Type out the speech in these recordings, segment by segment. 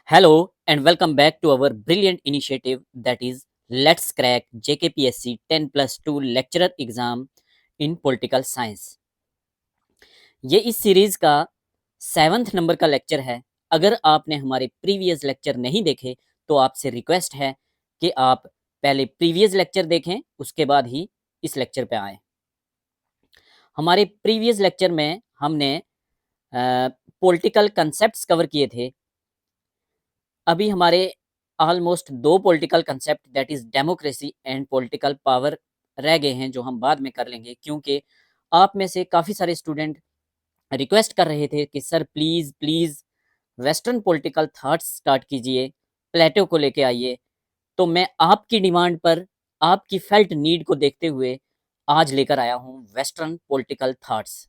Hello and welcome back to our brilliant initiative that is Let's Crack JKPSC 10 plus 2 lecturer exam in political science। ये इस series का 7th number का lecture है। अगर आपने हमारे प्रीवियस लेक्चर नहीं देखे तो आपसे रिक्वेस्ट है कि आप पहले प्रीवियस लेक्चर देखें, उसके बाद ही इस लेक्चर पे आएँ। हमारे प्रीवियस लेक्चर में हमने पॉलिटिकल कंसेप्ट्स कवर किए थे। अभी हमारे almost 2 political concept that is democracy and political power रह गए हैं, जो हम बाद में कर लेंगे, क्योंकि आप में से काफ़ी सारे स्टूडेंट रिक्वेस्ट कर रहे थे कि sir please please western political thoughts start कीजिए, प्लेटो को लेके आइए। तो मैं आपकी डिमांड पर, आपकी फेल्ट नीड को देखते हुए आज लेकर आया हूँ western political thoughts.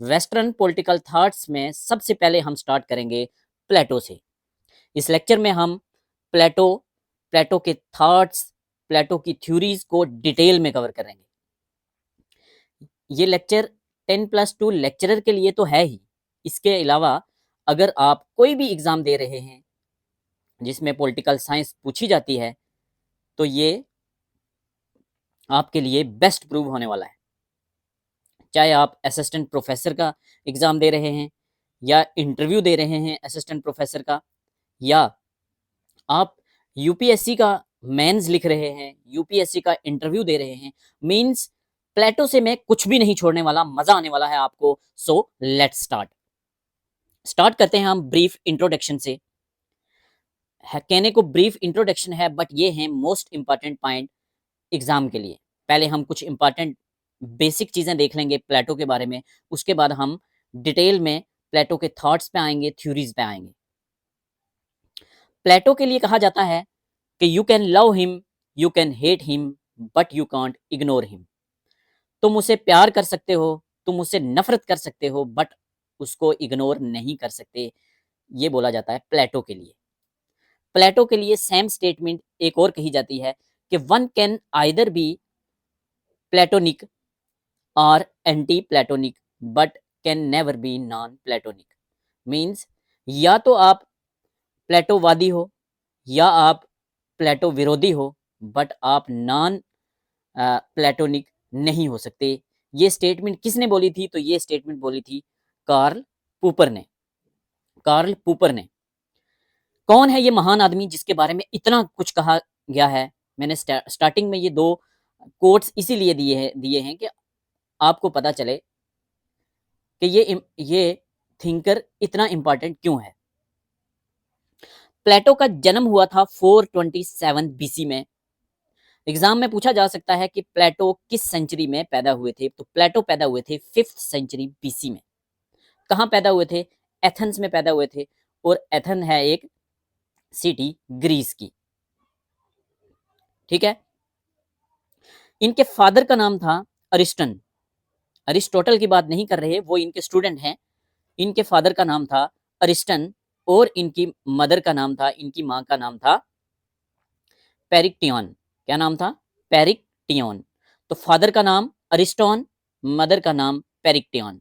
Western political thoughts में सबसे पहले हम स्टार्ट करेंगे प्लेटो से। इस लेक्चर में हम प्लेटो प्लेटो के थॉट्स, प्लेटो की थ्योरीज को डिटेल में कवर करेंगे। ये लेक्चर 10+2 लेक्चरर के लिए तो है ही, इसके अलावा अगर आप कोई भी एग्जाम दे रहे हैं जिसमें पॉलिटिकल साइंस पूछी जाती है तो ये आपके लिए बेस्ट प्रूव होने वाला है। चाहे आप असिस्टेंट प्रोफेसर का एग्जाम दे रहे हैं या इंटरव्यू दे रहे हैं असिस्टेंट प्रोफेसर का, या आप यूपीएससी का मेंस लिख रहे हैं, यूपीएससी का इंटरव्यू दे रहे हैं, मींस प्लेटो से मैं कुछ भी नहीं छोड़ने वाला, मजा आने वाला है आपको। सो लेट्स स्टार्ट करते हैं हम ब्रीफ इंट्रोडक्शन से। कहने को ब्रीफ इंट्रोडक्शन है, बट ये है मोस्ट इंपॉर्टेंट पॉइंट एग्जाम के लिए। पहले हम कुछ इंपॉर्टेंट बेसिक चीजें देख लेंगे प्लेटो के बारे में, उसके बाद हम डिटेल में प्लेटो के थॉट्स पे आएंगे, थ्योरीज पे आएंगे। प्लेटो के लिए कहा जाता है कि you can love him, you can hate him, but you can't ignore him. तुम उसे प्यार कर सकते हो, तुम उसे नफरत कर सकते हो, बट उसको इग्नोर नहीं कर सकते। ये बोला जाता है प्लेटो के लिए। प्लेटो के लिए सेम स्टेटमेंट एक और कही जाती है कि one can either be platonic or anti platonic, but can never be non platonic. Means या तो आप प्लेटोवादी हो या आप प्लेटो विरोधी हो, बट आप नॉन प्लेटोनिक नहीं हो सकते। ये स्टेटमेंट किसने बोली थी? तो ये स्टेटमेंट बोली थी कार्ल पूपर ने। कार्ल पूपर ने कौन है ये महान आदमी जिसके बारे में इतना कुछ कहा गया है? मैंने स्टार्टिंग में ये 2 कोट्स इसीलिए दिए हैं कि आपको पता चले कि ये थिंकर इतना इंपॉर्टेंट क्यों है। प्लेटो का जन्म हुआ था 427 बीसी में। एग्जाम में पूछा जा सकता है कि प्लेटो किस सेंचुरी में पैदा हुए थे? तो प्लेटो पैदा हुए थे 5th सेंचुरी बीसी में। कहाँ पैदा हुए थे? एथेंस में पैदा हुए थे, और एथन है एक सिटी ग्रीस की। ठीक है। इनके फादर का नाम था अरिस्टन। अरिस्टोटल की बात नहीं कर रहे, वो इनके स्टूडेंट हैं। इनके फादर का नाम था अरिस्टन और इनकी मदर का नाम था, इनकी माँ का नाम था पेरिक्टियन। क्या नाम था? पेरिक्टियन। तो फादर का नाम अरिस्टोन, मदर का नाम पेरिक्टियन।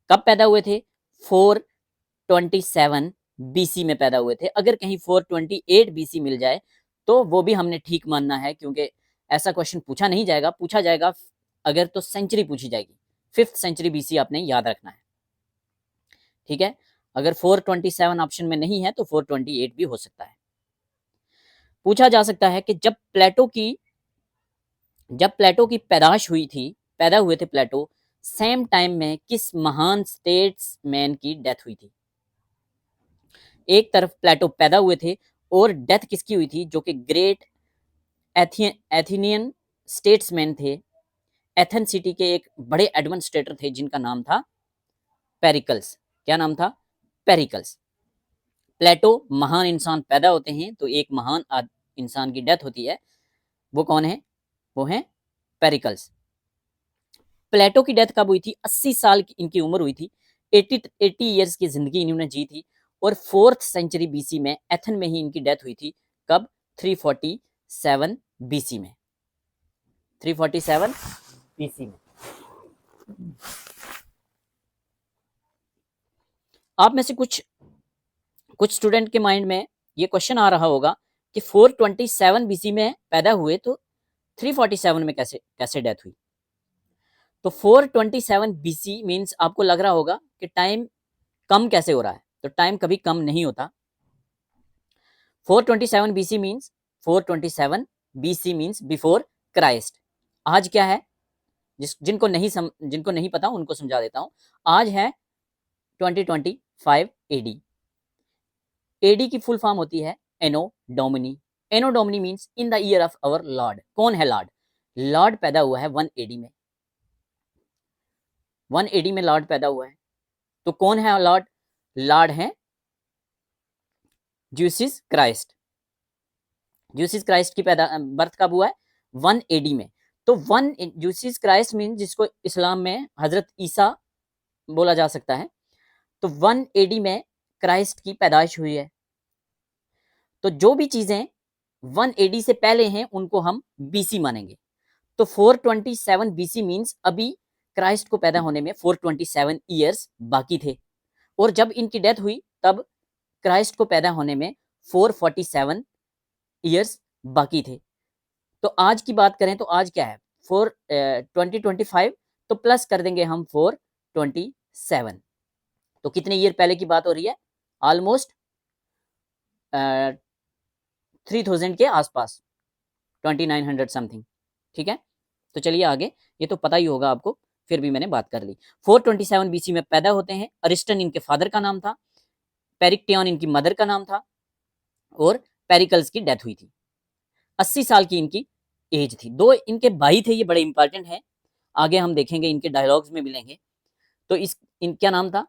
कब पैदा हुए थे? 427 बीसी में पैदा हुए थे। अगर कहीं 428 बीसी मिल जाए तो वो भी हमने ठीक मानना है, क्योंकि ऐसा क्वेश्चन पूछा नहीं जाएगा। पूछा जाएगा अगर तो सेंचुरी पूछी जाएगी, 5th सेंचुरी बीसी आपने याद रखना है। ठीक है। अगर 427 ऑप्शन में नहीं है तो 428 भी हो सकता है। पूछा जा सकता है कि जब प्लेटो की पैदाश हुई थी, पैदा हुए थे प्लेटो, सेम टाइम में किस महान स्टेट्समैन की डेथ हुई थी? एक तरफ प्लेटो पैदा हुए थे और डेथ किसकी हुई थी? जो कि ग्रेट एथेनियन स्टेट्समैन थे। एथेंस सिटी के एक बड़े एडमिनिस्ट्रेटर थे जिनका नाम था पेरिकल्स। क्या नाम था? पेरिकल्स। प्लेटो महान इंसान पैदा होते हैं तो एक महान इंसान की डेथ होती है। वो कौन है? वो है पेरिकल्स। प्लेटो की डेथ कब हुई थी? 80 साल की इनकी उम्र हुई थी। 80 ईयर्स की जिंदगी इन्होंने जी थी, और 4th सेंचुरी बीसी में एथन में ही इनकी डेथ हुई थी। कब? 347 बीसी में। 347 बीसी में। आप में से कुछ स्टूडेंट के माइंड में ये क्वेश्चन आ रहा होगा कि 427 बीसी में पैदा हुए तो 347 में कैसे डेथ हुई। तो 427 बीसी मीन्स आपको लग रहा होगा कि टाइम कम कैसे हो रहा है, तो टाइम कभी कम नहीं होता। 427 BC means 427 BC means before Christ. आज क्या है, जिनको नहीं पता उनको समझा देता हूं। आज है 2025 एडी। एडी की फुल फॉर्म होती है anno domini. Anno domini means in the year of our Lord. कौन है लॉर्ड? लॉर्ड पैदा हुआ है 180 में। 180 में लॉर्ड पैदा हुआ है। तो कौन है लॉर्ड? लॉर्ड है जीसस क्राइस्ट। जीसस क्राइस्ट की बर्थ कब हुआ है? 180 में। तो जीसस क्राइस्ट मीन जिसको इस्लाम में हजरत ईसा बोला जा सकता है। तो 180 में क्राइस्ट की पैदाइश हुई है। तो जो भी चीजें 180 से पहले हैं उनको हम बीसी मानेंगे। तो 427 बीसी मीन्स अभी क्राइस्ट को पैदा होने में 427 ईयर्स बाकी थे, और जब इनकी डेथ हुई तब क्राइस्ट को पैदा होने में 447 ईयर्स बाकी थे। तो आज की बात करें तो आज क्या है 2025, तो प्लस कर देंगे हम 427। तो कितने ईयर पहले की बात हो रही है? ऑलमोस्ट 3000 के आसपास, 2900 समथिंग। ठीक है, तो चलिए आगे। ये तो पता ही होगा आपको, फिर भी मैंने बात कर ली। 427 बीसी में पैदा होते हैं। अरिस्टन इनके फादर का नाम था, पेरिक्टियन इनकी मदर का नाम था, और पेरिकल्स की डेथ हुई थी। 80 साल की इनकी एज थी। दो इनके भाई थे, ये बड़े इंपॉर्टेंट हैं, आगे हम देखेंगे, इनके डायलॉग्स में मिलेंगे। तो क्या नाम था?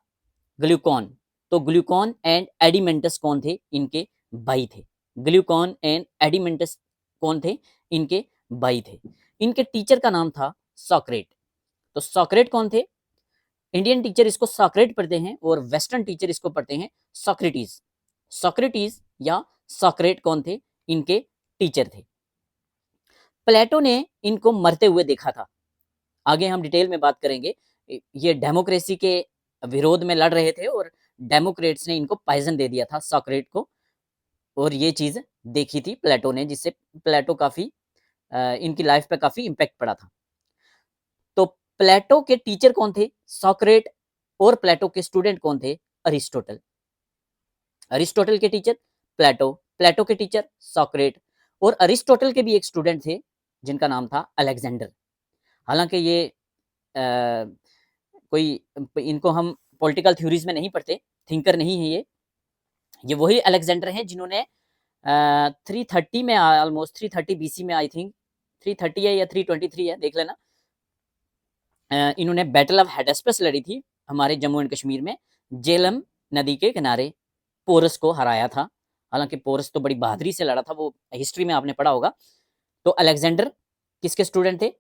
ग्लूकॉन। तो ग्लूकॉन एंड एडिमेंटस कौन थे? इनके भाई थे। ग्लूकॉन एंड एडिमेंटस कौन थे? इनके भाई थे। इनके टीचर का नाम था सॉक्रेट। तो सॉक्रेट कौन थे? इंडियन टीचर इसको सॉक्रेट पढ़ते हैं और वेस्टर्न टीचर इसको पढ़ते हैं सॉक्रेटिस। सॉक्रेटिस या सॉक्रेट कौन थे? इनके टीचर थे। प्लेटो ने इनको मरते हुए देखा था। आगे हम डिटेल में बात करेंगे। ये डेमोक्रेसी के विरोध में लड़ रहे थे और डेमोक्रेट्स ने इनको पॉइजन दे दिया था सॉक्रेट को, और ये चीज देखी थी प्लेटो ने, जिससे प्लेटो काफी इनकी लाइफ पे काफी इम्पैक्ट पड़ा था। तो प्लेटो के टीचर कौन थे? सॉक्रेट। और प्लेटो के स्टूडेंट कौन थे? अरिस्टोटल। अरिस्टोटल के टीचर प्लेटो, प्लेटो के टीचर सॉक्रेट, और अरिस्टोटल के भी एक स्टूडेंट थे जिनका नाम था अलेक्जेंडर। हालांकि ये कोई इनको हम पॉलिटिकल थ्योरीज में नहीं पढ़ते, थिंकर नहीं है ये वही अलेक्जेंडर हैं जिन्होंने 330 में, ऑलमोस्ट 330 बीसी में, आई थिंक 330 है या 323 है, देख लेना। इन्होंने बैटल ऑफ हेडेस्पस लड़ी थी हमारे जम्मू एंड कश्मीर में, जेलम नदी के किनारे पोरस को हराया था। हालांकि पोरस तो बड़ी बहादुरी से लड़ा था, वो हिस्ट्री में आपने पढ़ा होगा। तो अलेक्जेंडर किसके स्टूडेंट थे?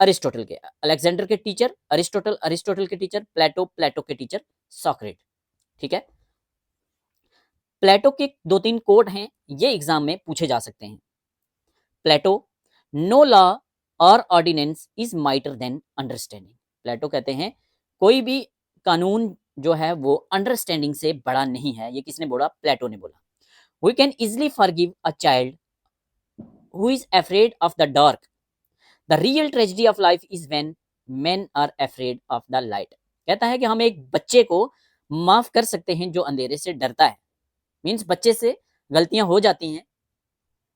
अरिस्टोटल के। अलेक्जेंडर के टीचर अरिस्टोटल, अरिस्टोटल के टीचर प्लेटो, प्लेटो के टीचर सॉक्रेट। ठीक है, प्लेटो के 2-3 कोट हैं, ये एग्जाम में पूछे जा सकते हैं। Plato, no law or ordinance is mightier than understanding. Plato कहते हैं कोई भी कानून जो है वो अंडरस्टैंडिंग से बड़ा नहीं है। ये किसने बोला? प्लेटो ने बोला। We can easily forgive a child who is afraid of the dark. The real tragedy of life is when men are afraid of the light. कहता है कि हम एक बच्चे को माफ कर सकते हैं जो अंधेरे से डरता है। मीन्स बच्चे से गलतियां हो जाती हैं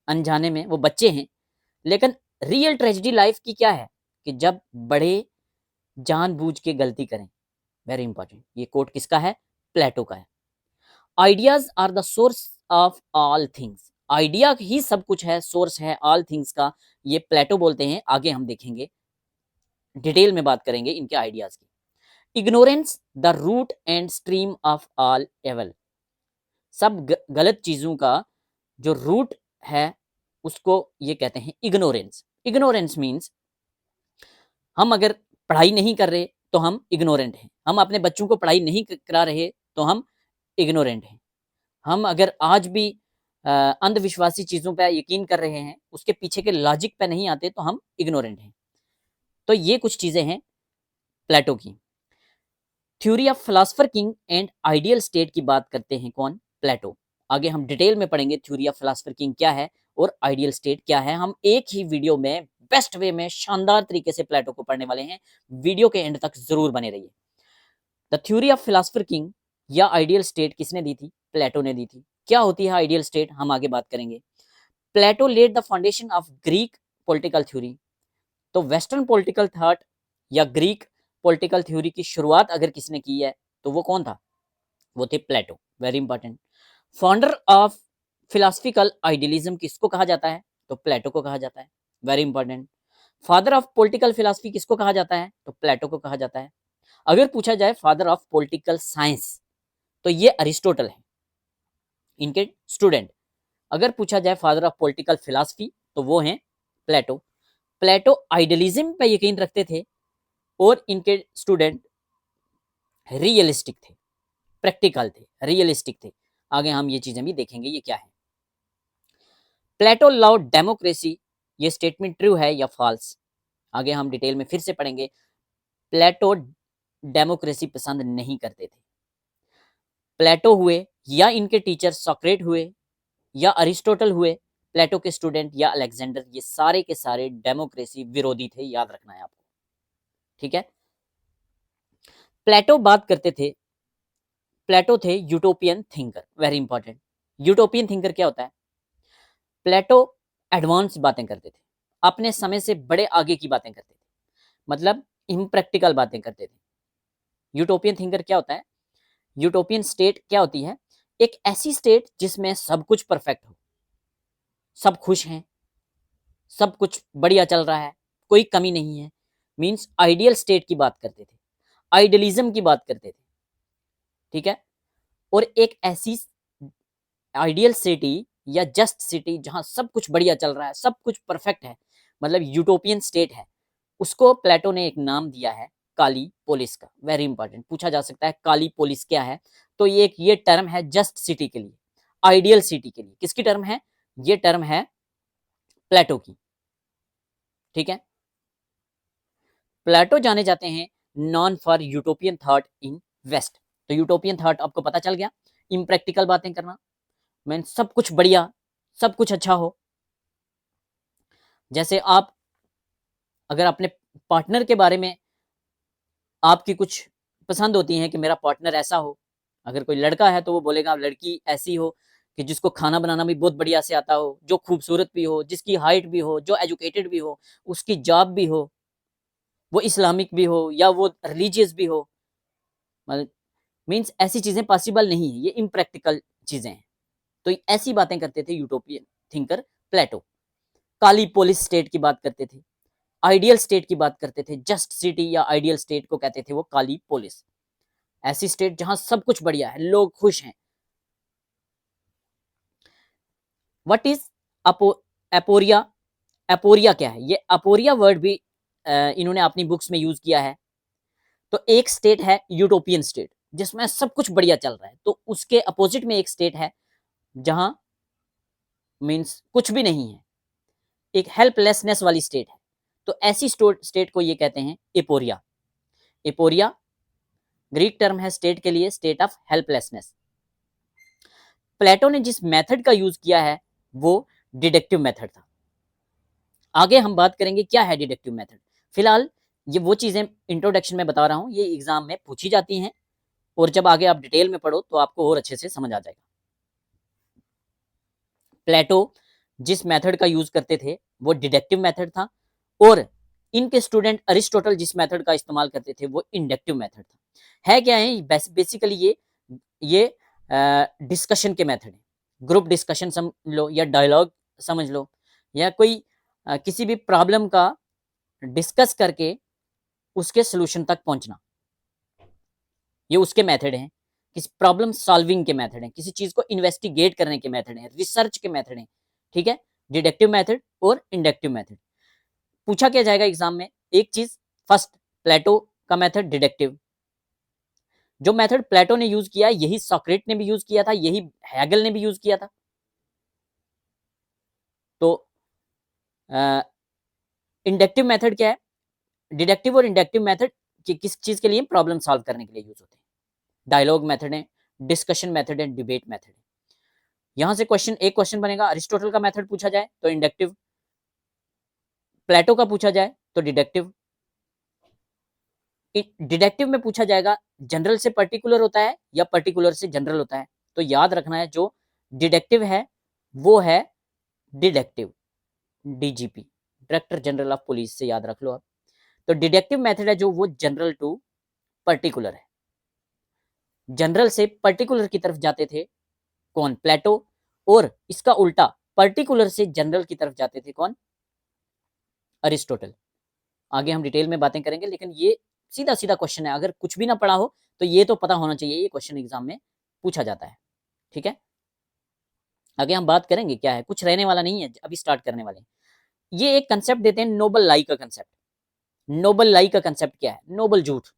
अनजाने में, वो बच्चे हैं, लेकिन रियल ट्रेजेडी लाइफ की क्या है कि जब बड़े जानबूझ के गलती करें। वेरी इंपॉर्टेंट, ये कोट किसका है? प्लेटो का है। Ideas are the source of all things. Idea ही सब कुछ है, सोर्स है ऑल थिंग्स का, ये प्लेटो बोलते हैं। आगे हम देखेंगे, डिटेल में बात करेंगे इनके आइडियाज की। Ignorance the root and stream of all evil. सब गलत चीजों का जो रूट है उसको ये कहते हैं इग्नोरेंस। इग्नोरेंस मीन्स हम अगर पढ़ाई नहीं कर रहे तो हम इग्नोरेंट हैं। हम अपने बच्चों को पढ़ाई नहीं करा रहे तो हम इग्नोरेंट हैं। हम अगर आज भी अंधविश्वासी चीजों पर यकीन कर रहे हैं, उसके पीछे के लॉजिक पे नहीं आते, तो हम इग्नोरेंट हैं। तो ये कुछ चीजें हैं प्लेटो की। Theory of philosopher king and ideal state की बात करते हैं कौन? प्लेटो। आगे हम डिटेल में पढ़ेंगे थ्योरी ऑफ फिलोसफर किंग क्या है और आइडियल स्टेट क्या है। हम एक ही वीडियो में बेस्ट वे में शानदार तरीके से प्लेटो को पढ़ने वाले हैं। वीडियो के एंड तक जरूर बने रहिए। The theory of philosopher king या आइडियल स्टेट किसने दी थी? प्लेटो ने दी थी। क्या होती है आइडियल स्टेट, हम आगे बात करेंगे। Plato laid the foundation of Greek political theory. तो वेस्टर्न पॉलिटिकल थॉट या ग्रीक पॉलिटिकल थ्योरी की शुरुआत अगर किसने की है तो वो कौन था? वो थे Plato. Very important. Founder of philosophical idealism किसको कहा जाता है? तो प्लेटो को कहा जाता है। Very important. Father of political philosophy किसको कहा जाता है? तो प्लेटो को कहा जाता है। अगर पूछा जाए फादर ऑफ पॉलिटिकल साइंस तो ये अरिस्टोटल है, इनके स्टूडेंट। अगर पूछा जाए फादर ऑफ पॉलिटिकल फिलोसफी तो वो हैं प्लेटो। प्लेटो आइडियलिज्म पे यकीन रखते थे और इनके स्टूडेंट रियलिस्टिक थे, प्रैक्टिकल थे, रियलिस्टिक थे। आगे हम ये चीजें भी देखेंगे ये क्या है। प्लेटो लव डेमोक्रेसी, ये स्टेटमेंट ट्रू है या फॉल्स? आगे हम डिटेल में फिर से पढ़ेंगे। प्लेटो डेमोक्रेसी पसंद नहीं करते थे। प्लेटो हुए या इनके टीचर सॉक्रेट हुए या अरिस्टोटल हुए, प्लेटो के स्टूडेंट या अलेक्जेंडर, ये सारे के सारे डेमोक्रेसी विरोधी थे। याद रखना है आपको, ठीक है। प्लेटो बात करते थे, प्लेटो थे utopian thinker. Very important. Utopian thinker क्या होता है? प्लेटो एडवांस बातें करते थे, अपने समय से बड़े आगे की बातें करते थे, मतलब इम्प्रैक्टिकल बातें करते थे। यूटोपियन थिंकर क्या होता है? यूटोपियन स्टेट क्या होती है? एक ऐसी स्टेट जिसमें सब कुछ परफेक्ट हो, सब खुश हैं, सब कुछ बढ़िया चल रहा है, कोई कमी नहीं है। मींस आइडियल स्टेट की बात करते थे, आइडियलिज्म की बात करते थे, ठीक है। और एक ऐसी आइडियल सिटी या जस्ट सिटी जहां सब कुछ बढ़िया चल रहा है, सब कुछ परफेक्ट है, मतलब यूटोपियन स्टेट है, उसको प्लेटो ने एक नाम दिया है काली पोलिस का। वेरी इंपॉर्टेंट, पूछा जा सकता है काली पोलिस क्या है? तो ये टर्म है जस्ट सिटी के लिए, आइडियल सिटी के लिए। किसकी टर्म है? ये टर्म है प्लेटो की, ठीक है। प्लेटो जाने जाते हैं known for utopian thought in west. तो यूटोपियन थॉट आपको पता चल गया, इम्प्रैक्टिकल बातें करना, मैं सब कुछ बढ़िया, सब कुछ अच्छा हो। जैसे आप अगर अपने पार्टनर के बारे में आपकी कुछ पसंद होती हैं कि मेरा पार्टनर ऐसा हो, अगर कोई लड़का है तो वो बोलेगा लड़की ऐसी हो कि जिसको खाना बनाना भी बहुत बढ़िया से आता हो, जो खूबसूरत भी हो, जिसकी हाइट भी हो, जो एजुकेटेड भी हो, उसकी जॉब भी हो, वो इस्लामिक भी हो या वो रिलीजियस भी हो। मतलब मीन्स ऐसी चीजें पॉसिबल नहीं है, ये इम्प्रैक्टिकल चीजें हैं। तो ऐसी बातें करते थे यूटोपियन थिंकर प्लेटो। काली पोलिस स्टेट की बात करते थे, आइडियल स्टेट की बात करते थे। जस्ट सिटी या आइडियल स्टेट को कहते थे वो काली पोलिस, ऐसी स्टेट जहां सब कुछ बढ़िया है, लोग खुश हैं। What is एपोरिया? एपोरिया क्या है? ये अपोरिया वर्ड भी इन्होंने अपनी बुक्स में यूज किया है। तो एक स्टेट है यूटोपियन स्टेट जिसमें सब कुछ बढ़िया चल रहा है, तो उसके अपोजिट में एक स्टेट है जहां मीन्स कुछ भी नहीं है, एक हेल्पलेसनेस वाली स्टेट है। तो ऐसी स्टेट को ये कहते हैं एपोरिया। एपोरिया ग्रीक टर्म है स्टेट के लिए, स्टेट ऑफ हेल्पलेसनेस। प्लेटो ने जिस मेथड का यूज किया है वो डिडक्टिव मेथड था। आगे हम बात करेंगे क्या है डिडक्टिव मेथड। फिलहाल ये वो चीजें इंट्रोडक्शन में बता रहा हूं, ये एग्जाम में पूछी जाती हैं और जब आगे आप डिटेल में पढ़ो तो आपको और अच्छे से समझ आ जाएगा। प्लेटो जिस मेथड का यूज करते थे वो डिडक्टिव मेथड था और इनके स्टूडेंट अरिस्टोटल जिस मेथड का इस्तेमाल करते थे वो इंडक्टिव मेथड था। है क्या है बेसिकली? ये डिस्कशन के मेथड है। ग्रुप डिस्कशन समझ लो या डायलॉग समझ लो, या कोई किसी भी प्रॉब्लम का डिस्कस करके उसके सोल्यूशन तक पहुंचना, ये उसके मेथड हैं। किसी प्रॉब्लम सॉल्विंग के मेथड हैं, किसी चीज को इन्वेस्टिगेट करने के मेथड हैं, रिसर्च के मेथड हैं, ठीक है। डिडक्टिव मेथड और इंडक्टिव मेथड पूछा क्या जाएगा एग्जाम में। एक चीज फर्स्ट, प्लेटो का मेथड डिडक्टिव, जो मेथड प्लेटो ने यूज किया यही सॉक्रेट ने भी यूज किया था, यही हैगल ने भी यूज किया था। तो इंडक्टिव मेथड क्या है? डिडक्टिव और इंडक्टिव मेथड किस चीज के लिए? प्रॉब्लम सॉल्व करने के लिए यूज होते हैं। डायलॉग मेथड है, डिस्कशन मेथड है, डिबेट मेथड है। यहां से एक क्वेश्चन बनेगा, अरिस्टोटल का मेथड पूछा जाए तो इंडक्टिव, प्लेटो का पूछा जाए तो डिडक्टिव। डिडक्टिव में पूछा जाएगा जनरल से पर्टिकुलर होता है या पर्टिकुलर से जनरल होता है। तो याद रखना है जो डिडक्टिव है वो है deductive, DGP, director general of police से याद रख लो आप। तो डिडक्टिव मेथड है जो वो जनरल टू पर्टिकुलर है। जनरल से पर्टिकुलर की तरफ जाते थे कौन, प्लेटो, और इसका उल्टा पर्टिकुलर से जनरल की तरफ जाते थे कौन, अरिस्टोटल। आगे हम डिटेल में बातें करेंगे, लेकिन ये सीधा सीधा क्वेश्चन है, अगर कुछ भी ना पढ़ा हो तो ये तो पता होना चाहिए, ये क्वेश्चन एग्जाम में पूछा जाता है। ठीक है, आगे हम बात करेंगे क्या है, कुछ रहने वाला नहीं है, अभी स्टार्ट करने वाले हैं। ये एक कंसेप्ट देते हैं नोबल लाई का कंसेप्ट। नोबल लाई का कंसेप्ट क्या है, नोबल झूठ।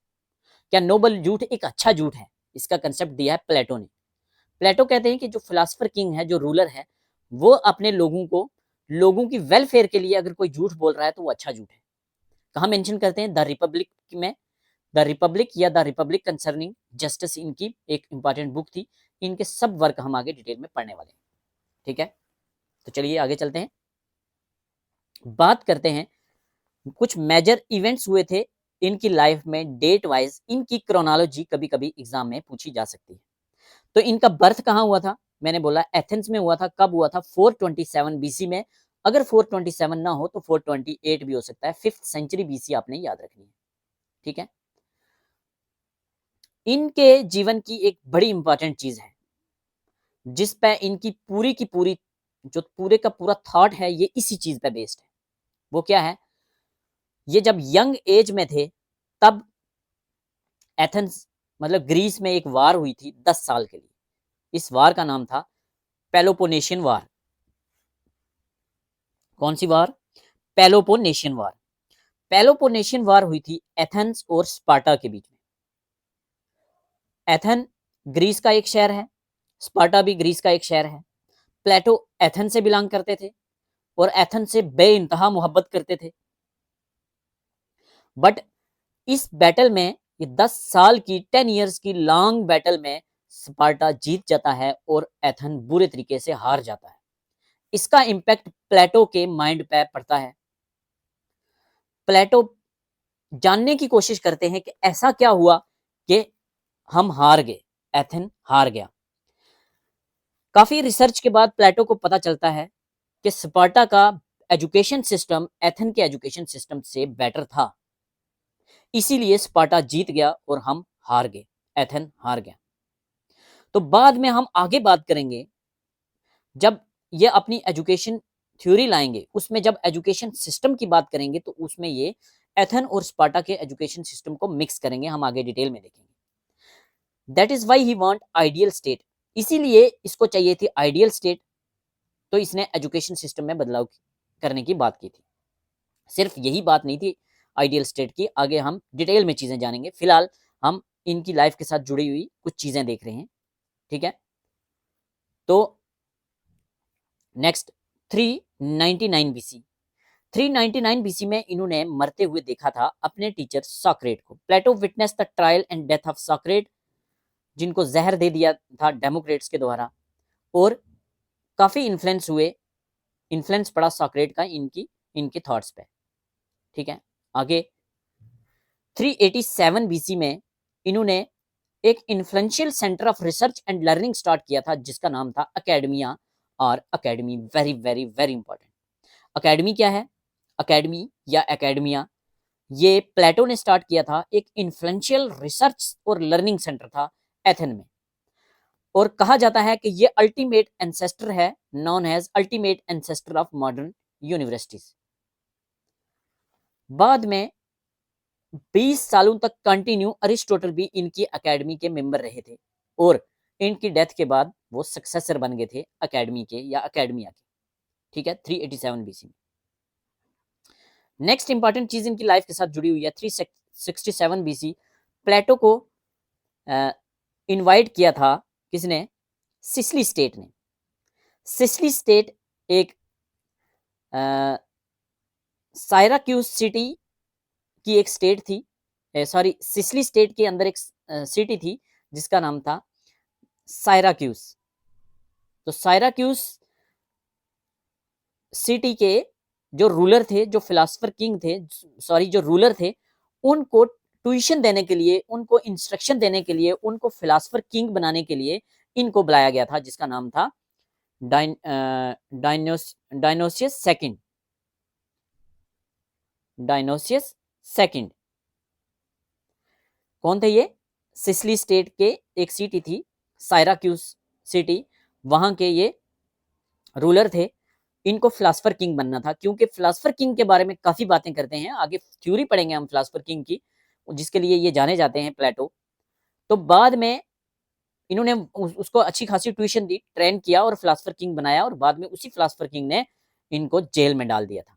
क्या नोबल झूठ एक अच्छा झूठ है, इसका कंसेप्ट दिया है प्लेटो ने। प्लेटो कहते हैं कि जो फिलोसफर किंग है, जो रूलर है, वो अपने लोगों की वेलफेयर के लिए अगर कोई झूठ बोल रहा है तो वो अच्छा झूठ है। कहाँ मेंशन करते हैं, द रिपब्लिक में। द रिपब्लिक या द रिपब्लिक कंसर्निंग जस्टिस इनकी एक इंपॉर्टेंट बुक थी। इनके सब वर्क हम आगे डिटेल में पढ़ने वाले हैं। ठीक है, तो चलिए आगे चलते हैं, बात करते हैं कुछ मेजर इवेंट्स हुए थे इनकी लाइफ में, डेट वाइज इनकी क्रोनोलॉजी कभी कभी एग्जाम में पूछी जा सकती है। तो इनका बर्थ कहाँ हुआ था, मैंने बोला एथेंस में हुआ था। कब हुआ था, 427 बीसी में। अगर 427 ना हो तो 428 भी हो सकता है, 5th सेंचुरी बीसी आपने याद रखनी है। ठीक है, इनके जीवन की एक बड़ी इंपॉर्टेंट चीज है जिस पे इनकी पूरी की पूरी जो पूरे का पूरा थॉट है, ये इसी चीज पे बेस्ड है। वो क्या है, ये जब यंग एज में थे तब एथेंस मतलब ग्रीस में एक वार हुई थी 10 साल के लिए। इस वार का नाम था पेलोपोनेशियन वार। कौन सी वार, पेलोपोनेशियन वार। पेलोपोनेशियन वार हुई थी एथेंस और स्पार्टा के बीच में। एथेन ग्रीस का एक शहर है, स्पार्टा भी ग्रीस का एक शहर है। प्लेटो एथेन से बिलोंग करते थे और एथेन से बेइंतहा मोहब्बत करते थे। बट इस बैटल में, ये 10 साल की 10 इयर्स की लॉन्ग बैटल में स्पार्टा जीत जाता है और एथेन बुरे तरीके से हार जाता है। इसका इंपैक्ट प्लेटो के माइंड पे पड़ता है। प्लेटो जानने की कोशिश करते हैं कि ऐसा क्या हुआ कि हम हार गए, एथेन हार गया। काफी रिसर्च के बाद प्लेटो को पता चलता है कि स्पार्टा का एजुकेशन सिस्टम एथेन के एजुकेशन सिस्टम से बेटर था, इसीलिए स्पार्टा जीत गया और हम हार गए, एथेन हार गया। तो बाद में हम आगे बात करेंगे, जब ये अपनी एजुकेशन थ्योरी लाएंगे, उसमें जब एजुकेशन सिस्टम की बात करेंगे तो उसमें ये एथेन और स्पार्टा के एजुकेशन सिस्टम को मिक्स करेंगे, हम आगे डिटेल में देखेंगे। That is why he want ideal state, इसीलिए इसको चाहिए थी आइडियल स्टेट। तो इसने एजुकेशन सिस्टम में बदलाव करने की बात की थी। सिर्फ यही बात नहीं थी आइडियल स्टेट की, आगे हम डिटेल में चीजें जानेंगे। फिलहाल हम इनकी लाइफ के साथ जुड़ी हुई कुछ चीजें देख रहे हैं। ठीक है, तो नेक्स्ट 399 बीसी। 399 बीसी में इन्होंने मरते हुए देखा था अपने टीचर सॉक्रेट को। Plato witness the trial and death of Socrates, जिनको जहर दे दिया था डेमोक्रेट्स के द्वारा, और काफी इन्फ्लुएंस पड़ा सॉक्रेट का इनकी थॉट्स पे। ठीक है, आगे 387 बीसी में इन्होंने एक influential centre of research and learning start किया था जिसका नाम था अकेडमिया और academy. Very very very important, academy क्या है, अकेडमी या एकेडमिया, ये प्लेटो ने स्टार्ट किया था। एक इन्फ्लुएंशियल रिसर्च और लर्निंग सेंटर था एथेन में, और कहा जाता है कि ये अल्टीमेट एंसेस्टर है, known as ultimate ancestor of modern universities. बाद में 20 सालों तक कंटिन्यू अरिस्टोटल भी इनकी एकेडमी के मेंबर रहे थे, और इनकी डेथ के बाद वो सक्सेसर बन गए थे एकेडमी के या एकेडमिया के। ठीक है, 387 बीसी में। नेक्स्ट इंपॉर्टेंट चीज इनकी लाइफ के साथ जुड़ी हुई है, 367 बीसी। प्लेटो को इनवाइट किया था किसने, सिसिली स्टेट ने। सिसिली स्टेट एक साइराक्यूज सिटी की एक स्टेट थी, सॉरी सिसिली स्टेट के अंदर एक सिटी थी जिसका नाम था साइराक्यूज। तो साइराक्यूस सिटी के जो रूलर थे, जो फिलासफर किंग थे, सॉरी जो रूलर थे, उनको ट्यूशन देने के लिए, उनको इंस्ट्रक्शन देने के लिए, उनको फिलासफर किंग बनाने के लिए इनको बुलाया गया था, जिसका नाम था डायनोसियस सेकंड। डायनोसियस सेकंड कौन थे ये? सिसिली स्टेट के एक सिटी थी साइराक्यूस सिटी, वहां के ये रूलर थे। इनको फिलासफर किंग बनना था, क्योंकि फिलासफर किंग के बारे में काफी बातें करते हैं, आगे थ्योरी पढ़ेंगे हम फिलासफर किंग की, जिसके लिए ये जाने जाते हैं, प्लेटो। तो बाद में इन्होंने उसको अच्छी खासी ट्यूशन दी, ट्रेन किया और फिलासफर किंग बनाया, और बाद में उसी फिलासफर किंग ने इनको जेल में डाल दिया था।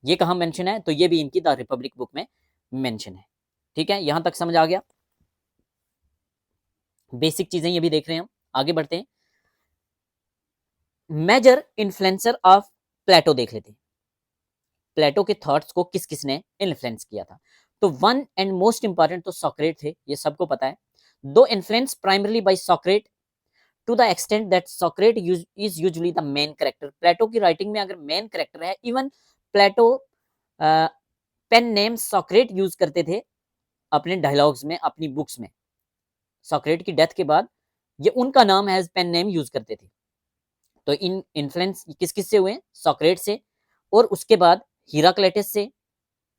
ये कहां मेंशन है? तो ये भी इनकी द रिपब्लिक बुक में मेंशन है। ठीक है, यहां तक समझ आ गया? बेसिक चीजें ये भी देख रहे हैं हम, आगे बढ़ते हैं। मेजर इन्फ्लुएंसर ऑफ प्लेटो देख लेते हैं। प्लेटो के थॉट्स को किस किसने इन्फ्लुएंस किया था? तो वन एंड मोस्ट इंपॉर्टेंट तो सॉक्रेट थे, ये सबको पता है। दो influence primarily by Socrates to the extent that Socrates is usually the main character. Plato की राइटिंग में अगर मेन कैरेक्टर है, even Plato pen name Socrates use करते थे अपने डायलॉग्स में, अपनी बुक्स में। सॉक्रेट की डेथ के बाद ये उनका नाम एज पेन नेम यूज करते थे। तो इन इन्फ्लुएंस किस किस से हुए? सॉक्रेट से, और उसके बाद हिराक्लेटस से,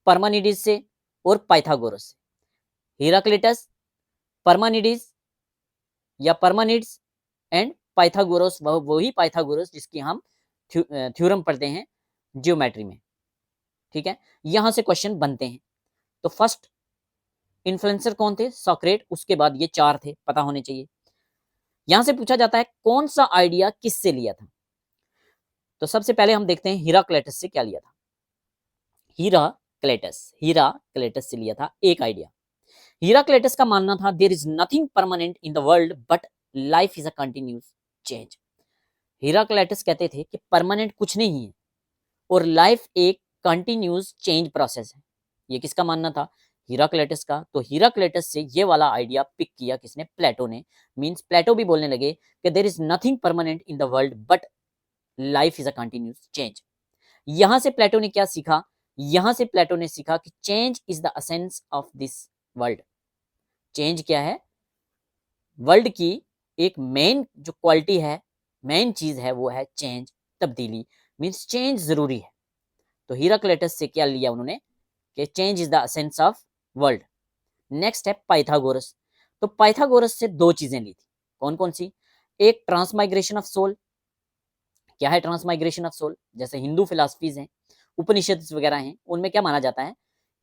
परमानिडिस से, और पाइथागोरस से। हिराक्लेटस, परमानिडिस या परमानिड्स एंड पाइथागोरस, वही पाइथागोरस जिसकी हम थ्योरम पढ़ते हैं ज्योमेट्री में। ठीक है, यहां से क्वेश्चन बनते हैं। तो फर्स्ट इन्फ्लुएंसर कौन थे? सॉक्रेट। उसके बाद ये चार थे, पता होने चाहिए। यहां से पूछा जाता है कौन सा आइडिया किससे लिया था? तो सबसे पहले हम देखते हैं हिराक्लेटस से क्या लिया था। हिराक्लेटस से लिया था एक आइडिया। हिराक्लेटस का मानना था there is nothing permanent in the world but life is a continuous change. Heraclitus कहते थे कि परमानेंट कुछ नहीं है और लाइफ एक कंटिन्यूस चेंज प्रोसेस है। ये किसका मानना था? हिराक्लेटस का। तो हिराक्लेटस से ये वाला आइडिया पिक किया किसने? प्लेटो ने। मींस प्लेटो भी बोलने लगे कि there is nothing permanent in the world but life is a continuous change. यहां से प्लेटो ने क्या सीखा? यहां से प्लेटो ने सीखा कि change is the essence of this world. Change क्या है? वर्ल्ड की एक मेन जो क्वालिटी है, मेन चीज है, वो है चेंज, तब्दीली। मींस चेंज जरूरी है। तो हिराक्लेटस से क्या लिया उन्होंने कि change is the essence of world. Next है पाइथागोरस। तो पाइथागोरस से दो चीजें ली थी। कौन कौन सी? एक ट्रांसमाइग्रेशन ऑफ सोल। क्या है ट्रांसमाइग्रेशन ऑफ सोल? जैसे हिंदू फिलॉसफीज हैं, उपनिषद वगैरह हैं, उनमें क्या माना जाता है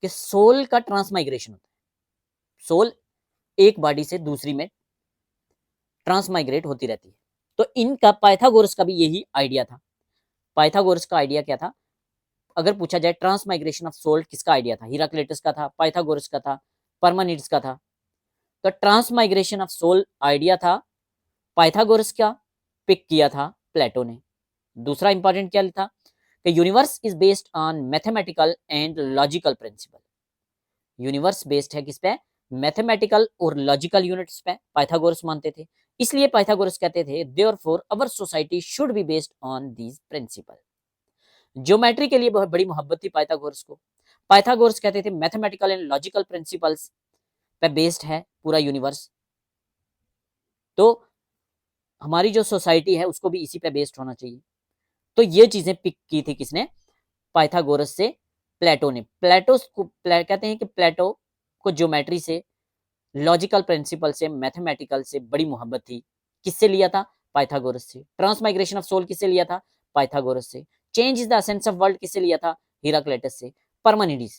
कि सोल का ट्रांसमाइग्रेशन होता है। सोल एक बॉडी से दूसरी में ट्रांसमाइग्रेट होती रहती है। तो इनका पाइथागोरस का भी यही आइडिया था। पाइथागोरस का आइडिया क्या था? अगर पूछा जाए ट्रांसमाइग्रेशन ऑफ सोल किसका आइडिया था? हिराक्लेटस का था, पाइथागोरस का था, परमानिड्स का था? तो ट्रांसमाइग्रेशन ऑफ सोल आइडिया था पाइथागोरस का, पिक किया था प्लेटो ने। दूसरा इंपॉर्टेंट क्या था कि universe is based on mathematical and logical principle. Universe based है किस पे? मैथमेटिकल और लॉजिकल यूनिट्स पे। पाइथागोरस मानते थे, इसलिए पाइथागोरस कहते थे therefore our society should be based on these principle. Geometry के लिए बहुत बड़ी मोहब्बत थी पाइथागोरस को। पाइथागोरस कहते थे मैथमेटिकल एंड लॉजिकल प्रिंसिपल्स पे बेस्ड है पूरा यूनिवर्स, तो हमारी जो सोसाइटी है उसको भी इसी पे बेस्ड होना चाहिए। तो ये चीजें पिक की थी किसने? पाइथागोरस से प्लेटो ने। प्लेटो को कहते हैं कि प्लेटो को ज्योमेट्री से, लॉजिकल प्रिंसिपल से, मैथमेटिकल से बड़ी मोहब्बत थी। किससे लिया था? पाइथागोरस से। ट्रांसमाइग्रेशन ऑफ सोल किससे लिया था? पाइथागोरस से। Change is the essence of world किससे लिया था? हिराक्लेटस से। परमानिडीज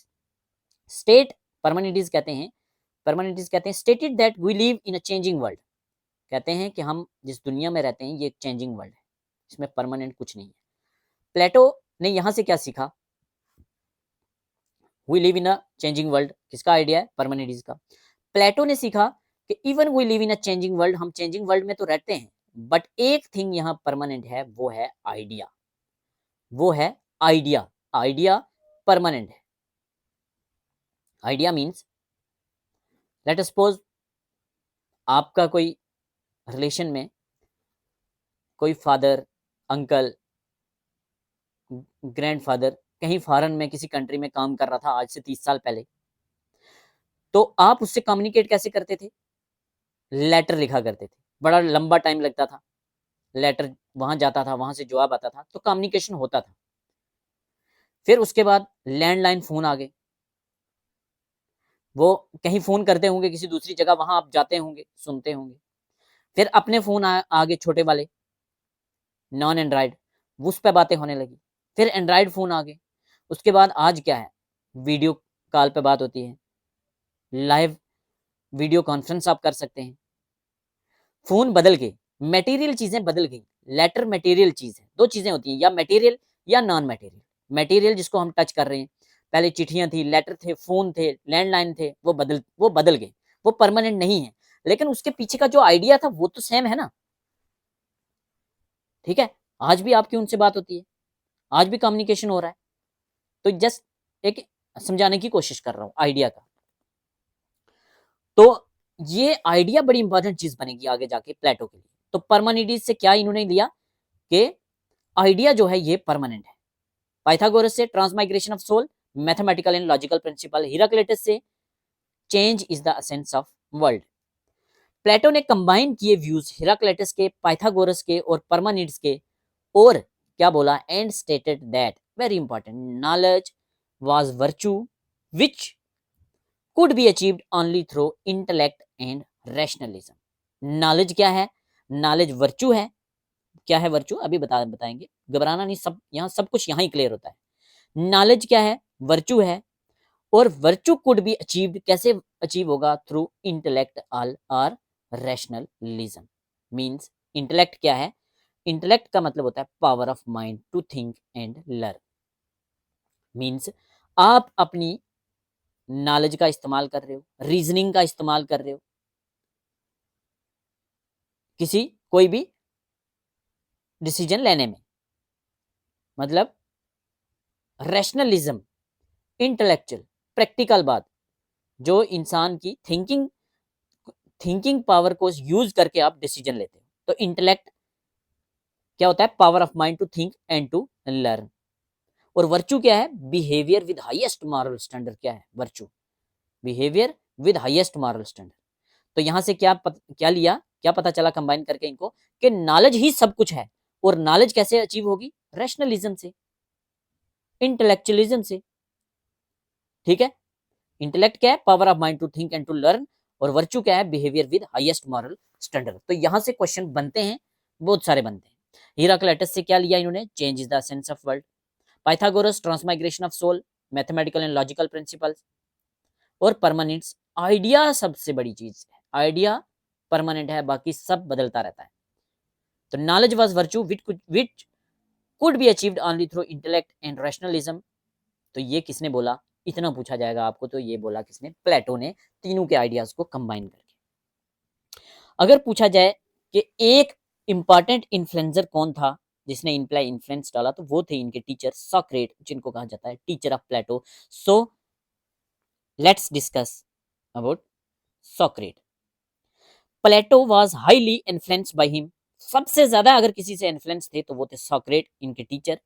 स्टेट, परमानिडीज कहते हैं stated that we live in a changing world. कहते हैं कि हम जिस दुनिया में रहते हैं ये एक चेंजिंग वर्ल्ड है, इसमें परमानेंट कुछ नहीं है। प्लेटो ने यहां से क्या सीखा? We live in a changing world किसका आइडिया है? परमानिडीज का। प्लेटो ने सीखा कि even we live in a changing world, हम चेंजिंग वर्ल्ड में तो रहते हैं, बट एक थिंग यहाँ परमानेंट है, वो है आइडिया। वो है आइडिया। आइडिया परमानेंट है। आइडिया मीन्स लेट सपोज आपका कोई रिलेशन में कोई फादर, अंकल, ग्रैंडफादर कहीं फॉरेन में किसी कंट्री में काम कर रहा था आज से 30 साल पहले, तो आप उससे कम्युनिकेट कैसे करते थे? लेटर लिखा करते थे, बड़ा लंबा टाइम लगता था, लेटर वहां जाता था, वहां से जवाब आता था, तो कम्युनिकेशन होता था। फिर उसके बाद लैंडलाइन फोन आ गए, वो कहीं फोन करते होंगे किसी दूसरी जगह, वहां आप जाते होंगे, सुनते होंगे। फिर अपने फोन आ गए छोटे वाले, नॉन एंड्रॉइड, उस पर बातें होने लगी। फिर एंड्रॉइड फोन आ गए। उसके बाद आज क्या है, वीडियो कॉल पे बात होती है, लाइव वीडियो कॉन्फ्रेंस आप कर सकते हैं। फोन बदल गए, मटेरियल चीजें बदल गई। लेटर मटेरियल चीज है, दो चीजें होती हैं, या मटेरियल या नॉन मटेरियल। मटेरियल जिसको हम टच कर रहे हैं, पहले चिट्ठियां थी, लेटर थे, फोन थे, लैंडलाइन थे, वो बदल गए, वो परमानेंट नहीं है। लेकिन उसके पीछे का जो आइडिया था वो तो सेम है ना। ठीक है, आज भी आपकी उनसे बात होती है, आज भी कम्युनिकेशन हो रहा है। तो जस्ट एक समझाने की कोशिश कर रहा हूं आइडिया का। तो ये आइडिया बड़ी इंपॉर्टेंट चीज बनेगी आगे जाके प्लेटो के लिए। तो परमानिडीज से क्या इन्होंने लिया कि आइडिया जो है ये परमानेंट है। पाइथागोरस से transmigration of soul, mathematical and logical principle. Heraclitus से change is the essence of world. Plato ने कंबाइन किए व्यूज हिराक्लेटस के, पाइथागोरस के और परमानिड्स के, और क्या बोला, and stated that, very important, knowledge was virtue which could be achieved only through intellect and rationalism. Knowledge क्या है? नॉलेज वर्च्यू है। क्या है वर्च्यू? अभी बताएंगे, घबराना नहीं, सब यहाँ सब कुछ यहाँ ही क्लियर होता है। नॉलेज क्या है? वर्च्यू है। और वर्च्यू कुड बी अचीव्ड, कैसे अचीव होगा? Through intellect all or rationalism. Means intellect क्या है? इंटेलेक्ट का मतलब होता है power of mind to think and learn. Means आप अपनी नॉलेज का इस्तेमाल कर रहे हो, रीजनिंग का इस्तेमाल कर रहे हो, किसी कोई भी डिसीजन लेने में। मतलब रैशनलिज्म, इंटेलेक्चुअल, प्रैक्टिकल बात, जो इंसान की थिंकिंग पावर को यूज करके आप डिसीजन लेते हो। तो इंटेलेक्ट क्या होता है? Power of mind to think and to learn. और वर्च्यू क्या है? Behaviour with highest moral standard. क्या है virtue? Behaviour with highest moral standard. तो यहां से क्या लिया, क्या पता चला कंबाइन करके इनको, कि नॉलेज ही सब कुछ है। और नॉलेज कैसे अचीव होगी? रैशनलिज्म से, इंटेलेक्चुअलिज्म से। ठीक है, इंटेलेक्ट क्या है? Power of mind to think and to learn. और वर्च्यू क्या है? Behaviour with highest moral standard. तो यहां से क्वेश्चन बनते हैं, बहुत सारे बनते हैं। हिराक्लेटस से क्या लिया इन्होंने? Change is the sense of world. Pythagoras, transmigration of soul, mathematical and logical principles. और परमानेंट्स, आइडिया सबसे बड़ी चीज है, आइडिया परमानेंट है, बाकी सब बदलता रहता है। तो knowledge was virtue which could be achieved only through intellect and rationalism. तो ये किसने बोला? इतना पूछा जाएगा आपको, तो ये बोला किसने? प्लेटो ने, तीनों के आइडियाज को कंबाइन करके। अगर पूछा जाए कि एक इंपॉर्टेंट इन्फ्लुएंसर कौन था जिसने इनप्लाई इन्फ्लुएंस डाला, तो वो थे इनके टीचर सॉक्रेट, जिनको कहा जाता है teacher of Plato. So let's discuss about Socrates. Plato was highly influenced by him. सबसे ज्यादा अगर किसी से इन्फ्लुएंस थे तो वो थे सॉक्रेट, इनके टीचर।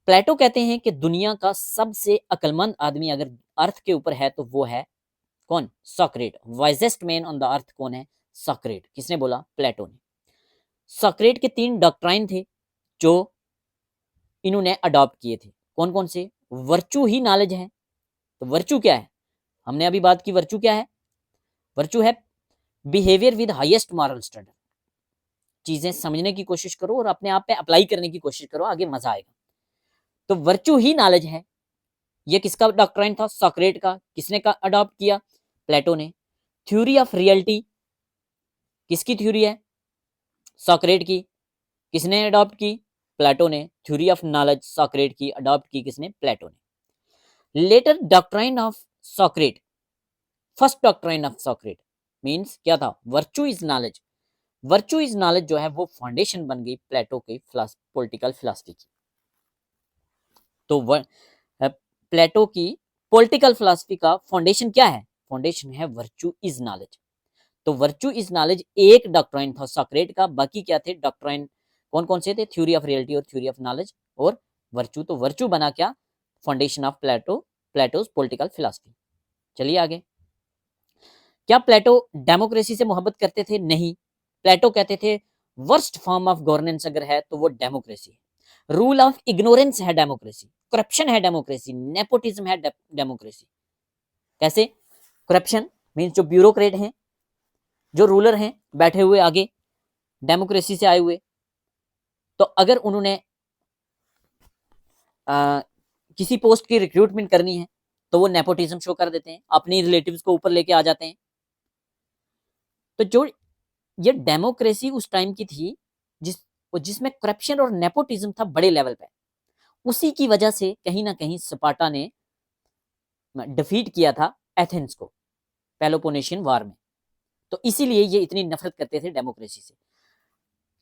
प्लेटो कहते हैं कि दुनिया का सबसे अक्लमंद आदमी अगर अर्थ के ऊपर है तो वो है कौन? सॉक्रेट। Wisest man on the earth कौन है? सॉक्रेट। किसने बोला? प्लेटो ने। सॉक्रेट के 3 डॉक्ट्राइन थे जो इन्होंने अडॉप्ट किए थे। कौन कौन से? वर्चू ही नॉलेज है। तो वर्चू क्या है? हमने अभी बात की, वर्चू क्या है? वर्चू है behaviour with highest moral standard. चीजें समझने की कोशिश करो और अपने आप पे अप्लाई करने की कोशिश करो, आगे मजा आएगा। तो वर्चू ही नॉलेज है। ये किसका डॉक्ट्राइन था? सॉक्रेट का। किसने का अडॉप्ट किया? प्लेटो ने। थ्योरी ऑफ रियलिटी किसकी थ्योरी है? सॉक्रेट की। किसने अडॉप्ट की? प्लेटो ने। थ्योरी ऑफ नॉलेज सॉक्रेट की, अडॉप्ट की किसने? प्लेटो ने। Later doctrine of Socrates, first doctrine of Socrates means क्या था? Virtue is knowledge. Virtue is knowledge जो है वो फाउंडेशन बन गई प्लेटो की पॉलिटिकल फिलॉसफी की। तो प्लेटो की पॉलिटिकल फिलॉसफी का फाउंडेशन क्या है? फाउंडेशन है वर्चू इज नॉलेज। तो वर्च्यू इज नॉलेज एक डॉक्ट्राइन था सॉक्रेट का, बाकी क्या थे डॉक्ट्राइन, कौन कौन से थे, थ्योरी ऑफ रियलिटी और थ्योरी ऑफ नॉलेज और वर्च्यू। तो वर्च्यू बना क्या, foundation of Plato's political philosophy. चलिए आगे। क्या प्लेटो डेमोक्रेसी से मोहब्बत करते थे? नहीं, प्लेटो कहते थे वर्स्ट फॉर्म ऑफ गवर्नेंस अगर है तो वो डेमोक्रेसी है। रूल ऑफ इग्नोरेंस है डेमोक्रेसी, करप्शन है डेमोक्रेसी, नेपोटिज्म है डेमोक्रेसी। कैसे? करप्शन मीन्स जो ब्यूरोक्रेट हैं, जो रूलर हैं बैठे हुए आगे, डेमोक्रेसी से आए हुए, तो अगर उन्होंने किसी पोस्ट की रिक्रूटमेंट करनी है तो वो नेपोटिज्म शो कर देते हैं, अपनी रिलेटिव्स को ऊपर लेके आ जाते हैं। तो जो ये डेमोक्रेसी उस टाइम की थी जिसमें करप्शन और नेपोटिज्म था बड़े लेवल पे, उसी की वजह से कहीं ना कहीं स्पार्टा ने डिफीट किया था एथेंस को पेलोपोनेशियन वार में। तो इसीलिए ये इतनी नफरत करते थे डेमोक्रेसी से।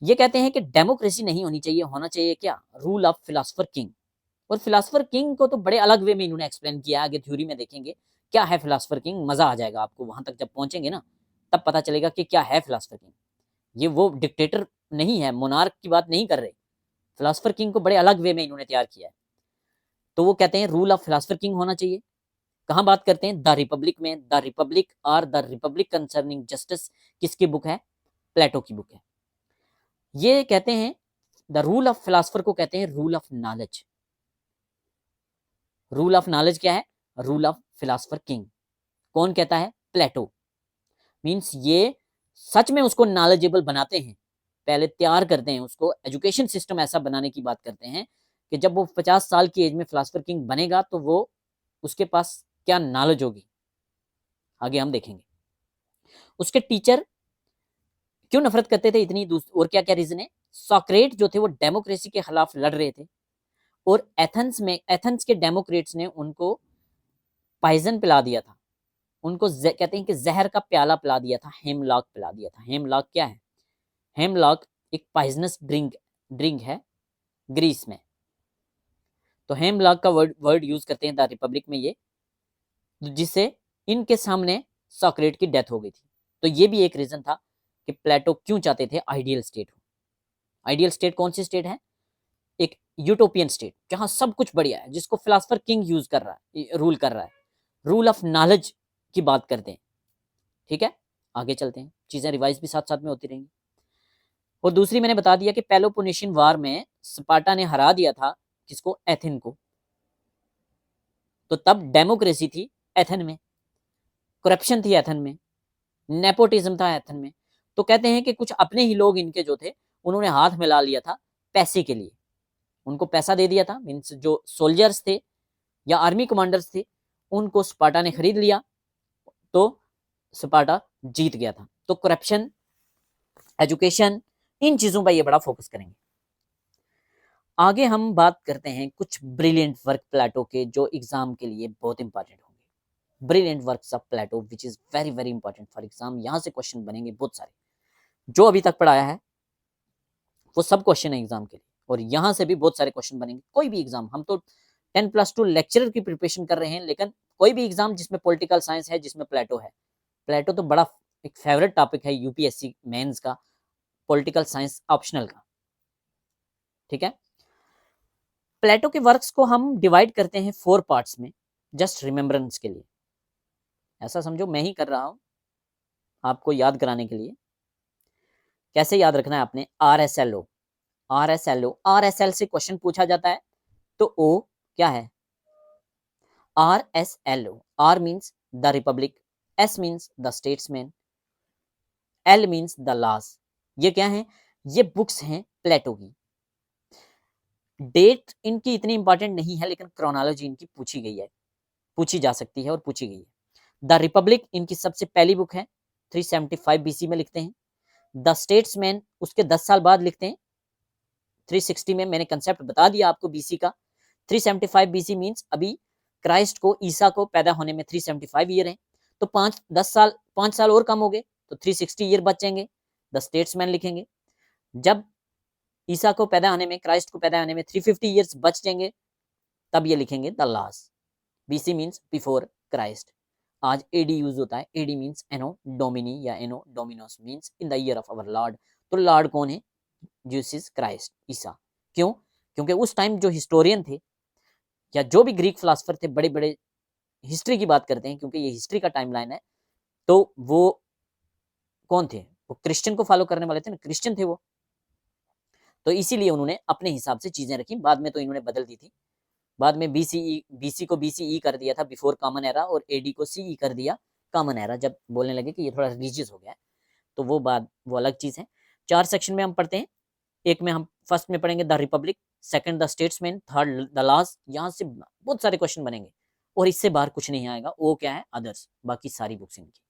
ये कहते हैं कि डेमोक्रेसी नहीं होनी चाहिए, होना चाहिए क्या, रूल ऑफ फिलोसफर किंग। और फिलोसफर किंग को तो बड़े अलग वे में इन्होंने एक्सप्लेन किया, आगे थ्योरी में देखेंगे क्या है फिलोसफर किंग, मजा आ जाएगा आपको वहां तक जब पहुंचेंगे ना, तब पता चलेगा कि क्या है फिलोसफर किंग। ये वो डिक्टेटर नहीं है, मोनार्क की बात नहीं कर रहे, फिलोसफर किंग को बड़े अलग वे में इन्होंने तैयार किया है। तो वो कहते हैं रूल ऑफ फिलोसफर किंग होना चाहिए। कहां बात करते हैं, द रिपब्लिक में। द रिपब्लिक और द रिपब्लिक कंसर्निंग जस्टिस किसकी बुक है, प्लेटो की बुक है। ये कहते हैं द रूल ऑफ फिलोसफर को कहते हैं rule of knowledge. Rule of knowledge क्या है, रूल ऑफ फिलोसफर किंग। कौन कहता है, प्लेटो। मींस ये सच में उसको नॉलेजेबल बनाते हैं, पहले तैयार करते हैं उसको, एजुकेशन सिस्टम ऐसा बनाने की बात करते हैं कि जब वो 50 साल की एज में फिलोसफर किंग बनेगा तो वो उसके पास क्या नॉलेज होगी, आगे हम देखेंगे। उसके टीचर क्यों नफरत करते थे इतनी, और क्या क्या रीजन है। सॉक्रेट जो थे वो डेमोक्रेसी के खिलाफ लड़ रहे थे, और एथेंस के डेमोक्रेट्स ने उनको पॉइजन पिला दिया था, उनको कहते हैं कि जहर का प्याला पिला दिया था, हेमलॉक पिला दिया था। हेमलॉक क्या है, हेमलॉक एक पॉइजनस ड्रिंक है ग्रीस में। तो हेमलॉक का वर्ड यूज करते हैं द रिपब्लिक में ये, जिससे इनके सामने सॉक्रेट की डेथ हो गई थी। तो ये भी एक रीजन था कि प्लेटो क्यों चाहते थे आइडियल स्टेट हो। आइडियल स्टेट कौन सी स्टेट है, एक यूटोपियन स्टेट जहां सब कुछ बढ़िया है, जिसको फिलोसफर किंग यूज कर रहा है, रूल कर रहा है, रूल ऑफ नॉलेज की बात करते हैं। ठीक है, आगे चलते हैं, चीजें रिवाइज भी साथ साथ में होती रहेंगी। और दूसरी मैंने बता दिया कि पेलोपोनेशियन वार में स्पार्टा ने हरा दिया था किसको, एथेन को। तो तब डेमोक्रेसी थी एथेन में, करप्शन थी एथेन में, नेपोटिज्म था एथेन में। तो कहते हैं कि कुछ अपने ही लोग इनके जो थे उन्होंने हाथ मिला लिया था पैसे के लिए, उनको पैसा दे दिया था, मीन्स जो सोल्जर्स थे या आर्मी कमांडर्स थे उनको स्पार्टा ने खरीद लिया, तो स्पार्टा जीत गया था। तो करप्शन, एजुकेशन, इन चीजों पर ये बड़ा फोकस करेंगे। आगे हम बात करते हैं कुछ ब्रिलियंट वर्क प्लेटो के जो एग्जाम के लिए बहुत इंपॉर्टेंट होंगे। Brilliant works of Plato which is very very important for exam. यहां से क्वेश्चन बनेंगे बहुत सारे, जो अभी तक पढ़ाया है वो सब क्वेश्चन है एग्जाम के लिए, और यहां से भी बहुत सारे क्वेश्चन बनेंगे। कोई भी एग्जाम, हम तो 10+2 लेक्चरर की प्रिपरेशन कर रहे हैं, लेकिन कोई भी एग्जाम जिसमें पॉलिटिकल साइंस है, जिसमें प्लेटो है, प्लेटो तो बड़ा एक फेवरेट टॉपिक है यूपीएससी मेंस का, पॉलिटिकल साइंस ऑप्शनल का। ठीक है, प्लेटो के वर्क्स को हम डिवाइड करते हैं 4 पार्ट्स में, जस्ट रिमेम्बरेंस के लिए। ऐसा समझो मैं ही कर रहा हूं आपको याद कराने के लिए। कैसे याद रखना है आपने, RSLO, RSLO, RSL से क्वेश्चन पूछा जाता है, तो O क्या है, RSLO, R means the republic, S means the statesman, L means the laws. ये क्या है, ये बुक्स हैं प्लेटो की। डेट इनकी इतनी इंपॉर्टेंट नहीं है, लेकिन क्रोनोलॉजी इनकी पूछी गई है, पूछी जा सकती है और पूछी गई है। द रिपब्लिक इनकी सबसे पहली बुक है, 375 BC में लिखते हैं। द स्टेट्समैन उसके 10 साल बाद लिखते हैं, 360 में। मैंने कंसेप्ट बता दिया आपको BC का। 375 BC मीन्स अभी क्राइस्ट को, ईसा को पैदा होने में 375 ईयर है, तो 5 साल और कम हो गए, तो 360 ईयर बचेंगे, द स्टेट्समैन लिखेंगे। जब ईसा को पैदा होने में, क्राइस्ट को पैदा होने में 350 ईयर्स बच जाएंगे, तब ये लिखेंगे the laws. BC means before Christ. आज एडी यूज होता है, एडी मीन्स एनो डोमिनी या anno dominos means in the year of our Lord. तो लॉर्ड कौन है? जीसस क्राइस्ट, ईसा। क्यों? क्योंकि उस टाइम जो हिस्टोरियन थे या जो भी ग्रीक फिलोसफर थे, बड़े बड़े हिस्ट्री की बात करते हैं क्योंकि ये हिस्ट्री का टाइमलाइन है, तो वो कौन थे? वो क्रिश्चियन को फॉलो करने वाले थे ना, क्रिश्चियन थे वो। तो इसीलिए उन्होंने अपने हिसाब से चीजें रखी, बाद में तो इन्होंने बदल दी थी। बाद में बीसी को बीसीई कर दिया था, बिफोर कॉमन एरा, और एडी को सीई कर दिया, कॉमन एरा, जब बोलने लगे कि ये थोड़ा रिलीजियस हो गया है। तो वो अलग चीज है। 4 सेक्शन में हम पढ़ते हैं। एक में हम फर्स्ट में पढ़ेंगे the republic, second the statesman, third the laws. यहाँ से बहुत सारे क्वेश्चन बनेंगे और इससे बाहर कुछ नहीं आएगा। वो क्या है? अदर्स, बाकी सारी बुक्स इनकी।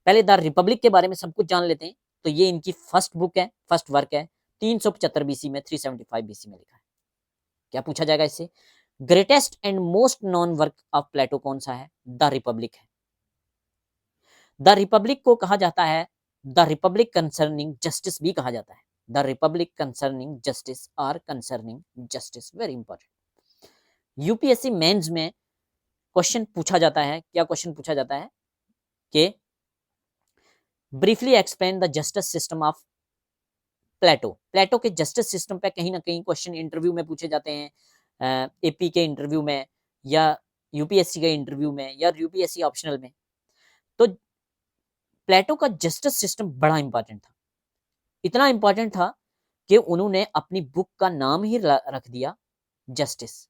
पहले द रिपब्लिक के बारे में सब कुछ जान लेते हैं। तो ये इनकी फर्स्ट बुक है, फर्स्ट वर्क है, 375 बीसी में, 375 बीसी में लिखा है। क्या पूछा जाएगा इससे? Greatest and most known work of Plato कौन सा है? द रिपब्लिक है। द रिपब्लिक को कहा जाता है द रिपब्लिक कंसर्निंग जस्टिस भी कहा जाता है। द रिपब्लिक कंसर्निंग जस्टिस और concerning justice, very important. UPSC mains में क्वेश्चन पूछा जाता है। क्या क्वेश्चन पूछा जाता है? कि briefly explain the justice system of Plato. Plato के जस्टिस सिस्टम पे कहीं ना कहीं क्वेश्चन इंटरव्यू में पूछे जाते हैं, एपी के इंटरव्यू में या यूपीएससी के इंटरव्यू में या यूपीएससी ऑप्शनल में। तो प्लेटो का जस्टिस सिस्टम बड़ा इंपॉर्टेंट था। इतना इंपॉर्टेंट था कि उन्होंने अपनी बुक का नाम ही रख दिया जस्टिस,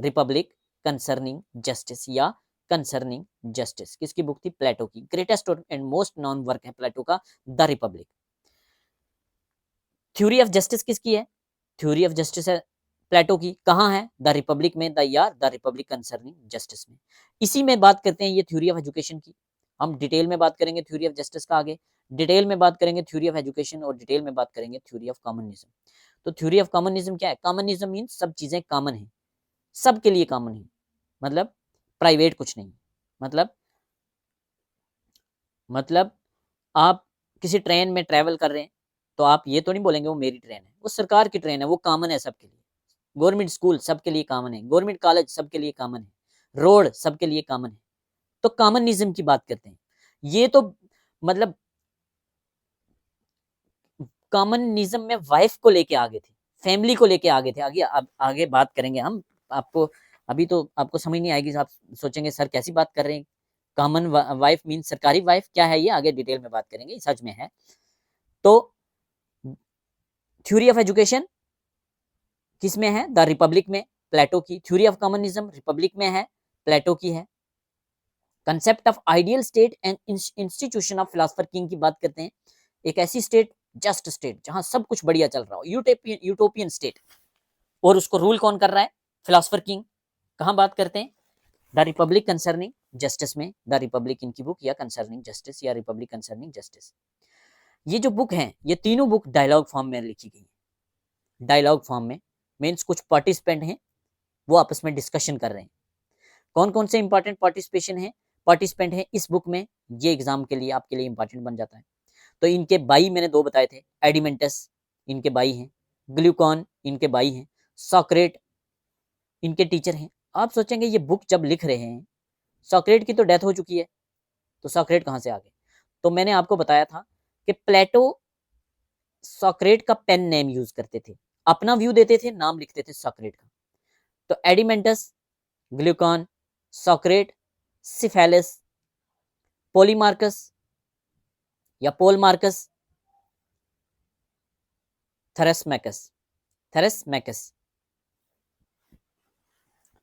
रिपब्लिक कंसर्निंग जस्टिस या कंसर्निंग जस्टिस। किसकी बुक थी? प्लेटो की। Greatest and most known work है प्लेटो का the Republic. Theory of justice किसकी है? थ्योरी ऑफ जस्टिस है प्लेटो की। कहाँ है? द रिपब्लिक में, द रिपब्लिक कंसर्निंग जस्टिस में। इसी में बात करते हैं ये थ्योरी ऑफ एजुकेशन की। हम डिटेल में बात करेंगे थ्योरी ऑफ जस्टिस का आगे, डिटेल में बात करेंगे थ्योरी ऑफ एजुकेशन, और डिटेल में बात करेंगे थ्योरी ऑफ कॉमनिज्म। तो थ्योरी ऑफ कॉमनिज्म क्या है? कॉमनिज्म मीन्स सब चीजें कॉमन है, सबके लिए कॉमन है, मतलब प्राइवेट कुछ नहीं। मतलब आप किसी ट्रेन में ट्रेवल कर रहे हैं तो आप ये तो नहीं बोलेंगे वो मेरी ट्रेन है, वो सरकार की ट्रेन है, वो कॉमन है सबके लिए। गवर्नमेंट स्कूल सबके लिए कॉमन है, गवर्नमेंट कॉलेज सबके लिए कॉमन है, रोड सबके लिए कॉमन है। तो कॉमनिज्म की बात करते हैं। ये तो मतलब कॉमनिज्म में वाइफ को लेके आगे थे, फैमिली को लेके आगे थे। आगे अब आगे बात करेंगे हम। आपको अभी तो आपको समझ नहीं आएगी, आप सोचेंगे सर कैसी बात कर रहे हैं, कॉमन वाइफ मीन सरकारी वाइफ क्या है? ये आगे डिटेल में बात करेंगे, सच में है। तो थ्योरी ऑफ एजुकेशन किसमें है? द रिपब्लिक में, प्लेटो की। थ्योरी ऑफ कम्युनिज्म रिपब्लिक में है, प्लेटो की है। Concept of ideal state and institution of philosopher king की बात करते हैं। एक ऐसी स्टेट, जस्ट स्टेट, जहां सब कुछ बढ़िया चल रहा हो, यूटोपियन स्टेट, और उसको रूल कौन कर रहा है? Philosopher king. कहां बात करते हैं? द रिपब्लिक कंसर्निंग जस्टिस में, द रिपब्लिक इनकी बुक, या कंसर्निंग जस्टिस या रिपब्लिक कंसर्निंग जस्टिस। ये जो बुक है, ये तीनों बुक डायलॉग फॉर्म में लिखी गई है। डायलॉग फॉर्म में मीन्स कुछ पार्टिसिपेंट हैं, वो आपस में डिस्कशन कर रहे हैं। कौन कौन से इंपॉर्टेंट पार्टिसिपेंट हैं इस बुक में, ये एग्जाम के लिए आपके लिए इंपॉर्टेंट बन जाता है। तो इनके बाई मैंने 2 बताए थे, एडिमेंटस इनके बाई हैं, ग्लूकॉन इनके बाई हैं, सॉक्रेट इनके टीचर हैं। आप सोचेंगे ये बुक जब लिख रहे हैं, सॉक्रेट की तो डेथ हो चुकी है, तो सॉक्रेट कहां से आ गए? तो मैंने आपको बताया था कि प्लेटो सॉक्रेट का पेन नेम यूज करते थे, अपना व्यू देते थे, नाम लिखते थे सॉक्रेट का। तो एडिमेंटस, ग्लूकॉन, सॉक्रेट, सिफेलिस, पोलीमार्कस या पोलमार्कस, थेरेसमैकस।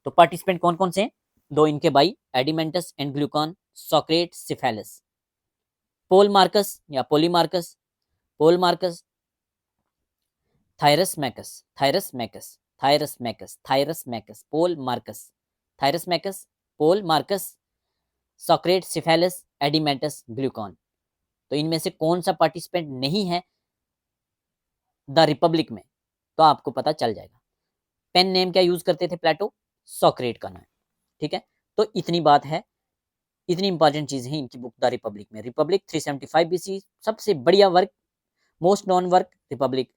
तो पार्टिसिपेंट कौन कौन से हैं? 2 इनके भाई, एडिमेंटस एंड ग्लूकॉन, सॉक्रेट, सिफेलिस। पोलमार्कस या पोलीमार्कस, पोलमार्कस, थायरसमैकस, पोलमार्कस, सॉक्रेट, सिफेलिस, एडिमेंटस, ग्लूकॉन। तो इनमें से कौन सा पार्टिसिपेंट नहीं है द रिपब्लिक में? तो आपको पता चल जाएगा। पेन नेम क्या यूज करते थे प्लेटो? सॉक्रेट का नाम। ठीक है, तो इतनी बात है, इतनी इंपॉर्टेंट चीज है इनकी बुक द रिपब्लिक में। रिपब्लिक 375 बीसी, सबसे बढ़िया work, most known work Republic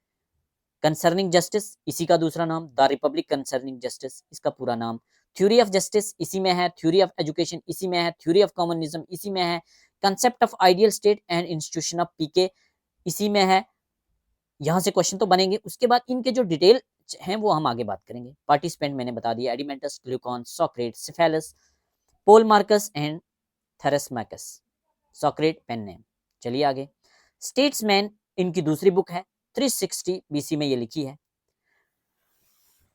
concerning justice, इसी का दूसरा नाम द रिपब्लिक कंसर्निंग जस्टिस, इसका पूरा नाम। थ्योरी ऑफ जस्टिस इसी में है, थ्योरी ऑफ एजुकेशन इसी में है, थ्योरी ऑफ कम्युनिज्म इसी में है, concept of ideal state and institution of पीके इसी में है। यहां से क्वेश्चन तो बनेंगे, उसके बाद इनके जो डिटेल हैं वो हम आगे बात करेंगे। पार्टिसिपेंट मैंने बता दिया, Adeimantus, Glaucon, Socrates, Cephalus, Polemarchus and Thrasymachus. Socrates pen name. चलिए आगे। स्टेट्समैन इनकी दूसरी बुक है, 360 बीसी में ये लिखी है।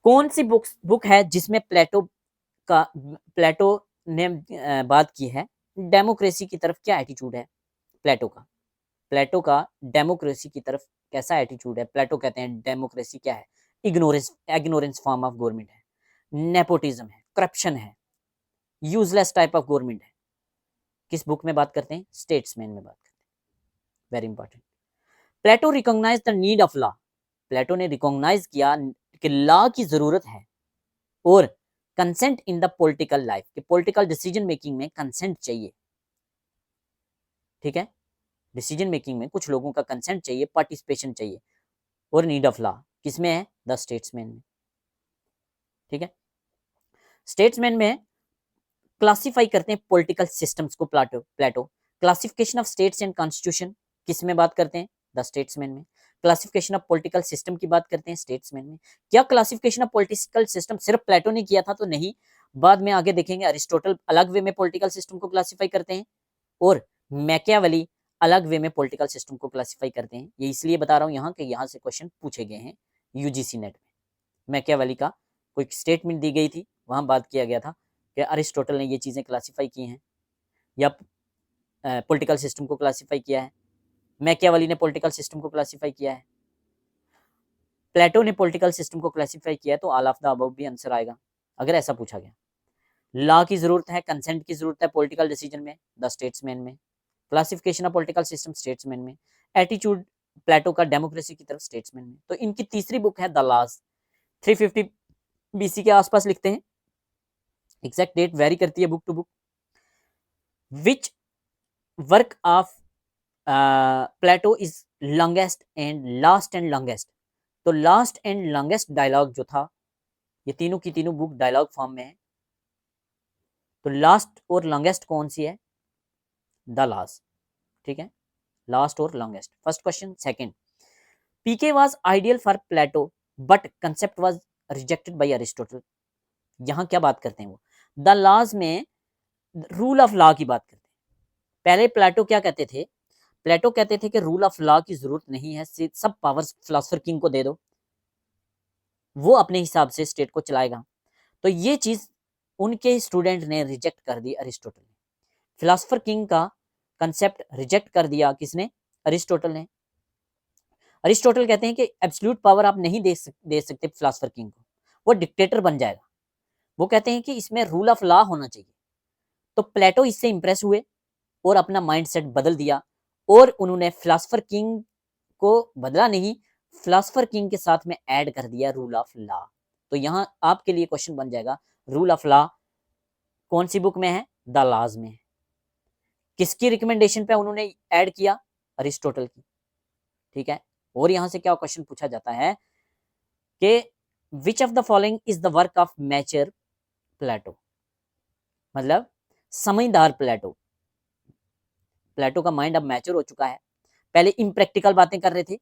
कौन सी बुक है जिसमें प्लेटो ने बात की है डेमोक्रेसी की तरफ क्या एटीट्यूड है प्लेटो का डेमोक्रेसी की तरफ कैसा एटीट्यूड है। प्लेटो कहते हैं डेमोक्रेसी क्या है, इग्नोरेंस फॉर्म ऑफ गवर्नमेंट है, नेपोटिज्म है, करप्शन है, यूजलेस टाइप ऑफ गवर्नमेंट है। किस बुक में बात करते हैं, स्टेट्समैन में बात करते हैं। Very important. Plato recognize the need of law. Plato ने रिकॉग्नाइज किया कि लॉ की जरूरत है और consent in the political life, कि पॉलिटिकल डिसीजन मेकिंग में कंसेंट चाहिए। ठीक है, डिसीजन मेकिंग में कुछ लोगों का कंसेंट चाहिए, पार्टिसिपेशन चाहिए, और नीड ऑफ लॉ किसमें है, द स्टेट्समैन में। ठीक है, स्टेट्समैन में क्लासिफाई करते हैं पॉलिटिकल सिस्टम्स को Plato. Classification of states and constitution किस में बात करते हैं, द स्टेट्समैन में। क्लासिफिकेशन ऑफ पॉलिटिकल सिस्टम की बात करते हैं स्टेट्समैन में। क्या क्लासिफिकेशन ऑफ पॉलिटिकल सिस्टम सिर्फ प्लेटो ने किया था, तो नहीं, बाद में आगे देखेंगे अरिस्टोटल अलग वे में पॉलिटिकल सिस्टम को क्लासिफाई करते हैं और मैकियावेली अलग वे में पॉलिटिकल सिस्टम को क्लासिफाई करते हैं। ये इसलिए बता रहा हूं यहाँ कि यहाँ से क्वेश्चन पूछे गए हैं यूजीसी नेट में। मैकियावेली का कोई स्टेटमेंट दी गई थी, वहां बात किया गया था कि अरिस्टोटल ने ये चीजें क्लासिफाई की हैं या पॉलिटिकल सिस्टम को क्लासिफाई किया है, मैकियावेली ने पॉलिटिकल सिस्टम को क्लासिफाई किया है, प्लेटो ने पॉलिटिकल सिस्टम को क्लासिफाई किया है, तो ऑल ऑफ द अबव भी आंसर आएगा अगर ऐसा पूछा गया। लॉ की जरूरत है, कंसेंट की जरूरत है पॉलिटिकल डिसीजन में, द स्टेट्समैन में। Classification of political system statesman में। एटीट्यूड प्लेटो का डेमोक्रेसी की तरफ स्टेट्समैन में। तो इनकी तीसरी बुक है द लॉज, 350 बीसी के आसपास लिखते हैं, एग्जैक्ट डेट वेरी करती है book to book. Which work of Plato is longest and last and longest. तो लास्ट एंड लॉन्गेस्ट डायलॉग जो था, ये तीनों की तीनों बुक डायलॉग फॉर्म में है, तो लास्ट और लॉन्गेस्ट कौन सी है, द लास्ट। ठीक है, लास्ट और longest. First question. Second, PK was ideal for Plato but concept was rejected by Aristotle. यहां क्या बात करते हैं वो, द लॉज में रूल ऑफ लॉ की बात करते हैं। पहले प्लेटो क्या कहते थे, प्लेटो कहते थे कि रूल ऑफ लॉ की जरूरत नहीं है, सब पावर्स फिलोसोफर किंग को दे दो, वो अपने हिसाब से स्टेट को चलाएगा। तो ये चीज उनके स्टूडेंट ने रिजेक्ट कर दी अरिस्टोटल ने। फिलोसोफर किंग का कंसेप्ट रिजेक्ट कर दिया किसने, अरिस्टोटल ने। अरिस्टोटल कहते हैं कि एब्सोल्यूट पावर आप नहीं दे सकते फिलोसोफर किंग को, वो डिक्टेटर बन जाएगा। वो कहते हैं कि इसमें रूल ऑफ लॉ होना चाहिए। तो प्लेटो इससे इंप्रेस हुए और अपना माइंडसेट बदल दिया और उन्होंने फिलोसोफर किंग को बदला नहीं, फिलोसोफर किंग के साथ में ऐड कर दिया रूल ऑफ लॉ। तो यहां आपके लिए क्वेश्चन बन जाएगा, रूल ऑफ लॉ कौन सी बुक में है, द लॉज में है। किसकी रिकमेंडेशन पे उन्होंने ऐड किया, अरिस्टोटल की। ठीक है, और यहां से क्या क्वेश्चन पूछा जाता है कि which of the following is the work of mature Plato, मतलब समझदार प्लेटो। प्लेटो का माइंड अब मैच्योर हो चुका है, पहले इम्प्रैक्टिकल बातें कर रहे थे,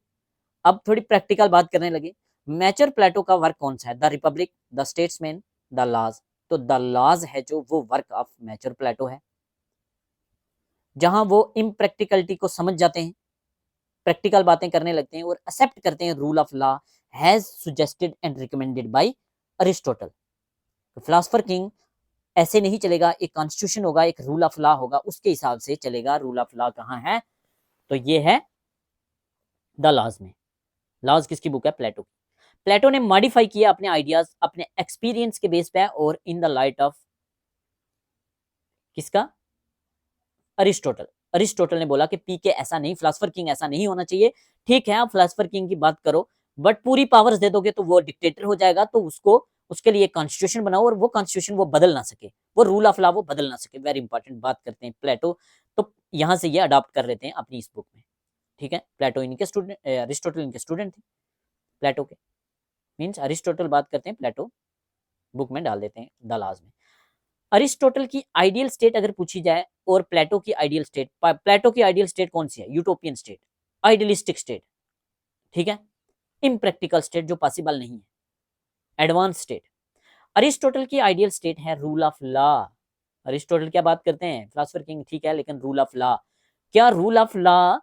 अब थोड़ी प्रैक्टिकल बात करने लगे। मैच्योर प्लेटो का वर्क कौन सा है, the Republic, the Statesman, the Laws. तो द लॉज है जो वो वर्क ऑफ मैच्योर प्लेटो है, जहां वो इम्प्रैक्टिकलिटी को समझ जाते हैं, प्रैक्टिकल बातें करने लगते हैं और एक्सेप्ट करते हैं rule of law has suggested and recommended by Aristotle. तो फिलोसोफर किंग ऐसे नहीं चलेगा, एक कॉन्स्टिट्यूशन होगा, एक रूल ऑफ लॉ होगा, उसके हिसाब से चलेगा। रूल ऑफ लॉ कहां है, तो ये है द लॉज में। लॉज किसकी बुक है, प्लेटो की। प्लेटो ने मॉडिफाई किया अपने आइडियाज अपने एक्सपीरियंस के बेस पे और इन द लाइट ऑफ किसका, अरिस्टोटल। अरिस्टोटल ने बोला कि पीके ऐसा नहीं, फिलोसोफर किंग ऐसा नहीं होना चाहिए। ठीक है, आप फिलोसोफर किंग की बात करो, बट पूरी पावर्स दे दोगे तो वो डिक्टेटर हो जाएगा, तो उसको उसके लिए कॉन्स्टिट्यूशन बनाओ और वो कॉन्स्टिट्यूशन वो बदल ना सके, वो रूल ऑफ लॉ वो बदल ना सके। वेरी इंपॉर्टेंट बात करते हैं प्लेटो, तो यहां से ये अडॉप्ट कर लेते हैं अपनी इस बुक में। ठीक है, प्लेटो इनके स्टूडेंट, अरिस्टोटल इनके स्टूडेंट थे प्लेटो के, मीन्स अरिस्टोटल बात करते हैं, प्लेटो बुक में डाल देते हैं द लॉज में। अरिस्टोटल की आइडियल स्टेट अगर पूछी जाए और प्लेटो की आइडियल स्टेट, प्लेटो की आइडियल स्टेट कौन सी है? यूटोपियन स्टेट, आइडियलिस्टिक स्टेट, ठीक है, इम्प्रैक्टिकल स्टेट जो पॉसिबल नहीं है, एडवांस स्टेट। अरिस्टोटल की आइडियल स्टेट है रूल ऑफ लॉ। अरिस्टोटल क्या बात करते हैं? फिलोसोफर किंग, ठीक है, लेकिन रूल ऑफ लॉ, क्या rule of law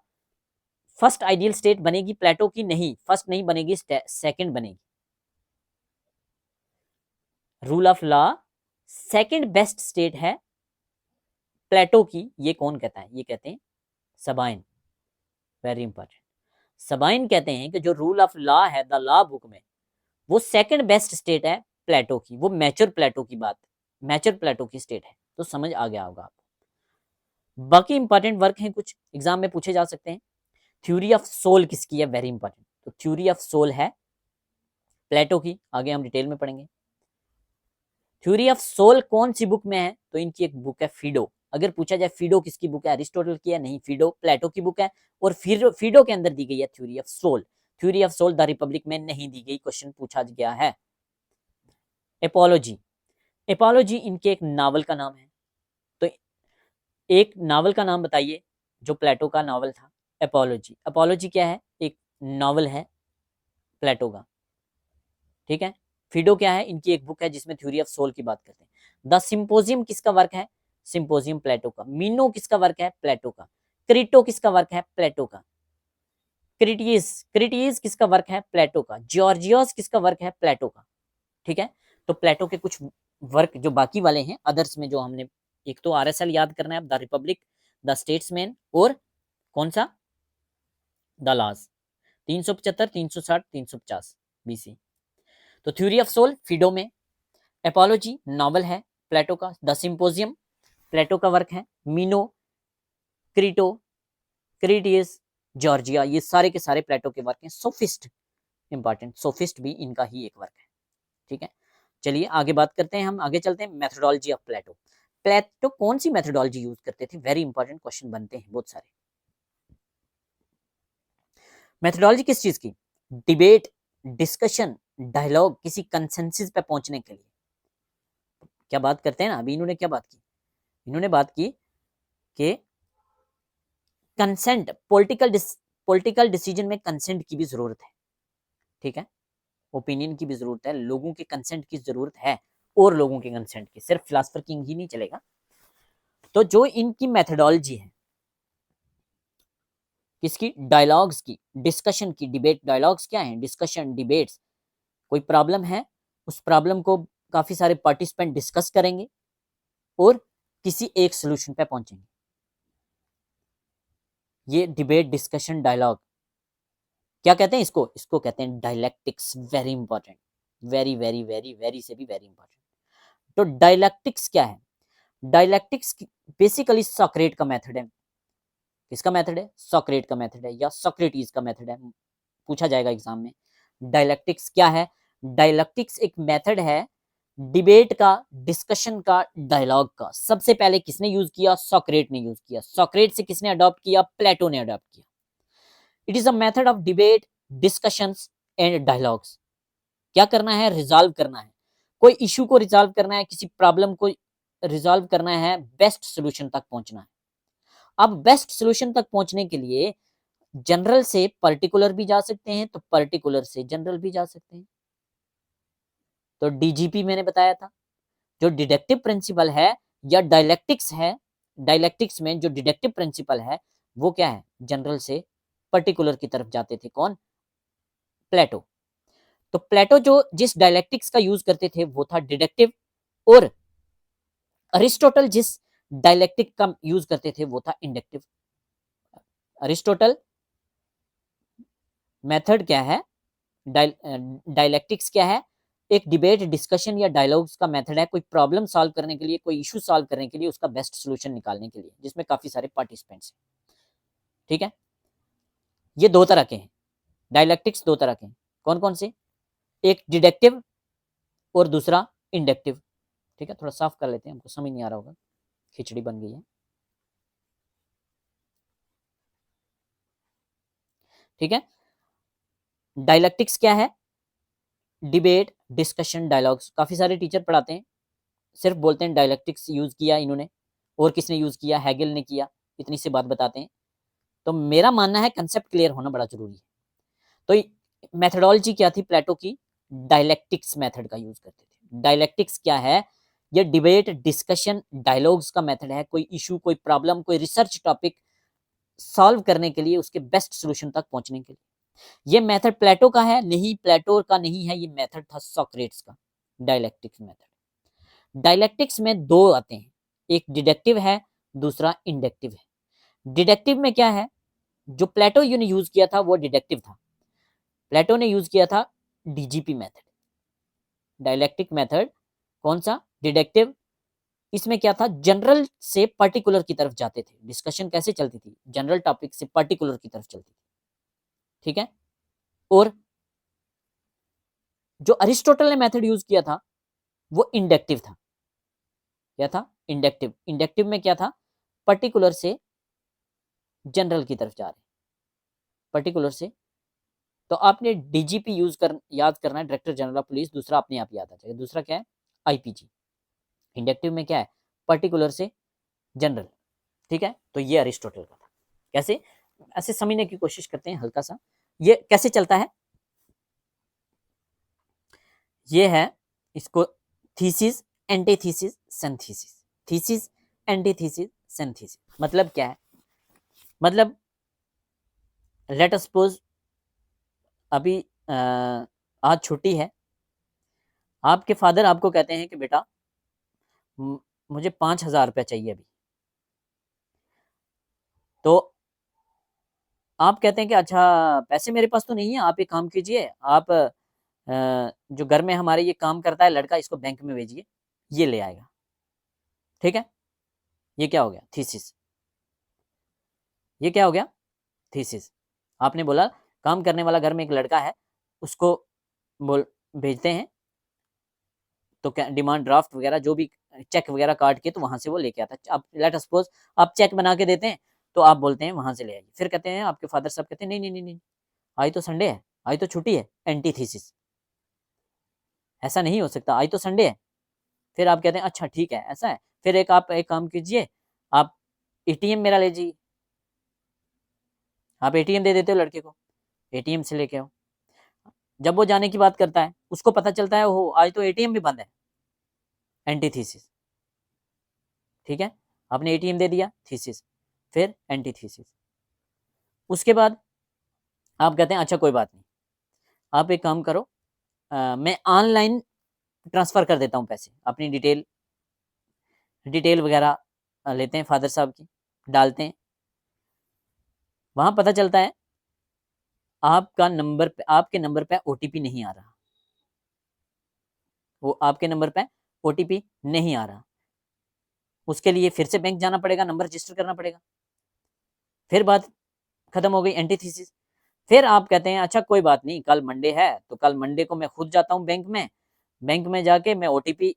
first ideal state बनेगी प्लेटो की? नहीं, फर्स्ट नहीं बनेगी, सेकंड बनेगी। Rule of law second best state है प्लेटो की। ये कौन कहता है? ये कहते हैं सबाइन, वेरी इंपॉर्टेंट। सबाइन कहते हैं कि जो रूल ऑफ लॉ है द लॉ बुक में, वो सेकंड बेस्ट स्टेट है प्लेटो की, वो मैच्योर प्लेटो की बात, मैच्योर प्लेटो की स्टेट है। तो समझ आ गया होगा आपको। बाकी इंपॉर्टेंट वर्क हैं कुछ, एग्जाम में पूछे जा सकते हैं। थ्योरी ऑफ सोल किसकी है? Very important. तो थ्योरी ऑफ सोल है प्लेटो की, आगे हम डिटेल में पढ़ेंगे। थ्योरी ऑफ सोल कौन सी बुक में है? तो इनकी एक बुक है फीडो। अगर पूछा जाए फीडो किसकी बुक है? अरिस्टोटल की है? नहीं, फीडो प्लेटो की बुक है। और फिर फीडो के अंदर दी गई है theory of soul. Theory of soul the Republic में नहीं दी गई, क्वेश्चन पूछा गया है। एपोलॉजी, एपोलॉजी इनके एक नावल का नाम है। तो एक नावल का नाम बताइए जो प्लेटो का नावल था। एपोलॉजी, एपोलॉजी क्या है? एक नावल है प्लेटो का, ठीक है। फिडो क्या है? इनकी एक बुक है जिसमें थ्योरी ऑफ सोल की बात करते हैं। द सिंपोजियम किसका वर्क है? सिंपोजियम प्लेटो का। मीनो किसका वर्क है? प्लेटो का। क्रिटो किसका वर्क है? प्लेटो का। क्रिटियस, क्रिटियस किसका वर्क है? प्लेटो का। जॉर्जियस किसका वर्क है? प्लेटो का, ठीक है। तो प्लेटो के कुछ वर्क जो बाकी वाले हैं अदर्स में, जो हमने, एक तो आरएसएल याद करना है, द रिपब्लिक, द स्टेट्समैन, और कौन सा? The Laws. 375, 360, 350 बीसी। तो थ्योरी ऑफ सोल फिडो में, एपोलॉजी नॉवल है प्लेटो का, द सिंपोजियम प्लेटो का वर्क है, मीनो, क्रीटो, क्रीटियस, जॉर्जिया, ये सारे के सारे प्लेटो के वर्क हैं। सोफिस्ट, इंपॉर्टेंट, सोफिस्ट भी इनका ही एक वर्क है, ठीक है। चलिए आगे बात करते हैं, हम आगे चलते हैं। मेथोडोलॉजी ऑफ प्लेटो, प्लेटो कौन सी मेथोडोलॉजी यूज करते थे? वेरी इंपॉर्टेंट क्वेश्चन बनते हैं बहुत सारे। मेथोडोलॉजी किस चीज की? डिबेट, डिस्कशन, डायलॉग, किसी कंसेंसस पे पहुंचने के लिए। क्या बात करते हैं ना, अभी इन्होंने क्या बात की? इन्होंने बात की कि कंसेंट, पॉलिटिकल डिसीजन में कंसेंट की भी जरूरत है, ठीक है। ओपिनियन की भी जरूरत है, लोगों के कंसेंट की जरूरत है, और लोगों के कंसेंट की, सिर्फ फिलोसफर किंग ही नहीं चलेगा। तो जो इनकी मेथोडोलॉजी है किसकी? डायलॉग्स की, डिस्कशन की, डिबेट, डायलॉग्स क्या है? Discussion, debates. कोई प्रॉब्लम है, उस प्रॉब्लम को काफी सारे पार्टिसिपेंट डिस्कस करेंगे और किसी एक सोल्यूशन पे पहुंचेंगे। ये डिबेट, डिस्कशन, डायलॉग क्या कहते हैं इसको? इसको कहते हैं dialectics. Very important, very very very very से भी वेरी इंपॉर्टेंट। तो डायलैक्टिक्स क्या है? डायलैक्टिक्स बेसिकली सॉक्रेट का मेथड है। किसका मेथड है? सॉक्रेट का मेथड है, या सॉक्रेटिस का मेथड है, पूछा जाएगा एग्जाम में। डायलैक्टिक्स क्या है? डायलैक्टिक्स एक मेथड है डिबेट का, डिस्कशन का, डायलॉग का। सबसे पहले किसने यूज किया? सॉक्रेट ने यूज किया। सॉक्रेट से किसने अडॉप्ट किया? प्लेटो ने अडॉप्ट किया। It is a method of debate, discussions and dialogues. क्या करना है? रिजॉल्व करना है, कोई इशू को रिजॉल्व करना है, किसी प्रॉब्लम को रिजॉल्व करना है, बेस्ट सोल्यूशन तक पहुंचना है। अब बेस्ट सोल्यूशन तक पहुंचने के लिए जनरल से पर्टिकुलर भी जा सकते हैं, तो पर्टिकुलर से जनरल भी जा सकते हैं। तो डीजीपी मैंने बताया था। जो डिडक्टिव प्रिंसिपल है या डायलैक्टिक्स है, डायलैक्टिक्स में जो डिडक्टिव प्रिंसिपल है वो क्या है? जनरल से पर्टिकुलर की तरफ जाते थे। कौन? प्लेटो। तो प्लेटो जो जिस डायलैक्टिक्स का यूज करते थे वो था डिडक्टिव, और अरिस्टोटल जिस डायलैक्टिक का यूज करते थे वो था इंडक्टिव। अरिस्टोटल मेथड क्या है? डायलैक्टिक्स क्या है? एक डिबेट, डिस्कशन या डायलॉग्स का मेथड है, कोई प्रॉब्लम सॉल्व करने के लिए, कोई इशू सॉल्व करने के लिए, उसका बेस्ट सोल्यूशन निकालने के लिए, जिसमें काफी सारे पार्टिसिपेंट्स हैं, ठीक है। ये दो तरह के हैं, डायलैक्टिक्स दो तरह के हैं। कौन कौन से? एक डिडक्टिव और दूसरा इंडक्टिव, ठीक है। थोड़ा साफ कर लेते हैं, हमको समझ नहीं आ रहा होगा, खिचड़ी बन गई है, ठीक है। डायलैक्टिक्स क्या है? Debate, discussion, dialogues. काफ़ी सारे टीचर पढ़ाते हैं, सिर्फ बोलते हैं डायलैक्टिक्स यूज़ किया इन्होंने, और किसने यूज़ किया, हेगल ने किया, इतनी सी बात बताते हैं। तो मेरा मानना है कंसेप्ट क्लियर होना बड़ा ज़रूरी है। तो मेथोडोलॉजी क्या थी प्लेटो की? डायलैक्टिक्स मेथड का यूज़ करते थे। डायलैक्टिक्स क्या है? ये डिबेट, डिस्कशन, डायलॉग्स का मेथड है। कोई इशू, कोई प्रॉब्लम, कोई रिसर्च टॉपिक सॉल्व करने के लिए, उसके बेस्ट सॉल्यूशन तक पहुंचने के लिए। ये मेथड प्लेटो का है? नहीं, प्लेटो का नहीं है, ये मेथड था सोक्रेट्स का, डायलैक्टिक्स मेथड। डायलैक्टिक्स में दो आते हैं, एक डिडक्टिव है, दूसरा इंडक्टिव है। डिडक्टिव में क्या है? जो प्लेटो ने यूज किया था वो डिडक्टिव था। प्लेटो ने यूज किया था डीजीपी मेथड। डायलैक्टिक मेथड कौन सा? डिडक्टिव। इसमें क्या था? जनरल से पर्टिकुलर की तरफ जाते थे। डिस्कशन कैसे चलती थी? जनरल टॉपिक से पर्टिकुलर की तरफ चलती थी, ठीक है। और जो अरिस्टोटल ने मेथड यूज किया था वो इंडक्टिव था। क्या था? इंडक्टिव। इंडक्टिव में क्या था? पर्टिकुलर से जनरल की तरफ जा रहे, पर्टिकुलर से। तो आपने डीजीपी याद करना है, डायरेक्टर जनरल ऑफ पुलिस। दूसरा अपने आप याद आ जाएगा। दूसरा क्या है? आईपीजी। इंडक्टिव में क्या है? पर्टिकुलर से जनरल, ठीक है। तो ये अरिस्टोटल का था। कैसे? ऐसे समझने की कोशिश करते हैं हल्का सा। ये कैसे चलता है? ये है, इसको thesis, antithesis, synthesis. Thesis, antithesis, synthesis मतलब क्या है? मतलब लेट अस सपोज अभी आज छुट्टी है, आपके फादर आपको कहते हैं कि बेटा मुझे 5,000 रुपया चाहिए अभी। तो आप कहते हैं कि अच्छा पैसे मेरे पास तो नहीं है, आप एक काम कीजिए, आप जो घर में हमारे ये काम करता है लड़का, इसको बैंक में भेजिए, ये ले आएगा, ठीक है। ये क्या हो गया? थीसिस। ये क्या हो गया? थीसिस। आपने बोला काम करने वाला घर में एक लड़का है, उसको बोल भेजते हैं, तो क्या डिमांड ड्राफ्ट वगैरह जो भी चेक वगैरह काट के तो वहां से वो लेके आता है। आप लेट सपोज आप चेक बना के देते हैं, तो आप बोलते हैं वहां से ले आइए। फिर कहते हैं आपके फादर साहब कहते हैं नहीं नहीं नहीं नहीं, आज तो संडे है, आज तो छुट्टी है। एंटीथीसिस। ऐसा नहीं हो सकता, आज तो संडे है। फिर आप कहते हैं अच्छा ठीक है ऐसा है। फिर आप एक काम कीजिए, आप एटीएम मेरा ले जाइए। आप एटीएम दे देते हो लड़के को, एटीएम से लेके आओ। जब वो जाने की बात करता है, उसको पता चलता है हो आज तो एटीएम भी बंद है। एंटीथीसिस, ठीक है। आपने एटीएम दे दिया, थीसिस। फिर एंटीथीसिस। उसके बाद आप कहते हैं अच्छा कोई बात नहीं, आप एक काम करो, मैं ऑनलाइन ट्रांसफर कर देता हूँ पैसे। अपनी डिटेल डिटेल वगैरह लेते हैं फादर साहब की, डालते हैं। वहां पता चलता है आपके नंबर पे ओटीपी नहीं आ रहा। वो आपके नंबर पे ओटीपी नहीं आ रहा। उसके लिए फिर से बैंक जाना पड़ेगा, नंबर रजिस्टर करना पड़ेगा। फिर बात खत्म हो गई, एंटीथीसिस। फिर आप कहते हैं अच्छा कोई बात नहीं, कल मंडे है तो कल मंडे को मैं खुद जाता हूँ बैंक में। बैंक में जाके मैं ओटीपी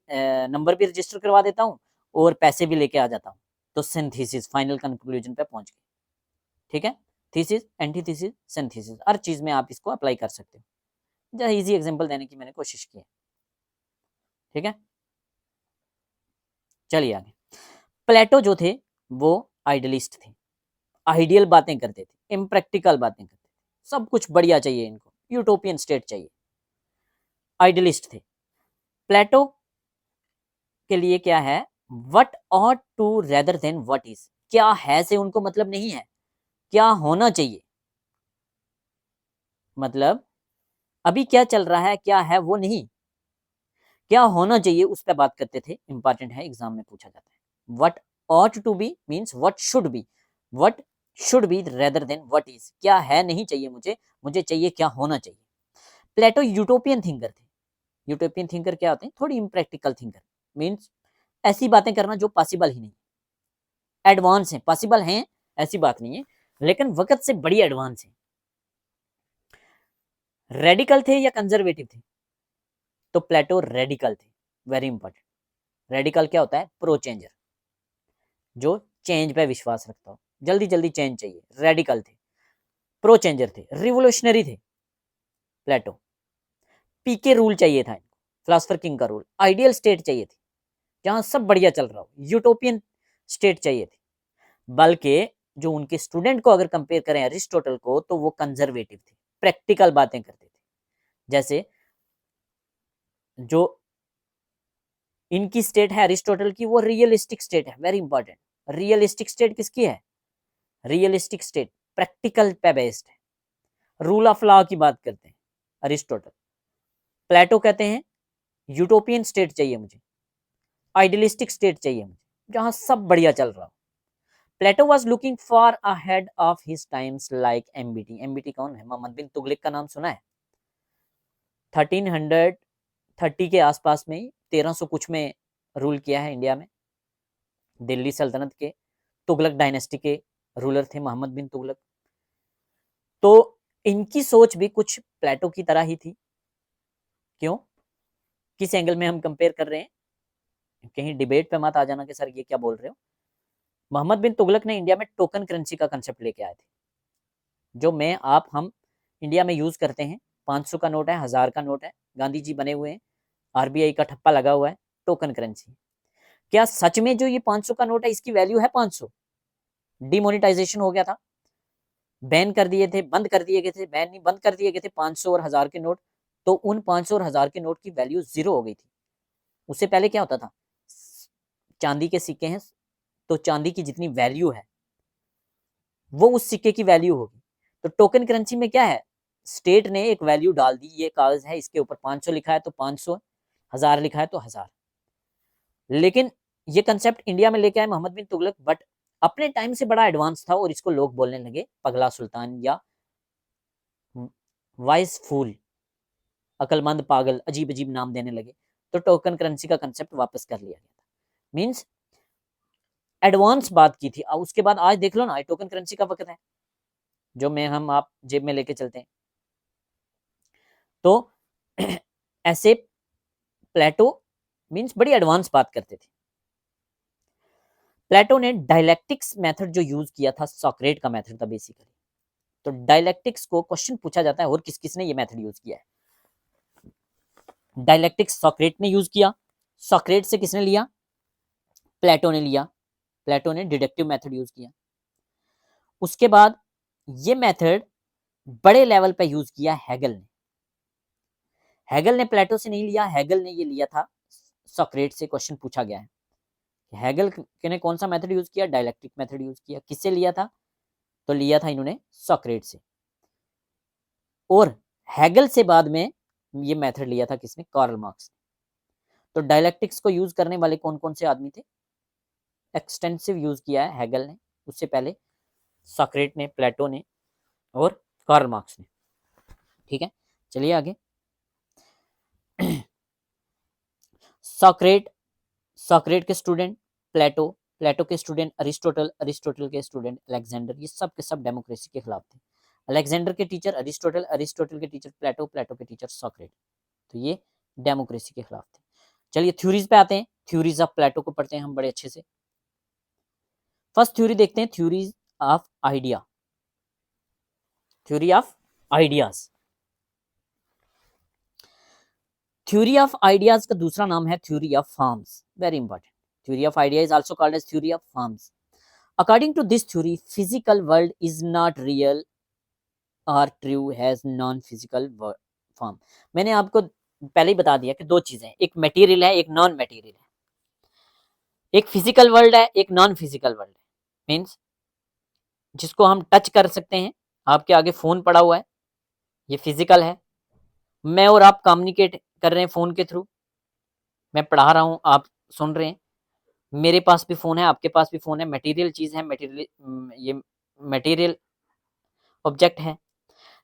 नंबर भी रजिस्टर करवा देता हूँ और पैसे भी लेके आ जाता हूँ। तो सिंथेसिस, फाइनल कंक्लूजन पे पहुंच गए, ठीक है। थीसिस, एंटीथीसिस, सिंथेसिस, हर चीज में आप इसको अप्लाई कर सकते हो। जरा इजी एग्जांपल देने की मैंने कोशिश की है, ठीक है। चलिए आगे। प्लेटो जो थे वो आइडियलिस्ट थे, आइडियल बातें करते थे, इम्प्रैक्टिकल बातें करते थे। सब कुछ बढ़िया चाहिए इनको, यूटोपियन स्टेट चाहिए। आइडियलिस्ट थे। प्लेटो के लिए क्या है? What ought to rather than what is. क्या है से उनको मतलब नहीं है, क्या होना चाहिए। मतलब अभी क्या चल रहा है, क्या है वो नहीं, क्या होना चाहिए उस पर बात करते थे। इंपॉर्टेंट है, एग्जाम में पूछा जाता है। What ought to be means what should be, what should be rather than what is. क्या है नहीं चाहिए मुझे, मुझे चाहिए क्या होना चाहिए। प्लेटो यूटोपियन थिंकर थे। यूटोपियन थिंकर क्या होते हैं? थोड़ी इम्प्रैक्टिकल थिंकर, मीन्स ऐसी बातें करना जो पॉसिबल ही नहीं, एडवांस है। पॉसिबल हैं ऐसी बात नहीं है, लेकिन वक्त से बड़ी एडवांस है। रेडिकल थे या कंजर्वेटिव थे? तो प्लेटो रेडिकल थे। Very important. रेडिकल क्या होता है? प्रो चेंजर, जो चेंज पे विश्वास रखता हो, जल्दी जल्दी चेंज चाहिए। रेडिकल थे, प्रो चेंजर थे, रिवोल्यूशनरी थे प्लेटो। पीके रूल चाहिए था इनको, फिलोसफर किंग का रूल, आइडियल स्टेट चाहिए थी जहां सब बढ़िया चल रहा हो, यूटोपियन स्टेट चाहिए थी। बल्कि जो उनके स्टूडेंट को अगर कंपेयर करें अरिस्टोटल को, तो वो कंजर्वेटिव थे, प्रैक्टिकल बातें करते थे। जैसे जो इनकी स्टेट है अरिस्टोटल की, वो रियलिस्टिक स्टेट है, वेरी इंपॉर्टेंट। रियलिस्टिक स्टेट किसकी है? रियलिस्टिक स्टेट प्रैक्टिकल पे बेस्ड है, रूल ऑफ लॉ की बात करते हैं अरिस्टोटल। प्लेटो कहते हैं यूटोपियन स्टेट चाहिए मुझे, आइडियलिस्टिक स्टेट चाहिए मुझे, जहां सब बढ़िया चल रहा हो। Plato was looking for ahead of his times like MBT. MBT कौन है? मोहम्मद बिन तुगलक का नाम सुना है? 1330 के आसपास में, 1300 कुछ में रूल किया है इंडिया में। दिल्ली सल्तनत के तुगलक डायनेस्टी के रूलर थे मोहम्मद बिन तुगलक। तो इनकी सोच भी कुछ प्लेटो की तरह ही थी। क्यों? किस एंगल में हम कंपेयर कर रहे हैं? कहीं डिबेट पे मत आ जाना कि सर ये क्या बोल रहे हो। मोहम्मद बिन तुगलक ने इंडिया में टोकन करेंसी का कंसेप्ट लेके आए थे, जो मैं आप हम इंडिया में यूज करते हैं। 500 का नोट है, 1000 का नोट है, गांधी जी बने हुए हैं, आरबीआई का ठप्पा लगा हुआ है, टोकन करेंसी। क्या सच में जो ये 500 का नोट है इसकी वैल्यू है 500? डिमोनिटाइजेशन हो गया था, बैन कर दिए थे, बंद कर दिए गए थे, बैन नहीं, बंद कर दिए गए थे 500 और 1000 के नोट। तो उन 500 और 1000 के नोट की वैल्यू जीरो हो गई थी। उससे पहले क्या होता था? चांदी के सिक्के हैं, तो चांदी की जितनी वैल्यू है वो उस सिक्के की वैल्यू होगी। तो टोकन करेंसी में क्या है? स्टेट ने एक वैल्यू डाल दी, ये कागज है, इसके ऊपर 500 लिखा है तो 500, 1000 लिखा है तो 1000। लेकिन ये कंसेप्ट इंडिया में लेके आए मोहम्मद बिन तुगलक, बट अपने टाइम से बड़ा एडवांस था, और इसको लोग बोलने लगे पगला सुल्तान या वाइस फूल, अकलमंद पागल, अजीब अजीब नाम देने लगे। तो टोकन करेंसी का कंसेप्ट वापस कर लिया गया। मींस एडवांस बात की थी। अब उसके बाद आज देख लो ना, टोकन करेंसी का वक्त है जो मैं हम आप जेब में लेके चलते हैं। तो ऐसे प्लेटो मींस बड़ी एडवांस बात करते थे। प्लेटो ने डायलेक्टिक्स मेथड जो यूज किया था, सॉक्रेट का मेथड था बेसिकली। तो डायलेक्टिक्स को क्वेश्चन पूछा जाता है और किस किसने ये मेथड यूज किया है? डायलेक्टिक्स सॉक्रेट ने यूज किया। सॉक्रेट से किसने लिया? प्लेटो ने लिया। प्लेटो ने डिडक्टिव मेथड यूज किया। उसके बाद ये मेथड बड़े लेवल पे यूज किया हेगल ने। हेगल ने प्लेटो से नहीं लिया, हेगल ने ये लिया था सॉक्रेट से। क्वेश्चन पूछा गया है हेगल ने कौन सा मेथड यूज किया? डायलेक्टिक मेथड यूज किया। किससे लिया था? तो लिया था इन्होंने सॉक्रेट से। और हेगल से बाद में ये मेथड लिया था किसने? Karl Marx. तो डायलेक्टिक्स को यूज करने वाले कौन कौन से आदमी थे? एक्सटेंसिव यूज किया है हेगल ने, उससे पहले सॉक्रेट ने, प्लेटो ने और कार्ल मार्क्स ने। ठीक है, चलिए आगे। सॉक्रेट, सॉक्रेट के स्टूडेंट प्लेटो, प्लेटो के स्टूडेंट अरिस्टोटल, अरिस्टोटल के स्टूडेंट अलेक्जेंडर, ये सब के सब डेमोक्रेसी के खिलाफ थे। अलेक्जेंडर के टीचर अरिस्टोटल, अरिस्टोटल के टीचर प्लेटो, प्लेटो के टीचर सॉक्रेट। तो ये डेमोक्रेसी के खिलाफ थे। चलिए थ्योरीज पे आते हैं। थ्योरीज ऑफ प्लेटो को पढ़ते हैं हम बड़े अच्छे से। फर्स्ट थ्योरी देखते हैं, theories of idea, theory of ideas. Theory of ideas का दूसरा नाम है theory of forms, very important. Theory of idea is also called as theory of forms. According to this theory, physical world is not real और true has non physical form. मैंने आपको पहले ही बता दिया कि दो चीजें, एक मटेरियल है, एक नॉन मटेरियल है। एक फिजिकल वर्ल्ड है, एक नॉन फिजिकल वर्ल्ड है। मीन्स जिसको हम टच कर सकते हैं, आपके आगे फोन पड़ा हुआ है, ये फिजिकल है। मैं और आप कम्युनिकेट कर रहे हैं फोन के थ्रू, मैं पढ़ा रहा हूं, आप सुन रहे हैं, मेरे पास भी फोन है, आपके पास भी फोन है, मटेरियल चीज है, मटेरियल, ये मटेरियल ऑब्जेक्ट है।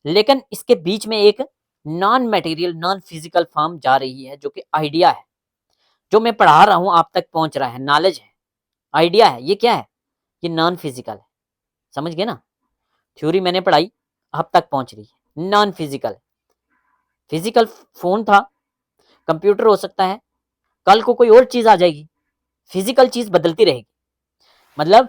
लेकिन इसके बीच में एक non material, non physical form जा रही है, जो कि आइडिया है, जो मैं पढ़ा रहा हूं आप तक पहुंच रहा है, नॉलेज है, आइडिया है। ये क्या है? ये नॉन फिजिकल है। समझ गए ना? थ्योरी मैंने पढ़ाई, आप तक पहुंच रही है, नॉन फिजिकल। फिजिकल फोन था, कंप्यूटर हो सकता है, कल को कोई और चीज आ जाएगी, फिजिकल चीज बदलती रहेगी। मतलब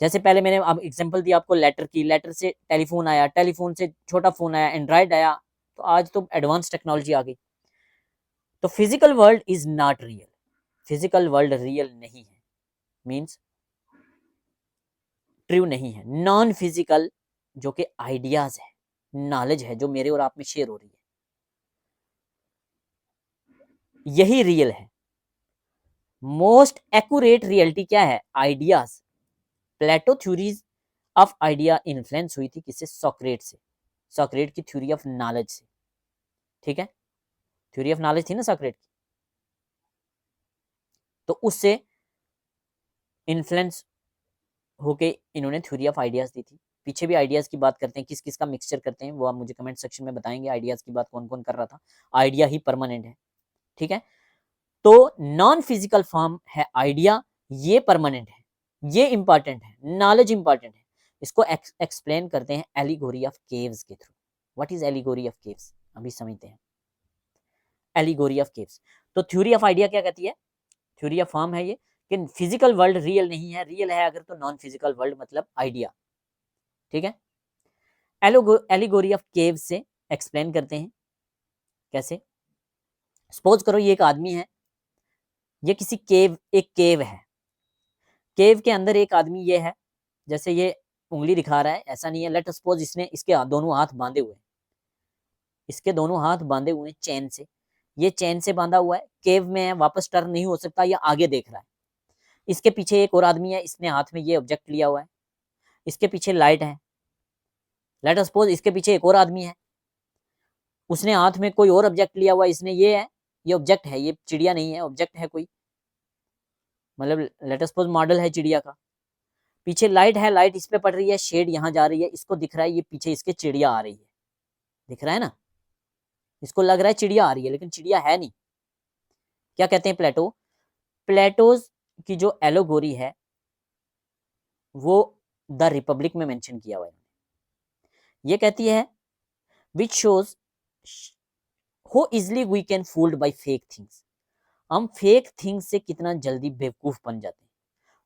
जैसे पहले मैंने अब एग्जांपल दिया आपको लेटर की, लेटर से टेलीफोन आया, टेलीफोन से छोटा फोन आया, एंड्रॉइड आया, तो आज तो एडवांस टेक्नोलॉजी आ गई। तो physical world is not real, physical world real नहीं है, मीन्स ट्रू नहीं है। नॉन फिजिकल जो कि आइडियाज है, नॉलेज है जो मेरे और आप में शेयर हो रही है, यही रियल है। मोस्ट एक्यूरेट रियलिटी क्या है? Ideas. Plato theories of idea influence हुई थी किससे? सोक्रेट से, सोक्रेट की थ्योरी ऑफ नॉलेज से, ठीक है, थ्योरी ऑफ नॉलेज थी ना सोक्रेट की, तो उससे इन्फ्लुएंस होके इन्होंने थ्योरी ऑफ आइडियाज दी थी। पीछे भी आइडियाज की बात करते हैं, किस किस का मिक्सचर करते हैं वो आप मुझे कमेंट सेक्शन में बताएंगे, आइडियाज की बात कौन कौन कर रहा था। आइडिया ही परमानेंट है, ठीक है। तो नॉन फिजिकल फॉर्म है आइडिया, ये परमानेंट है, ये इंपॉर्टेंट है, नॉलेज इंपॉर्टेंट है। इसको एक्सप्लेन करते हैं एलिगोरी ऑफ केव्स के through. What is allegory of caves, अभी समझते हैं। एलिगोरी ऑफ केव्स, तो थ्योरी ऑफ आइडिया क्या कहती है? थ्योरी ऑफ फॉर्म है ये कि फिजिकल वर्ल्ड रियल नहीं है, रियल है अगर तो नॉन फिजिकल वर्ल्ड मतलब आइडिया, ठीक है। एलिगोरी ऑफ केव से एक्सप्लेन करते हैं कैसे। सपोज करो ये एक आदमी है, ये किसी केव, एक केव है, केव के अंदर एक आदमी ये है, जैसे ये उंगली दिखा रहा है, ऐसा नहीं है। लेट सपोज इसने इसके दोनों हाथ बांधे हुए, इसके दोनों हाथ बांधे हुए चेन से, ये चेन से बांधा हुआ है, केव में है, वापस टर्न नहीं हो सकता, ये आगे देख रहा है। इसके पीछे एक और आदमी है, इसने हाथ में ये ऑब्जेक्ट लिया हुआ है, इसके पीछे लाइट है। लेट सपोज इसके पीछे एक और आदमी है, उसने हाथ में कोई और ऑब्जेक्ट लिया हुआ है, इसने ये है, ये ऑब्जेक्ट है, ये चिड़िया नहीं है, ऑब्जेक्ट है कोई, मतलब लेट सपोज मॉडल है चिड़िया का। पीछे लाइट है, लाइट इस पे पड़ रही है, शेड यहाँ जा रही है, इसको दिख रहा है ये पीछे इसके चिड़िया आ रही है, दिख रहा है ना, इसको लग रहा है चिड़िया आ रही है लेकिन चिड़िया है नहीं। क्या कहते हैं प्लेटो? प्लेटोज की जो एलोगोरी है वो द रिपब्लिक में मेंशन किया हुआ है। ये कहती है which shows how easily we can fooled by fake things, हम फेक थिंग्स से कितना जल्दी बेवकूफ बन जाते हैं।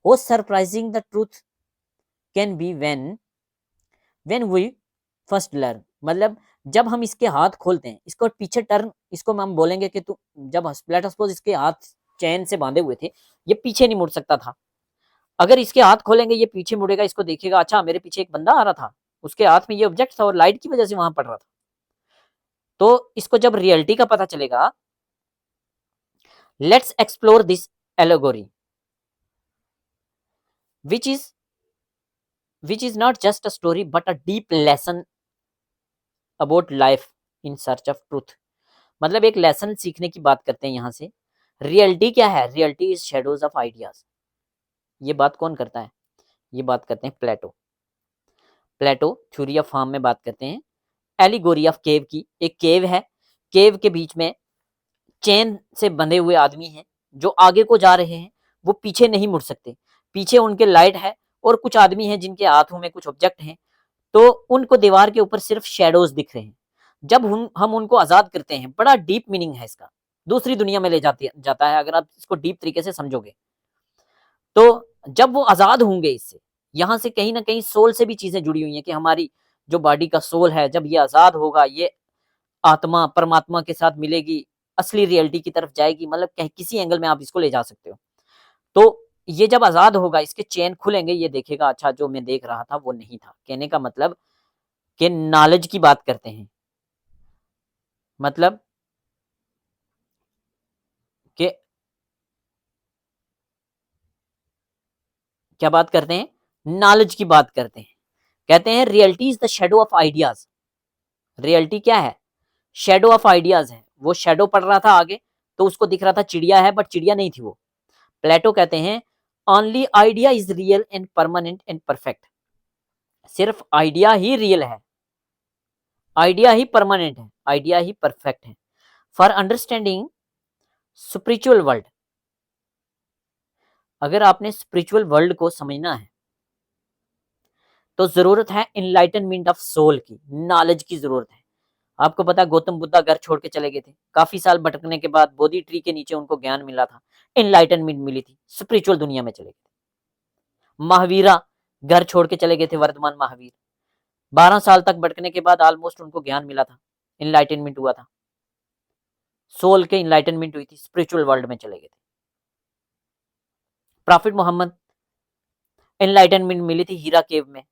How surprising the truth can be when we first learn, मतलब जब हम इसके हाथ खोलते हैं, इसको पीछे टर्न, इसको हम बोलेंगे कि तू, जब लेट सपोज इसके हाथ चैन से बांधे हुए थे, ये पीछे नहीं मुड़ सकता था, अगर इसके हाथ खोलेंगे ये पीछे मुड़ेगा, इसको देखेगा अच्छा मेरे पीछे एक बंदा आ रहा था, उसके हाथ में ये ऑब्जेक्ट था और लाइट की वजह से वहां पड़ रहा था। तो इसको जब रियलिटी का पता चलेगा, let's explore this allegory which is not just a story but a deep lesson about life in search of truth, मतलब एक लेसन सीखने की बात करते हैं यहां से। रियलिटी क्या है? Reality is shadows of ideas. ये बात कौन करता है? ये बात करते हैं प्लेटो। प्लेटो थ्योरी ऑफ फॉर्म में बात करते हैं एलिगोरी ऑफ केव की। एक केव है, केव के बीच में चेन से बंधे हुए आदमी हैं जो आगे को जा रहे हैं, वो पीछे नहीं मुड़ सकते, पीछे उनके लाइट है और कुछ आदमी हैं जिनके हाथों में कुछ ऑब्जेक्ट हैं, तो उनको दीवार के ऊपर सिर्फ शेडोज दिख रहे हैं। जब हम उनको आजाद करते हैं, बड़ा डीप मीनिंग है इसका, दूसरी दुनिया में ले जाता है अगर आप इसको डीप तरीके से समझोगे। तो जब वो आजाद होंगे इससे, यहाँ से कहीं ना कहीं सोल से भी चीजें जुड़ी हुई हैं कि हमारी जो बॉडी का सोल है, जब ये आजाद होगा, ये आत्मा परमात्मा के साथ मिलेगी, असली रियलिटी की तरफ जाएगी, मतलब किसी एंगल में आप इसको ले जा सकते हो। तो ये जब आजाद होगा, इसके चेन खुलेंगे, ये देखेगा अच्छा जो मैं देख रहा था वो नहीं था। कहने का मतलब कि नॉलेज की बात करते हैं, मतलब कि क्या बात करते हैं? नॉलेज की बात करते हैं। कहते हैं reality is the shadow of ideas. Reality क्या है? शेडो ऑफ आइडियाज है। वो शेडो पड़ रहा था आगे, तो उसको दिख रहा था चिड़िया है, बट चिड़िया नहीं थी वो। प्लेटो कहते हैं only idea is real and permanent and perfect, सिर्फ आइडिया ही रियल है, आइडिया ही परमानेंट है, आइडिया ही परफेक्ट है। फॉर अंडरस्टैंडिंग स्पिरिचुअल वर्ल्ड, अगर आपने स्पिरिचुअल वर्ल्ड को समझना है तो जरूरत है इनलाइटनमेंट ऑफ सोल की, नॉलेज की जरूरत है। आपको पता है गौतम बुद्धा घर छोड़ के चले गए थे, काफी साल भटकने के बाद बोधि ट्री के नीचे उनको ज्ञान मिला था, इनलाइटनमेंट मिली थी, स्पिरिचुअल दुनिया में चले गए थे। महावीरा घर छोड़ के चले गए थे, वर्धमान महावीर 12 साल तक भटकने के बाद ऑलमोस्ट उनको ज्ञान मिला था, इनलाइटनमेंट हुआ था। सोल के इनलाइटनमेंट हुई थी, स्पिरिचुअल वर्ल्ड में चले गए थे। प्रॉफिट मोहम्मद एनलाइटनमेंट मिली थी हीरा केव में,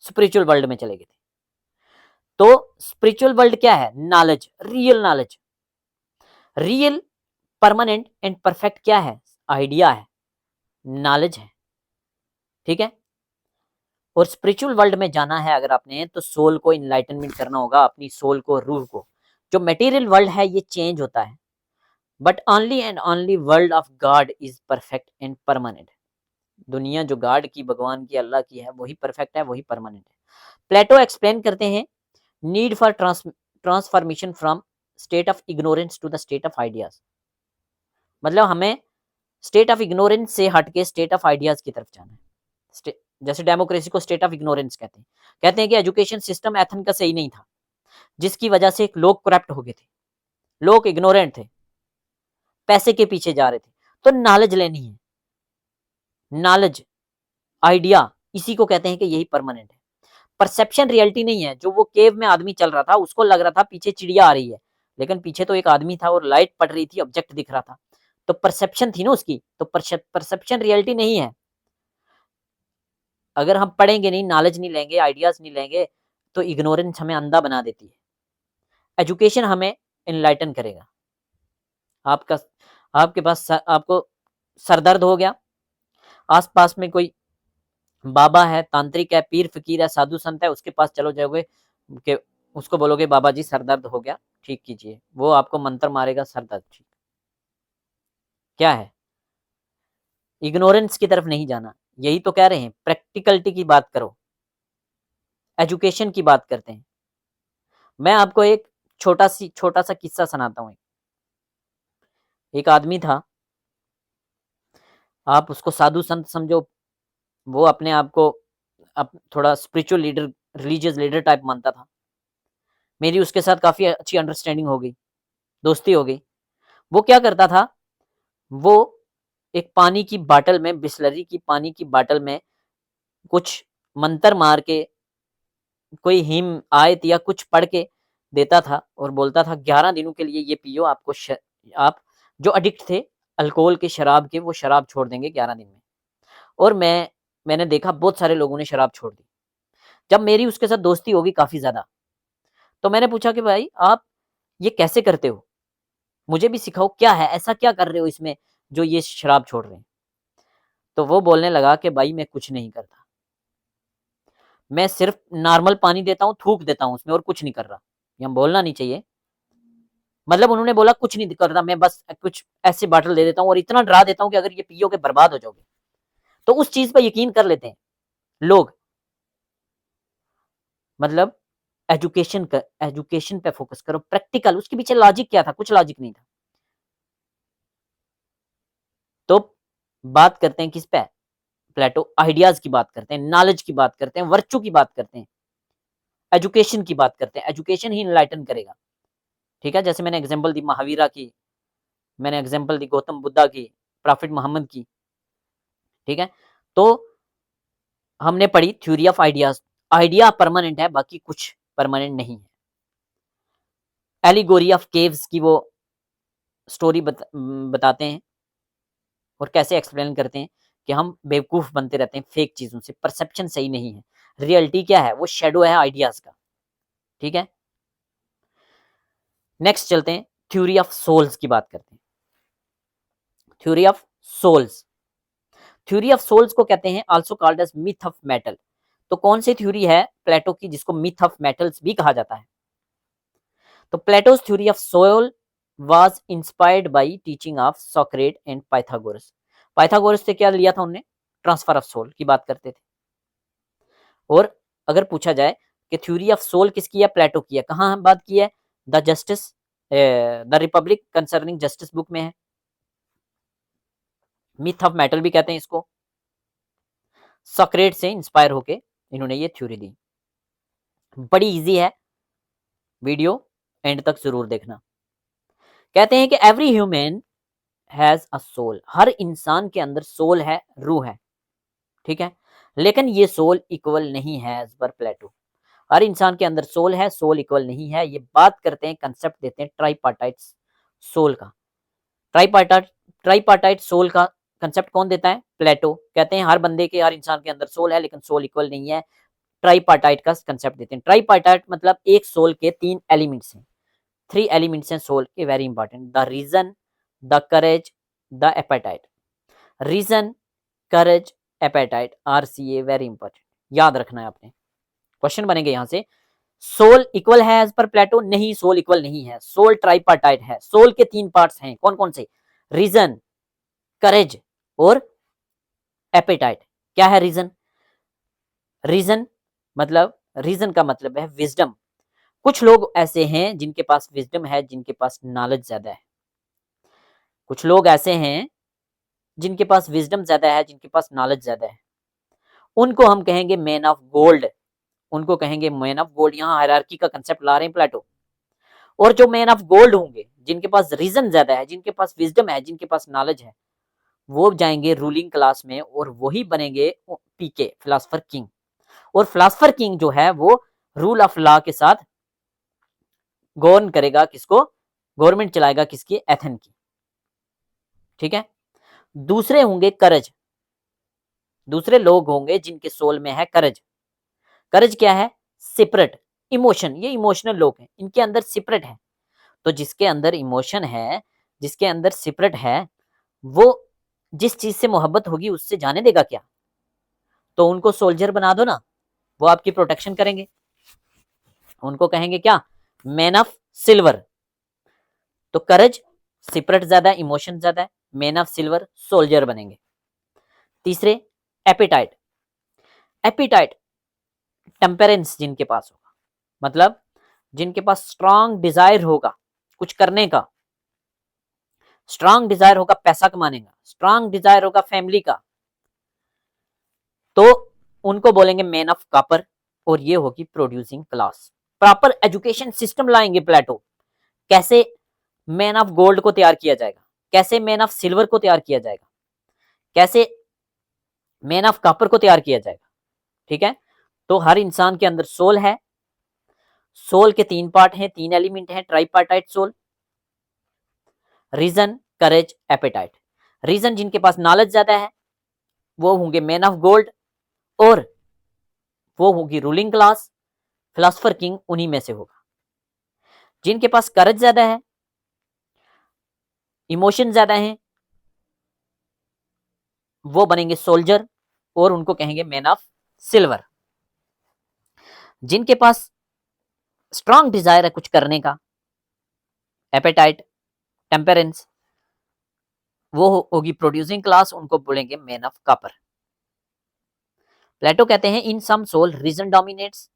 स्पिरिचुअल वर्ल्ड में चले गए थे। तो स्पिरिचुअल वर्ल्ड क्या है? Knowledge, real knowledge. Real, permanent and perfect क्या है? आइडिया है, नॉलेज है, ठीक है। और स्पिरिचुअल वर्ल्ड में जाना है अगर आपने, तो सोल को इनलाइटनमेंट करना होगा, अपनी सोल को, रूह को। जो मटेरियल वर्ल्ड है ये चेंज होता है, but only and only world of God is perfect and permanent. दुनिया जो गॉड की, भगवान की, अल्लाह की है, वही परफेक्ट है, वही परमानेंट है। प्लेटो एक्सप्लेन करते हैं need for transformation from state of ignorance to the state of ideas. मतलब हमें स्टेट ऑफ इग्नोरेंस से हटके स्टेट ऑफ आइडियाज की तरफ जाना है। जैसे डेमोक्रेसी को स्टेट ऑफ इग्नोरेंस कहते हैं कि एजुकेशन सिस्टम एथन का सही नहीं था, जिसकी वजह से लोग करप्ट हो गए थे, लोग इग्नोरेंट थे, पैसे के पीछे जा रहे थे। तो नॉलेज लेनी है, नॉलेज, आइडिया, इसी को कहते हैं कि यही परमानेंट है। परसेप्शन रियलिटी नहीं है। जो वो केव में आदमी चल रहा था, उसको लग रहा था पीछे चिड़िया आ रही है, लेकिन पीछे तो एक आदमी था और लाइट पड़ रही थी, ऑब्जेक्ट दिख रहा था। तो परसेप्शन थी ना उसकी, तो परसेप्शन रियलिटी नहीं है। अगर हम पढ़ेंगे नहीं, नॉलेज नहीं लेंगे, आइडियाज नहीं लेंगे, तो इग्नोरेंस हमें अंधा बना देती है। एजुकेशन हमें इनलाइटन करेगा। आपका आपके पास आपको सर दर्द हो गया, आसपास में कोई बाबा है, तांत्रिक है, पीर फकीर है, साधु संत है, उसके पास चलो जाओगे कि उसको बोलोगे बाबा जी सर दर्द हो गया, ठीक कीजिए, वो आपको मंत्र मारेगा, सर दर्द ठीक। क्या है? इग्नोरेंस की तरफ नहीं जाना। यही तो कह रहे हैं, प्रैक्टिकलिटी की बात करो, एजुकेशन की बात करते हैं। मैं आपको एक छोटा सा किस्सा सुनाता हूँ। एक आदमी था, आप उसको साधु संत समझो, वो अपने आप को थोड़ा spiritual leader, religious leader type मानता था। मेरी उसके साथ काफी अच्छी अंडरस्टैंडिंग हो गई, दोस्ती हो गई। वो क्या करता था, वो एक पानी की बाटल में, बिस्लरी की पानी की बाटल में कुछ मंत्र मार के, कोई हिम आयत या कुछ पढ़ के देता था और बोलता था 11 दिनों के लिए ये पियो, आपको आप जो एडिक्ट थे अल्कोहल के, शराब के, वो शराब छोड़ देंगे 11 दिन में। और मैंने देखा बहुत सारे लोगों ने शराब छोड़ दी। जब मेरी उसके साथ दोस्ती होगी काफी ज्यादा, तो मैंने पूछा कि भाई आप ये कैसे करते हो, मुझे भी सिखाओ, क्या है, ऐसा क्या कर रहे हो इसमें जो ये शराब छोड़ रहे हैं। तो वो बोलने लगा कि भाई मैं कुछ नहीं करता, मैं सिर्फ नॉर्मल पानी देता हूँ, थूक देता हूँ उसमें, और कुछ नहीं कर रहा। ये हम बोलना नहीं चाहिए। मतलब उन्होंने बोला कुछ नहीं करता, मैं बस कुछ ऐसे बाटल दे देता हूँ और इतना डरा देता हूँ कि अगर ये पियोगे बर्बाद हो जाओगे। तो उस चीज पर यकीन कर लेते हैं लोग। मतलब एजुकेशन पे फोकस करो, प्रैक्टिकल। उसके पीछे लॉजिक क्या था? कुछ लॉजिक नहीं था। तो बात करते हैं किस पे? प्लेटो आइडियाज की बात करते हैं, नॉलेज की बात करते हैं, वर्चू की बात करते हैं, एजुकेशन की बात करते हैं। एजुकेशन ही इनलाइटन करेगा, ठीक है। जैसे मैंने एग्जांपल दी महावीरा की, मैंने एग्जांपल दी गौतम बुद्धा की, प्रॉफिट मोहम्मद की, ठीक है। तो हमने पढ़ी theory of ideas. Idea permanent है, बाकी कुछ परमानेंट नहीं है। एलिगोरी ऑफ केव्स की वो स्टोरी बताते हैं और कैसे एक्सप्लेन करते हैं कि हम बेवकूफ बनते रहते हैं फेक चीजों से, परसेप्शन सही नहीं है। रियलिटी क्या है? वो शेडो है आइडियाज का, ठीक है। नेक्स्ट चलते हैं, थ्योरी ऑफ सोल्स की बात करते हैं। Theory of souls, theory of souls को कहते हैं also called as myth of metal. तो कौन सी थ्योरी है प्लेटो की जिसको मिथ ऑफ मेटल्स भी कहा जाता है? तो Plato's theory of soul was inspired by teaching of Socrates and Pythagoras. Pythagoras से क्या लिया था उन्होंने? ट्रांसफर ऑफ सोल की बात करते थे। और अगर पूछा जाए कि थ्योरी ऑफ सोल किसकी है? प्लेटो की है। कहाँ बात की है? The justice, the Republic concerning justice book में है। मिथ ऑफ मेटल भी कहते हैं इसको। सोक्रेट से इंस्पायर होके इन्होंने ये थ्योरी दी। बड़ी इजी है, वीडियो एंड तक जरूर देखना। कहते हैं कि every human has a soul. हर इंसान के अंदर सोल है, रूह है, ठीक है। लेकिन ये सोल इक्वल नहीं है एज पर प्लेटो। हर इंसान के अंदर सोल है, सोल इक्वल नहीं है। ये बात करते हैं, कंसेप्ट देते हैं ट्राइपार्टाइट्स सोल का। ट्राईपार्टाइट सोल का कंसेप्ट कौन देता है? प्लेटो। कहते हैं हर बंदे के, हर इंसान के अंदर सोल है, लेकिन सोल इक्वल नहीं है। ट्राईपार्टाइट का कंसेप्ट देते हैं। ट्राईपार्टाइट मतलब एक सोल के 3 एलिमेंट्स हैं, 3 एलिमेंट्स हैं सोल के, very important. The reason, the courage, the appetite. Reason, courage, appetite, RCA, very important, याद रखना है आपने। क्वेश्चन बनेंगे यहां से। सोल इक्वल है एज पर प्लेटो? नहीं, सोल इक्वल नहीं है, सोल ट्राईपार्टाइट है। सोल के 3 पार्ट्स हैं, कौन कौन से? रीजन, करेज और एपेटाइट। क्या है रीजन? रीजन मतलब, रीजन का मतलब है विजडम। कुछ लोग ऐसे हैं जिनके पास विजडम है, जिनके पास नॉलेज ज्यादा है। कुछ लोग ऐसे हैं जिनके पास विजडम ज्यादा है, जिनके पास नॉलेज ज्यादा है, उनको हम कहेंगे मैन ऑफ गोल्ड। उनको कहेंगे मैन ऑफ गोल्ड। यहाँ हायरार्की का कंसेप्ट ला रहे हैं प्लेटो। और जो मैन ऑफ गोल्ड होंगे, जिनके पास रीजन ज्यादा है, जिनके पास विजडम है, जिनके पास नॉलेज है, वो जाएंगे रूलिंग क्लास में और वही बनेंगे पीके, फिलोसफर किंग। और फिलोसफर किंग जो है वो रूल ऑफ लॉ के साथ गवर्न करेगा किसको? गवर्नमेंट चलाएगा किसकी? एथेन की। ठीक है। दूसरे होंगे करज। दूसरे लोग होंगे जिनके सोल में है करज। करज क्या है? Separate emotion. ये इमोशनल लोग हैं, इनके अंदर सेपरेट है। तो जिसके अंदर इमोशन है, जिसके अंदर सेपरेट है, वो जिस चीज से मोहब्बत होगी उससे जाने देगा क्या? तो उनको सोल्जर बना दो ना, वो आपकी प्रोटेक्शन करेंगे। उनको कहेंगे क्या? Man of silver. तो करज सेपरेट ज्यादा है, इमोशन ज्यादा है, मैन ऑफ सिल्वर सोल्जर बनेंगे। तीसरे एपिटाइट। एपिटाइट टेम्परेंस जिनके पास होगा, मतलब जिनके पास स्ट्रांग डिजायर होगा कुछ करने का, स्ट्रांग डिजायर होगा पैसा कमाने का, स्ट्रांग डिजायर होगा फैमिली का, तो उनको बोलेंगे मैन ऑफ कॉपर। और ये होगी producing class. Proper education system लाएंगे प्लेटो। कैसे मैन ऑफ गोल्ड को तैयार किया जाएगा, कैसे मैन ऑफ सिल्वर को तैयार किया जाएगा, कैसे मैन ऑफ कॉपर को तैयार किया जाएगा। ठीक है। तो हर इंसान के अंदर सोल है। सोल के 3 पार्ट हैं, 3 एलिमेंट हैं। Tripartite soul, reason, courage, apatite. Reason जिनके पास नॉलेज ज्यादा है वो होंगे मैन ऑफ गोल्ड, और वो होगी रूलिंग क्लास। फिलोसफर किंग उन्हीं में से होगा। जिनके पास करेज ज्यादा है, इमोशन ज्यादा है, वो बनेंगे सोल्जर, और उनको कहेंगे मैन ऑफ सिल्वर। जिनके पास स्ट्रांग डिजायर है कुछ करने का, एपेटाइट, टेम्परेंस, वो होगी प्रोड्यूसिंग क्लास, उनको बोलेंगे मैन ऑफ कॉपर। प्लेटो कहते हैं इन सम सोल रीजन डोमिनेट्स।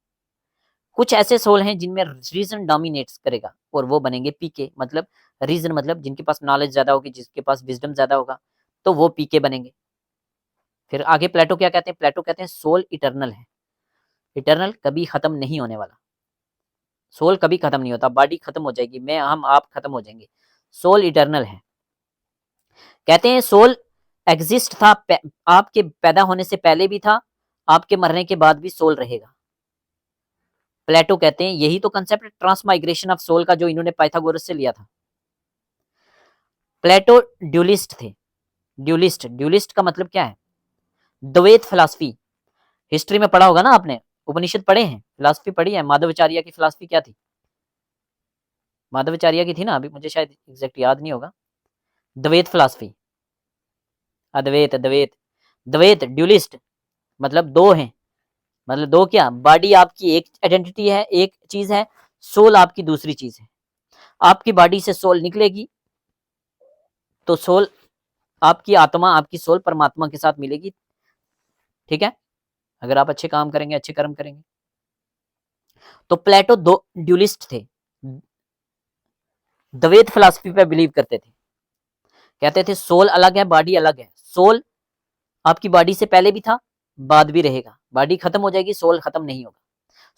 कुछ ऐसे सोल हैं जिनमें रीजन डोमिनेट्स करेगा और वो बनेंगे पीके। मतलब रीजन मतलब जिनके पास नॉलेज ज्यादा होगी, जिसके पास विजडम ज्यादा होगा, तो वो पीके बनेंगे। फिर आगे प्लेटो क्या कहते हैं? प्लेटो कहते हैं सोल इटर्नल है। इटर्नल कभी खत्म नहीं होने वाला। सोल कभी खत्म नहीं होता। बॉडी खत्म हो जाएगी, मैं, हम, आप खत्म हो जाएंगे, सोल इटर्नल है। कहते हैं सोल एग्जिस्ट था, आपके पैदा होने से पहले भी था, आपके मरने के बाद भी सोल रहेगा। प्लेटो कहते हैं यही तो कंसेप्ट ट्रांसमाइग्रेशन ऑफ सोल का जो इन्होंने पाइथागोरस से लिया था। प्लेटो ड्यूलिस्ट थे। ड्यूलिस्ट, ड्यूलिस्ट का मतलब क्या है? द्वैत फिलॉसफी। हिस्ट्री में पढ़ा होगा ना आपने, उपनिषद पढ़े हैं, फिलॉसफी पढ़ी है। माधवाचार्य की फिलॉसफी क्या थी? माधवाचार्य की थी ना, अभी मुझे शायद एग्जैक्ट याद नहीं होगा। द्वैत फिलॉसफी, अद्वैत, द्वैत, द्वैत, ड्यूलिस्ट मतलब दो हैं। मतलब दो क्या? बॉडी आपकी एक आइडेंटिटी है, एक चीज है, सोल आपकी दूसरी चीज है। आपकी बॉडी से सोल निकलेगी तो सोल, आपकी आत्मा, आपकी सोल परमात्मा के साथ मिलेगी। ठीक है, अगर आप अच्छे काम करेंगे, अच्छे कर्म करेंगे। तो प्लेटो दो ड्यूलिस्ट थे, द्वैत फिलॉसफी पे बिलीव करते थे। कहते थे सोल अलग है, बॉडी अलग है। सोल आपकी बॉडी से पहले भी था, बाद भी रहेगा। बॉडी खत्म हो जाएगी, सोल खत्म नहीं होगा।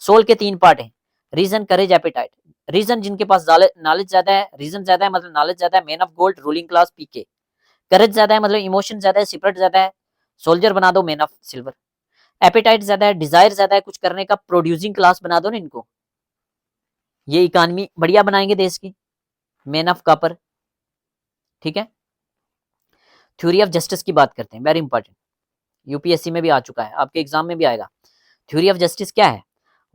सोल के 3 पार्ट हैं, रीजन, करेज, एपेटाइट। रीजन जिनके पास नॉलेज ज्यादा है, रीजन ज्यादा है मतलब नॉलेज ज्यादा है, man of gold, ruling class, पीके। करेज ज्यादा है मतलब इमोशन ज्यादा है, सिपरेट ज्यादा है, सोल्जर बना दो, मैन ऑफ सिल्वर। एपेटाइट ज्यादा है, डिजायर ज्यादा है कुछ करने का, प्रोड्यूसिंग क्लास बना दो ना इनको। ये इकोनॉमी बढ़िया बनाएंगे देश की, मैन ऑफ कॉपर। ठीक है। थ्योरी ऑफ जस्टिस की बात करते हैं, वेरी इंपॉर्टेंट, यूपीएससी में भी आ चुका है, आपके एग्जाम में भी आएगा। थ्योरी ऑफ जस्टिस क्या है?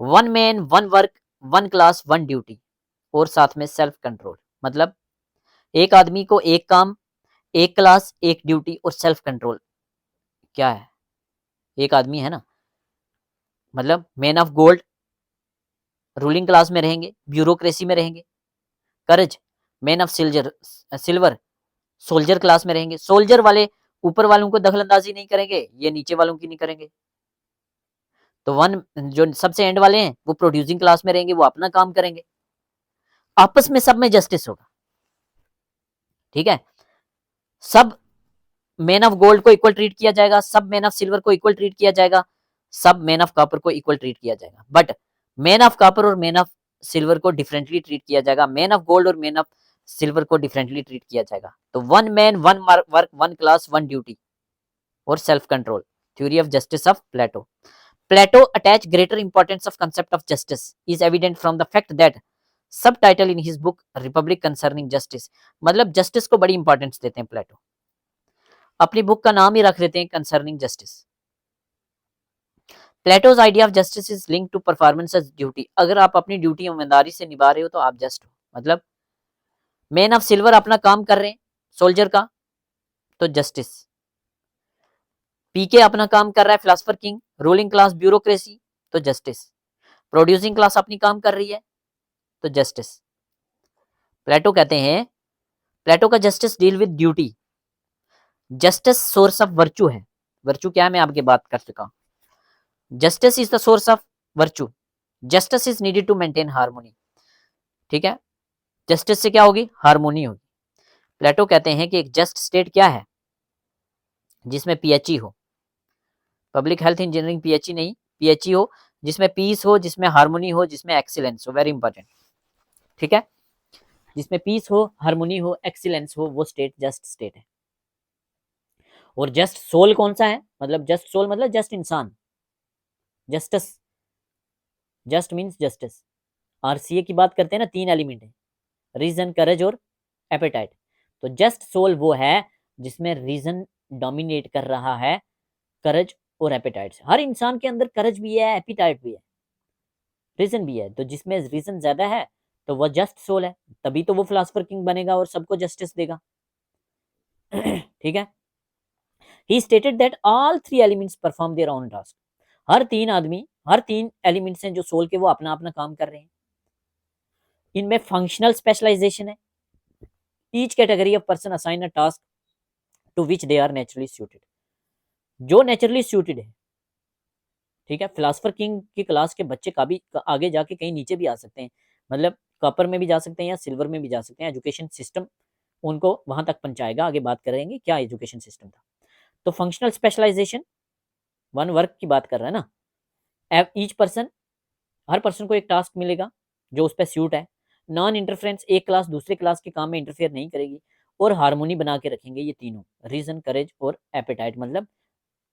One man one work one class one duty, और साथ में सेल्फ कंट्रोल। मतलब एक आदमी को एक काम, एक क्लास, एक ड्यूटी और सेल्फ कंट्रोल। क्या है? एक आदमी है ना, मतलब man of gold ruling class में रहेंगे, ब्यूरोक्रेसी में रहेंगे। Courage man of silver soldier class में रहेंगे। सोल्जर वाले ऊपर वालों को दखल अंदाजी नहीं करेंगे, ये नीचे वालों की नहीं करेंगे। तो वन जो सबसे एंड वाले हैं वो प्रोड्यूसिंग क्लास में रहेंगे, वो अपना काम करेंगे। आपस में सब में जस्टिस होगा, ठीक है। सब मैन ऑफ गोल्ड को इक्वल ट्रीट किया जाएगा, सब मैन ऑफ सिल्वर को इक्वल ट्रीट किया जाएगा, सब मैन ऑफ कॉपर को इक्वल ट्रीट किया जाएगा। बट मैन ऑफ कॉपर और मैन ऑफ सिल्वर को डिफरेंटली ट्रीट किया जाएगा, मैन ऑफ गोल्ड और मैन ऑफ सिल्वर को डिफरेंटली ट्रीट किया जाएगा। तो one man one work one class one duty और self control, theory of justice of Plato. Plato attached greater importance of concept of justice is evident from the fact that subtitle in his book Republic concerning justice, मतलब justice को बड़ी importance देते हैं प्लेटो, अपनी book का नाम ही रख देते हैं concerning justice. Plato's idea of justice is link to performance as duty. अगर आप अपनी ड्यूटी ईमानदारी से निभा रहे हो तो आप जस्ट हो। मतलब मैन ऑफ सिल्वर अपना काम कर रहे हैं सोल्जर का, तो जस्टिस। पीके अपना काम कर रहा है philosopher king, ruling class bureaucracy, तो जस्टिस। प्रोड्यूसिंग क्लास अपनी काम कर रही है, तो जस्टिस। प्लेटो कहते हैं, प्लेटो का justice deal with duty. Justice source of virtue है। वर्चू क्या है मैं आपकी बात कर चुका हूं। Justice is the source of virtue, justice is needed to maintain harmony. ठीक है, जस्टिस से क्या होगी? हार्मोनी होगी। प्लेटो कहते हैं कि एक जस्ट स्टेट क्या है? जिसमें पीएचई हो, पब्लिक हेल्थ इंजीनियरिंग पीएचई नहीं, पीएचई हो, जिसमें पीस हो, जिसमें हार्मोनी हो, जिसमें एक्सीलेंस हो। वेरी इंपॉर्टेंट, ठीक है। जिसमें पीस हो, हार्मोनी हो, एक्सीलेंस हो, वो स्टेट जस्ट स्टेट है। और जस्ट सोल कौन सा है? मतलब जस्ट सोल मतलब जस्ट इंसान, justice, just means justice. RCA की बात करते हैं ना, 3 एलिमेंट है, रीजन, करेज और एपेटाइट। तो जस्ट सोल वो है जिसमें रीजन डोमिनेट कर रहा है करेज और एपेटाइट से। हर इंसान के अंदर करेज भी है, एपेटाइट भी है, रीजन भी है। तो जिसमें रीजन ज्यादा है तो वह जस्ट सोल है, तभी तो वो फिलोसफर किंग बनेगा और सबको जस्टिस देगा। ठीक है। He stated that all 3 elements perform their own task. हर 3 आदमी, हर 3 एलिमेंट्स हैं जो सोल के, वो अपना अपना काम कर रहे हैं। इनमें फंक्शनल स्पेशलाइजेशन है। Each category of person assign a task to which they are naturally suited. जो नेचुरली सूटेड है, ठीक है। फिलोसफर किंग की क्लास के बच्चे का भी आगे जाके कहीं नीचे भी आ सकते हैं, मतलब कॉपर में भी जा सकते हैं या सिल्वर में भी जा सकते हैं। एजुकेशन सिस्टम उनको वहां तक पहुंचाएगा। आगे बात करेंगे क्या एजुकेशन सिस्टम था। तो फंक्शनल स्पेशलाइजेशन, वन वर्क की बात कर रहा है ना। ईच पर्सन, हर पर्सन को एक टास्क मिलेगा जो उस पर सूट है। नॉन इंटरफेरेंस, एक क्लास दूसरे क्लास के काम में इंटरफेयर नहीं करेगी। और हार्मोनी बना के रखेंगे ये तीनों, रीजन, करेज और एपेटाइट। मतलब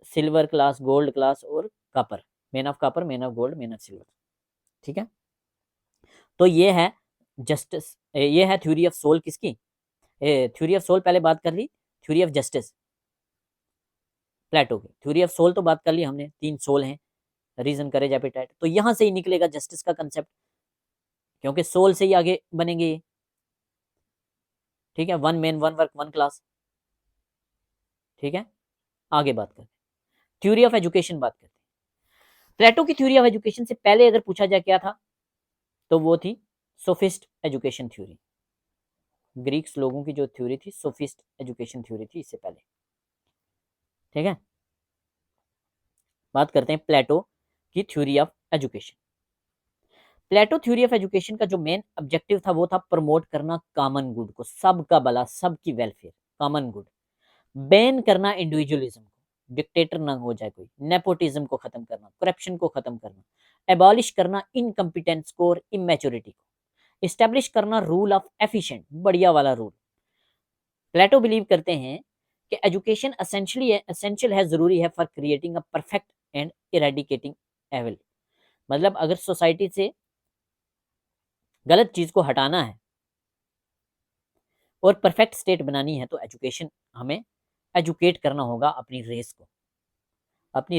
सिल्वर क्लास, गोल्ड क्लास और copper, man of copper, man of gold, man of silver. ठीक है। तो ये है जस्टिस, ये है थ्योरी ऑफ सोल किसकी? थ्योरी ऑफ सोल पहले बात कर ली, थ्योरी ऑफ जस्टिस प्लेटो की। थ्योरी ऑफ सोल तो बात कर ली हमने, 3 सोल हैं, रीजन, करेज, एपेटाइट। तो यहां से ही निकलेगा जस्टिस का कंसेप्ट, क्योंकि सोल से ही आगे बनेंगे ये। ठीक है, one man one work one class. ठीक है, आगे बात करते हैं, थ्योरी ऑफ एजुकेशन बात करते हैं। प्लेटो की थ्योरी ऑफ एजुकेशन से पहले अगर पूछा जाए क्या था, तो वो थी सोफिस्ट एजुकेशन थ्योरी। ग्रीक्स लोगों की जो थ्योरी थी, सोफिस्ट एजुकेशन थ्योरी थी इससे पहले। ठीक है, बात करते हैं प्लेटो की theory of education. Plato theory of education का जो मेन ऑब्जेक्टिव था वो था प्रमोट करना कॉमन गुड को, सबका भला, सबकी वेलफेयर, कॉमन गुड। बैन करना इंडिविजुअलिज्म को, डिक्टेटर ना हो जाए कोई, नेपोटिज्म को खत्म करना, करप्शन को खत्म करना, एबॉलिश करना इनकम्पिटेंस को और इमेच्योरिटी को, इस्टेब्लिश करना रूल ऑफ एफिशिएंट, बढ़िया वाला रूल। प्लेटो बिलीव करते हैं कि एजुकेशन एसेंशियल है, जरूरी है for creating a perfect and eradicating evil. मतलब अगर सोसाइटी से गलत चीज को हटाना है और परफेक्ट स्टेट बनानी है तो एजुकेशन हमें एजुकेट करना होगा अपनी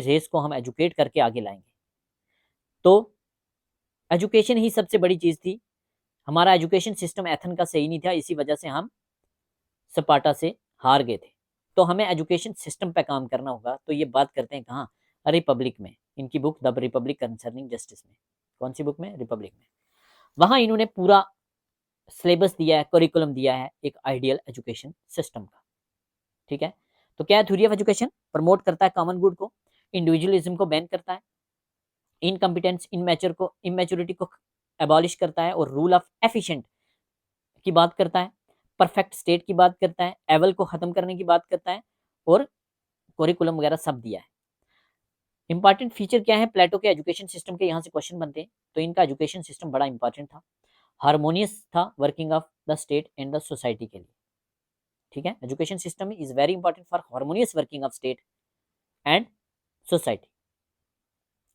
रेस को हम एजुकेट करके आगे लाएंगे। तो एजुकेशन ही सबसे बड़ी चीज थी। हमारा एजुकेशन सिस्टम एथन का सही नहीं था, इसी वजह से हम स्पार्टा से हार गए थे। तो हमें एजुकेशन सिस्टम पे काम करना होगा। तो ये बात करते हैं कहाँ, रिपब्लिक में, इनकी book the Republic concerning justice में। कौन सी बुक में? रिपब्लिक में। वहां इन्होंने पूरा सिलेबस दिया है, करिकुलम दिया है एक आइडियल एजुकेशन सिस्टम का। ठीक है, तो क्या है थ्योरी ऑफ एजुकेशन? प्रमोट करता है कॉमन गुड को, इंडिविजुअलिज्म को बैन करता है, इनकम्पिटेंस इमेच्योरिटी को एबॉलिश करता है, और रूल ऑफ एफिशिएंट की बात करता है, परफेक्ट स्टेट की बात करता है, एवल को खत्म करने की बात करता है, और करिकुलम वगैरह सब दिया है। इंपॉर्टेंट फीचर क्या है प्लेटो के एजुकेशन सिस्टम के? यहाँ से क्वेश्चन बनते हैं। तो इनका एजुकेशन सिस्टम बड़ा इंपॉर्टेंट था, हार्मोनियस था working of the state and the society के लिए। ठीक है, education system is very important for harmonious working of state and society.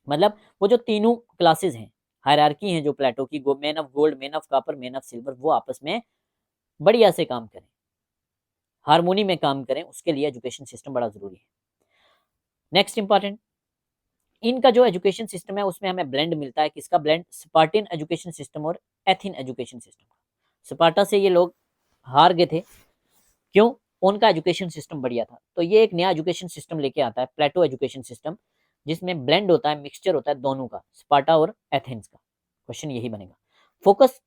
मतलब वो जो तीनों क्लासेस हैं, हायरार्की हैं जो प्लेटो की, man of gold, man of copper, man of silver, वो आपस में बढ़िया से काम करें, हारमोनी में काम करें, उसके लिए एजुकेशन सिस्टम बड़ा जरूरी है। नेक्स्ट इंपॉर्टेंट, इनका जो एजुकेशन सिस्टम है उसमें हमें ब्लेंड मिलता है। किसका ब्लेंड? स्पार्टियन एजुकेशन सिस्टम और एथेन एजुकेशन सिस्टम। स्पार्टा से ये लोग हार गए थे, क्यों? उनका एजुकेशन सिस्टम बढ़िया था। तो ये एक नया एजुकेशन सिस्टम लेके आता है, प्लेटो एजुकेशन सिस्टम, जिसमें ब्लेंड होता है, मिक्सचर होता है दोनों का, स्पार्टा और एथेंस का। क्वेश्चन यही बनेगा। Focus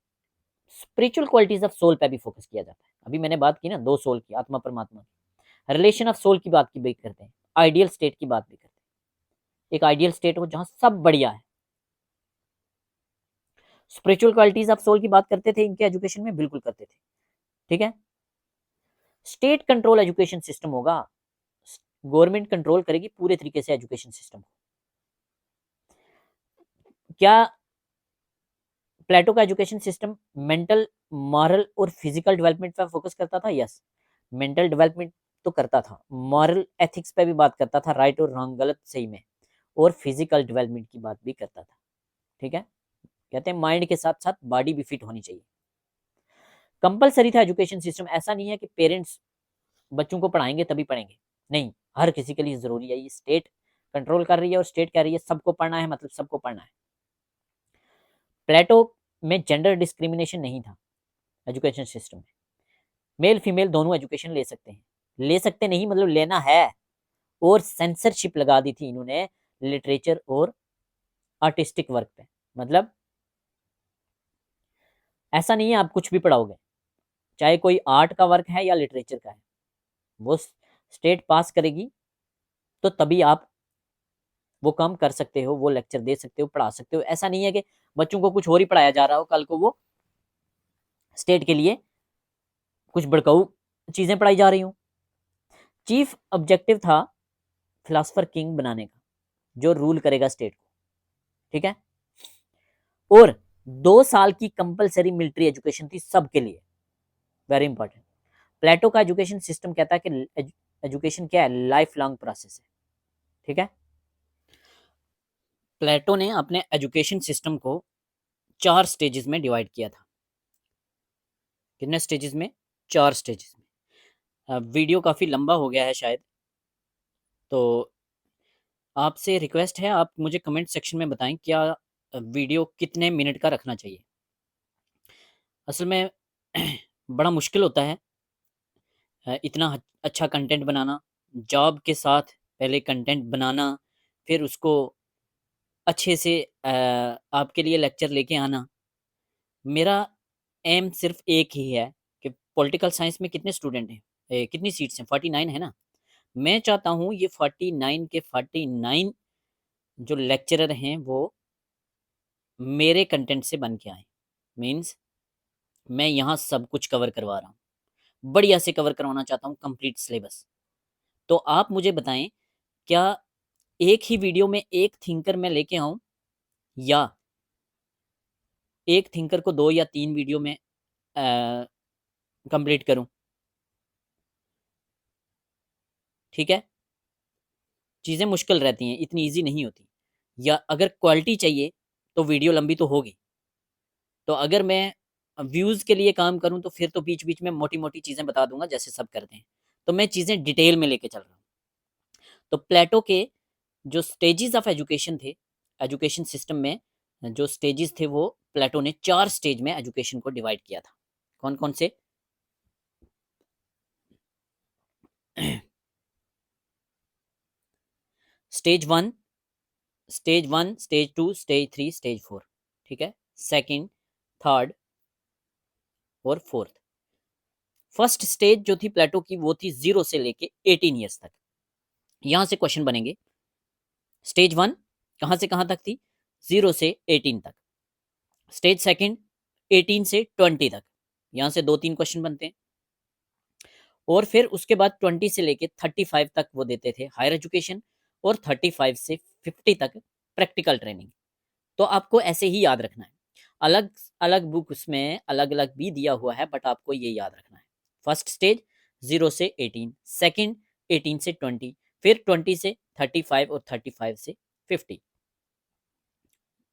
spiritual qualities of soul पे भी फोकस किया जाता है। अभी मैंने बात की ना दो सोल की, आत्मा परमात्मा की, रिलेशन ऑफ सोल की बात करते हैं, आइडियल स्टेट की बात भी करते हैं। एक आइडियल स्टेट हो जहां सब बढ़िया है। स्पिरिचुअल क्वालिटीज ऑफ सोल की बात करते थे इनके एजुकेशन में, बिल्कुल करते थे। ठीक है, स्टेट कंट्रोल एजुकेशन सिस्टम होगा, गवर्नमेंट कंट्रोल करेगी पूरे तरीके से एजुकेशन सिस्टम को। क्या प्लेटो का एजुकेशन सिस्टम मेंटल, मॉरल और फिजिकल डेवलपमेंट पर फोकस करता था? यस, मेंटल डेवलपमेंट तो करता था, मॉरल एथिक्स पे भी बात करता था, राइट और रॉन्ग, गलत सही में, और फिजिकल डेवलपमेंट की बात भी करता था। ठीक है, कहते हैं माइंड के साथ साथ बॉडी भी फिट होनी चाहिए। कंपलसरी था एजुकेशन सिस्टम, ऐसा नहीं है कि पेरेंट्स बच्चों को पढ़ाएंगे तभी पढ़ेंगे, नहीं, हर किसी के लिए जरूरी है। ये स्टेट कंट्रोल कर रही है और स्टेट कह रही है सबको पढ़ना है, मतलब सबको पढ़ना है। प्लेटो में जेंडर डिस्क्रिमिनेशन नहीं था एजुकेशन सिस्टम में, मेल फीमेल दोनों एजुकेशन ले सकते हैं, ले सकते नहीं मतलब लेना है। और सेंसरशिप लगा दी थी इन्होंने लिटरेचर और आर्टिस्टिक वर्क पे, मतलब ऐसा नहीं है आप कुछ भी पढ़ाओगे, चाहे कोई आर्ट का वर्क है या लिटरेचर का है, वो स्टेट पास करेगी तो तभी आप वो काम कर सकते हो, वो लेक्चर दे सकते हो, पढ़ा सकते हो। ऐसा नहीं है कि बच्चों को कुछ और ही पढ़ाया जा रहा हो, कल को वो स्टेट के लिए कुछ भड़काऊ चीजें पढ़ाई जा रही हूँ। चीफ ऑब्जेक्टिव था फिलासफर किंग बनाने का, जो रूल करेगा स्टेट को। ठीक है, और 2 साल की कंपलसरी मिलिट्री एजुकेशन थी सबके लिए, वेरी इंपॉर्टेंट। प्लेटो का एजुकेशन सिस्टम कहता है कि एजुकेशन क्या है? लाइफ लॉन्ग प्रोसेस है। ठीक है, प्लेटो ने अपने एजुकेशन सिस्टम को 4 स्टेजेस में डिवाइड किया था। कितने स्टेजेस में? 4 स्टेजेस में। वीडियो काफ़ी लंबा हो गया है शायद, तो आपसे रिक्वेस्ट है आप मुझे कमेंट सेक्शन में बताएं क्या वीडियो कितने मिनट का रखना चाहिए। असल में बड़ा मुश्किल होता है इतना अच्छा कंटेंट बनाना, जॉब के साथ पहले कंटेंट बनाना, फिर उसको अच्छे से आपके लिए लेक्चर लेके आना। मेरा एम सिर्फ एक ही है कि पॉलिटिकल साइंस में कितने स्टूडेंट हैं, कितनी सीट्स हैं? 49 है ना। मैं चाहता हूँ ये 49 के 49 जो लेक्चरर हैं वो मेरे कंटेंट से बन के आए। मीन्स मैं यहाँ सब कुछ कवर करवा रहा हूँ, बढ़िया से कवर करवाना चाहता हूँ, कंप्लीट सिलेबस। तो आप मुझे बताएं क्या एक ही वीडियो में एक थिंकर मैं लेके आऊँ, या एक थिंकर को 2 या 3 वीडियो में कंप्लीट करूँ? ठीक है, चीज़ें मुश्किल रहती हैं, इतनी ईजी नहीं होती। या अगर क्वालिटी चाहिए तो वीडियो लंबी तो होगी। तो अगर मैं व्यूज के लिए काम करूं तो फिर तो बीच बीच में मोटी मोटी चीजें बता दूंगा जैसे सब करते हैं, तो मैं चीजें डिटेल में लेके चल रहा हूँ। तो प्लेटो के जो स्टेजेस ऑफ एजुकेशन थे, एजुकेशन सिस्टम में जो स्टेजेस थे वो प्लेटो ने 4 स्टेज में एजुकेशन को डिवाइड किया था। कौन कौन से? Stage 1, stage 1, stage 2, stage 3, stage 4, ठीक है, सेकंड, थर्ड और फोर्थ। फर्स्ट स्टेज जो थी प्लेटो की वो थी 0 से लेके 18 ईयर्स तक। यहां से क्वेश्चन बनेंगे। स्टेज 1 कहां से कहां तक थी? 0 से 18 तक। स्टेज सेकंड 18 से 20 तक। यहां से 2-3 क्वेश्चन बनते हैं। और फिर उसके बाद 20 से लेके 35 तक वो देते थे हायर एजुकेशन, और 35 से 50 तक प्रैक्टिकल ट्रेनिंग। तो आपको ऐसे ही याद रखना है। अलग अलग बुक्स में अलग अलग भी दिया हुआ है, बट आपको ये याद रखना है। फर्स्ट स्टेज 0 से 18, सेकंड 18 से 20, फिर 20 से 35 और 35 से 50,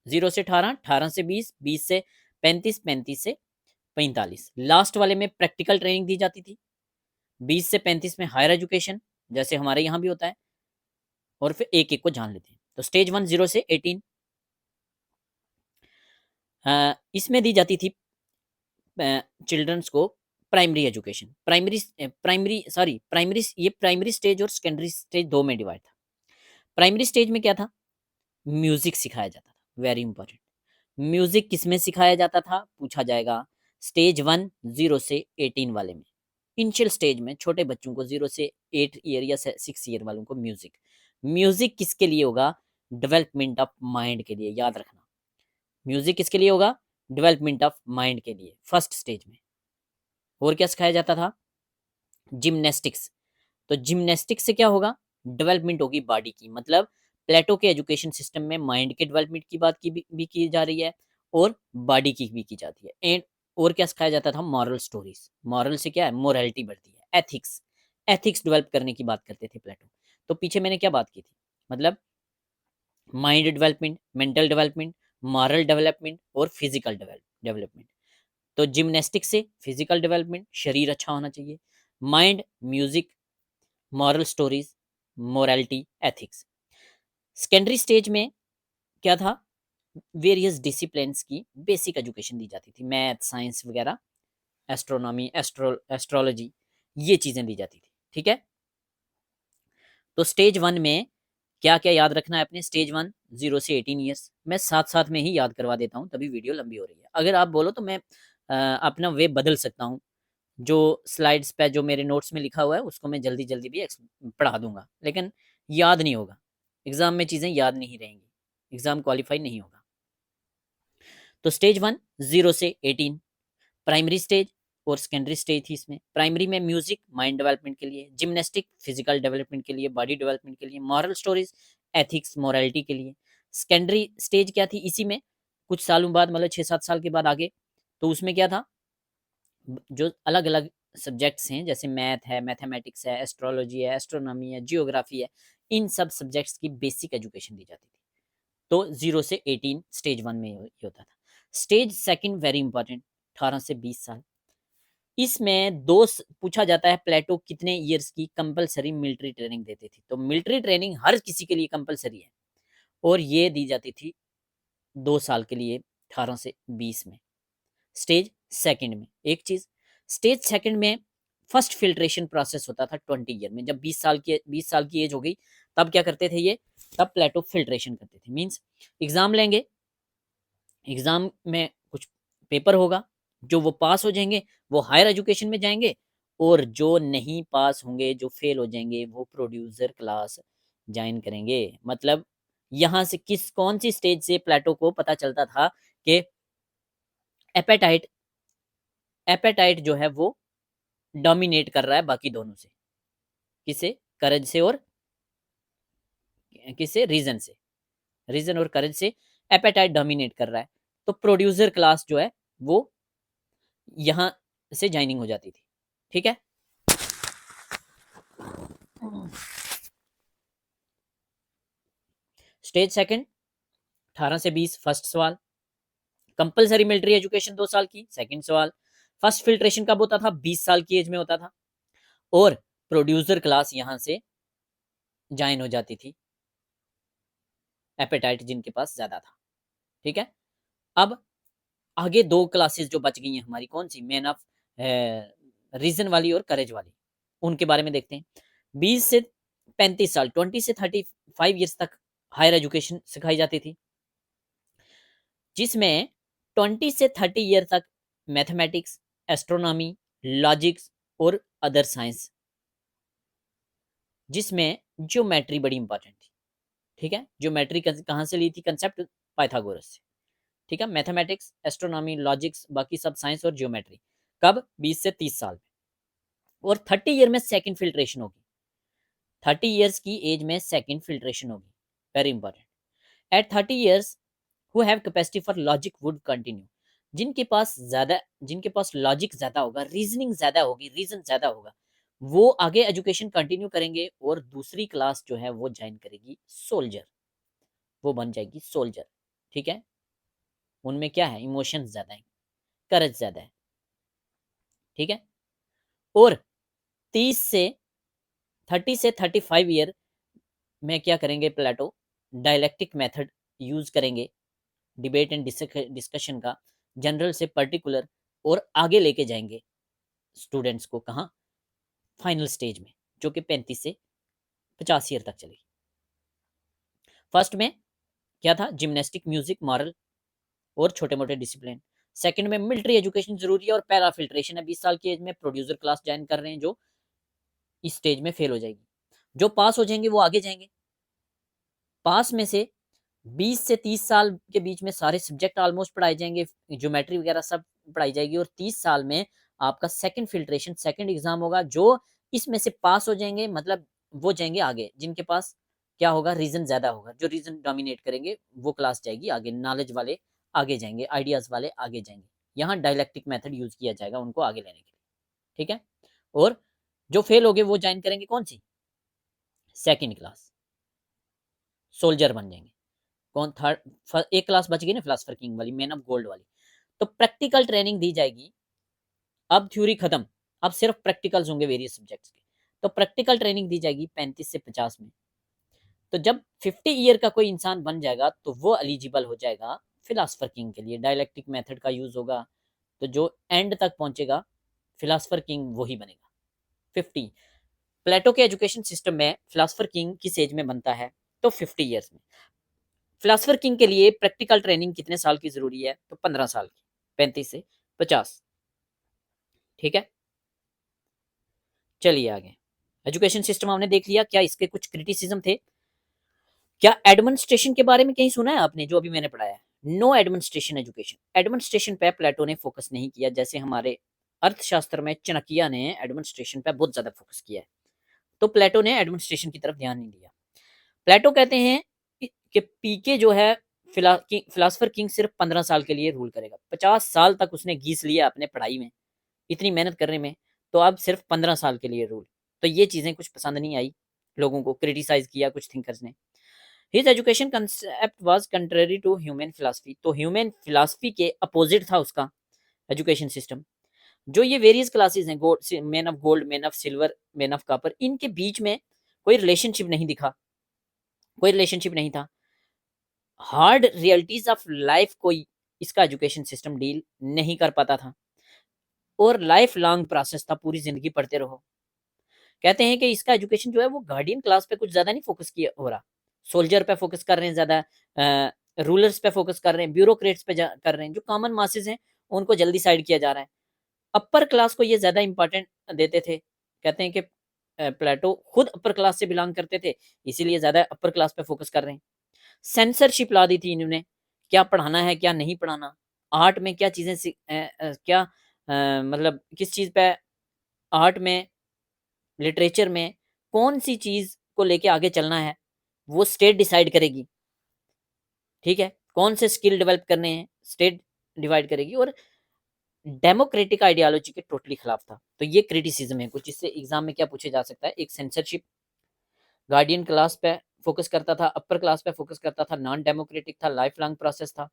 0 से 18, 18 से 20, 20 से 35, 35 से 45। लास्ट वाले में प्रैक्टिकल ट्रेनिंग दी जाती थी। 20 से 35 में हायर एजुकेशन, जैसे हमारे यहाँ भी होता है। और फिर एक एक को जान लेते हैं। तो स्टेज 1 0 से 18, इसमें दी जाती थी चिल्ड्रंस को प्राइमरी एजुकेशन। ये प्राइमरी स्टेज और सेकेंडरी स्टेज दो में डिवाइड था। प्राइमरी स्टेज में क्या था? म्यूजिक सिखाया जाता था, वेरी इंपॉर्टेंट। म्यूजिक किसमें सिखाया जाता था पूछा जाएगा। स्टेज 1 0 से 18 वाले में, इनिशियल स्टेज में छोटे बच्चों को 0 से 8 ईयर या 6 ईयर वालों को म्यूजिक। म्यूजिक किसके लिए होगा? डेवलपमेंट ऑफ माइंड के लिए, याद रखना। म्यूजिक किसके लिए होगा? डेवलपमेंट ऑफ माइंड के लिए, फर्स्ट स्टेज में। और क्या सिखाया जाता था? जिम्नास्टिक्स। तो जिम्नास्टिक्स से क्या होगा? डेवलपमेंट होगी बॉडी की। मतलब प्लेटो के एजुकेशन सिस्टम में माइंड के डेवलपमेंट की बात भी की जा रही है, और बॉडी की भी की जाती है। एंड और क्या सिखाया जाता था? Moral stories. मॉरल से क्या है? मोरालिटी बढ़ती है। एथिक्स, एथिक्स डेवलप करने की बात करते थे प्लेटो। तो पीछे मैंने क्या बात की थी? मतलब mind development, mental development, moral development और फिजिकल डेवलपमेंट। तो जिम्नास्टिक्स से फिजिकल डेवलपमेंट, शरीर अच्छा होना चाहिए। Mind, music, moral stories, morality, ethics. Secondary stage में क्या था? वेरियस डिसिप्लिन्स की बेसिक एजुकेशन दी जाती थी। मैथ, साइंस वगैरह, एस्ट्रोनॉमी, एस्ट्रोलॉजी, ये चीजें दी जाती थी। ठीक है। तो स्टेज 1 में क्या क्या याद रखना है अपने? स्टेज 1 0 से 18 ईयर्स। मैं साथ साथ में ही याद करवा देता हूँ, तभी वीडियो लंबी हो रही है। अगर आप बोलो तो मैं अपना वे बदल सकता हूँ। जो स्लाइड्स पे जो मेरे नोट्स में लिखा हुआ है उसको मैं जल्दी जल्दी भी पढ़ा दूंगा, लेकिन याद नहीं होगा। एग्जाम में चीज़ें याद नहीं रहेंगी, एग्जाम क्वालिफाई नहीं होगा। तो स्टेज 1 0 से 18 प्राइमरी स्टेज और सेकेंडरी स्टेज थी। इसमें प्राइमरी में म्यूजिक माइंड डेवलपमेंट के लिए, जिम्नास्टिक फिजिकल डेवलपमेंट के लिए, बॉडी डेवलपमेंट के लिए, मॉरल स्टोरीज, एथिक्स, मोरालिटी के लिए। सेकेंडरी स्टेज क्या थी? इसी में कुछ सालों बाद, मतलब 6-7 साल के बाद आगे, तो उसमें क्या था? जो अलग अलग सब्जेक्ट्स हैं, जैसे मैथ है, मैथमेटिक्स है, एस्ट्रोलॉजी है, एस्ट्रोनॉमी है, जियोग्राफी है, इन सब सब्जेक्ट्स की बेसिक एजुकेशन दी जाती थी। तो 0 से 18 स्टेज 1 में ये होता था। स्टेज सेकंड वेरी इंपॉर्टेंट, 18 से 20 साल। इसमें पूछा जाता है प्लेटो कितने ईयर्स की कंपलसरी मिलिट्री ट्रेनिंग देते थे। तो मिलिट्री ट्रेनिंग हर किसी के लिए कंपलसरी है, और ये दी जाती थी 2 साल के लिए, 18 से 20 में। स्टेज सेकंड में एक चीज, स्टेज सेकंड में फर्स्ट फिल्ट्रेशन प्रोसेस होता था 20 ईयर में। जब 20 साल की एज हो गई, तब क्या करते थे ये? तब प्लेटो फिल्ट्रेशन करते थे। मींस एग्जाम लेंगे, एग्जाम में कुछ पेपर होगा, जो वो पास हो जाएंगे वो हायर एजुकेशन में जाएंगे, और जो नहीं पास होंगे, जो फेल हो जाएंगे, वो प्रोड्यूसर क्लास ज्वाइन करेंगे। मतलब यहां से कौन सी स्टेज से प्लेटो को पता चलता था कि एपेटाइट एपेटाइट जो है वो डोमिनेट कर रहा है बाकी दोनों से। किसे? करेज से और किसे? रीजन से। रीजन और करेज से एपेटाइट डोमिनेट कर रहा है, तो प्रोड्यूसर क्लास जो है वो यहां से ज्वाइनिंग हो जाती थी। ठीक है। स्टेज सेकंड 18 से 20 फर्स्ट सवाल, कंपलसरी मिलिट्री एजुकेशन 2 साल की। सेकंड सवाल, फर्स्ट फिल्ट्रेशन कब होता था? 20 साल की एज में होता था। और प्रोड्यूसर क्लास यहां से ज्वाइन हो जाती थी, एपेटाइट जिनके पास ज्यादा था। ठीक है, अब आगे दो क्लासेस जो बच गई हैं हमारी, कौन सी? मैन ऑफ रीजन वाली और करेज वाली, उनके बारे में देखते हैं। 20 से 35 साल, 20 से 35 ईयर्स तक हायर एजुकेशन सिखाई जाती थी, जिसमें 20 से 30 ईयर तक मैथमेटिक्स, एस्ट्रोनॉमी, लॉजिक्स और अदर साइंस, जिसमें ज्योमेट्री बड़ी इंपॉर्टेंट थी। ठीक है, ज्योमेट्री कहां से ली थी? कंसेप्ट पाइथागोरस से। ठीक है, मैथमेटिक्स, एस्ट्रोनॉमी, लॉजिक्स, बाकी सब साइंस और ज्योमेट्री। कब? 20 से 30 साल में। और 30 ईयर में सेकंड फिल्ट्रेशन होगी। 30 ईयर्स की एज में सेकंड फिल्ट्रेशन होगी, very important. At 30 years who have capacity for logic would continue, जिनके पास लॉजिक ज्यादा होगा, रीजनिंग ज्यादा होगी, रीजन ज्यादा होगा, वो आगे एजुकेशन कंटिन्यू करेंगे और दूसरी क्लास जो है वो ज्वाइन करेगी सोल्जर, वो बन जाएगी सोल्जर। ठीक है, उनमें क्या है? इमोशंस ज्यादा है, करेज ज्यादा है। ठीक है, और 30 से 35 ईयर में क्या करेंगे प्लेटो? डायलेक्टिक मेथड यूज करेंगे, डिबेट एंड डिस्कशन का, जनरल से पर्टिकुलर, और आगे लेके जाएंगे स्टूडेंट्स को। कहाँ? फाइनल स्टेज में, जो कि 35 से 50 ईयर तक चलेगी। फर्स्ट में क्या था? जिम्नास्टिक, म्यूजिक, मॉरल और छोटे मोटे डिसिप्लिन। सेकंड में मिलिट्री एजुकेशन जरूरी है और पैरा फिल्ट्रेशन है। 20 साल की एज में प्रोड्यूसर क्लास ज्वाइन कर रहे हैं, जो इस स्टेज में फेल हो जाएगी। जो पास हो जाएंगे वो आगे जाएंगे। पास में से 20 से 30 साल के बीच में सारे सब्जेक्ट ऑलमोस्ट पढ़ाए जाएंगे, ज्योमेट्री वगैरह सब पढ़ाई जाएगी। और 30 साल में आपका सेकंड फिल्ट्रेशन, सेकंड एग्जाम होगा। जो इसमें से पास हो जाएंगे, मतलब वो जाएंगे आगे, जिनके पास क्या होगा? रीजन ज्यादा होगा, जो रीजन डोमिनेट करेंगे वो क्लास जाएगी आगे, नॉलेज वाले आगे जाएंगे, आइडियाज वाले आगे जाएंगे। यहाँ डायलेक्टिक मेथड यूज किया जाएगा उनको आगे लेने के लिए। ठीक है, और जो फेल हो गए वो ज्वाइन करेंगे कौन सी? सेकंड क्लास, सोल्जर बन जाएंगे। कौन? थर्ड। एक क्लास बच गई ना, फिलोसफर किंग वाली, मैन ऑफ गोल्ड वाली। तो प्रैक्टिकल ट्रेनिंग दी जाएगी। अब थ्योरी खत्म, अब सिर्फ प्रैक्टिकल्स होंगे वेरियस सब्जेक्ट्स के। तो प्रैक्टिकल ट्रेनिंग दी जाएगी 35 से 50 में। तो जब 50 ईयर का कोई इंसान बन जाएगा तो वो एलिजिबल हो जाएगा फिलोसफर किंग के लिए। डायलेक्टिक मेथड का यूज होगा, तो जो एंड तक पहुंचेगा फिलोसफर किंग वही बनेगा। 50। प्लेटो के एजुकेशन सिस्टम में फिलोसफर किंग किस एज में बनता है? तो 50 ईयर्स में। फिलोसफर किंग के लिए प्रैक्टिकल ट्रेनिंग कितने साल की जरूरी है? तो 15 साल की, 35 से 50। ठीक है, चलिए आगे। एजुकेशन सिस्टम हमने देख लिया, क्या इसके कुछ क्रिटिसिज्म थे? क्या एडमिनिस्ट्रेशन के बारे में कहीं सुना है आपने जो अभी मैंने पढ़ाया? No administration education. एडमिनिस्ट्रेशन पे प्लेटो ने फोकस नहीं किया, जैसे हमारे अर्थशास्त्र में चाणक्य ने एडमिनिस्ट्रेशन पे बहुत ज्यादा फोकस किया है। तो प्लेटो ने एडमिनिस्ट्रेशन की तरफ ध्यान नहीं दिया। प्लेटो कहते हैं कि पीके जो है फिलोसफर किंग सिर्फ 15 साल के लिए रूल करेगा। 50 साल तक उसने घीस लिया अपने पढ़ाई में, इतनी मेहनत करने में, तो अब सिर्फ 15 साल के लिए रूल। तो ये चीजें कुछ पसंद नहीं आई लोगों को, क्रिटिसाइज किया कुछ थिंकर्स ने। His education concept was contrary to human philosophy. तो ह्यूमन फिलोसफी के अपोजिट था उसका एजुकेशन सिस्टम। जो ये वेरियस क्लासेस हैं, gold, man of gold, man of silver, man of copper, इनके बीच में कोई रिलेशनशिप नहीं दिखा, कोई रिलेशनशिप नहीं था। हार्ड रियलिटीज ऑफ लाइफ को इसका एजुकेशन सिस्टम डील नहीं कर पाता था, और लाइफ लॉन्ग प्रोसेस था, पूरी जिंदगी पढ़ते रहो। कहते हैं कि इसका एजुकेशन जो है वो गार्डियन क्लास पे कुछ ज्यादा नहीं फोकस किया हो रहा, सोल्जर पे फोकस कर रहे हैं ज्यादा, रूलर्स पे फोकस कर रहे हैं, ब्यूरोक्रेट्स पे कर रहे हैं, जो कॉमन मासेस हैं उनको जल्दी साइड किया जा रहा है। अपर क्लास को ये ज्यादा इंपॉर्टेंट देते थे। कहते हैं कि प्लेटो खुद अपर क्लास से बिलोंग करते थे, इसीलिए ज्यादा अपर क्लास पे फोकस कर रहे हैं। सेंसरशिप ला दी थी इन्होंने, क्या पढ़ाना है क्या नहीं पढ़ाना, आर्ट में क्या चीजें क्या मतलब किस चीज पे, आर्ट में, लिटरेचर में कौन सी चीज को लेके आगे चलना है वो स्टेट डिसाइड करेगी। ठीक है, कौन से स्किल डेवलप करने हैं स्टेट डिवाइड करेगी। और डेमोक्रेटिक आइडियोलॉजी के टोटली खिलाफ था। तो ये क्रिटिसिज्म है कुछ, इससे एग्जाम में क्या पूछे जा सकता है? एक सेंसरशिप, गार्डियन क्लास पे फोकस करता था, अपर क्लास पे फोकस करता था, नॉन डेमोक्रेटिक था, लाइफ लॉन्ग प्रोसेस था।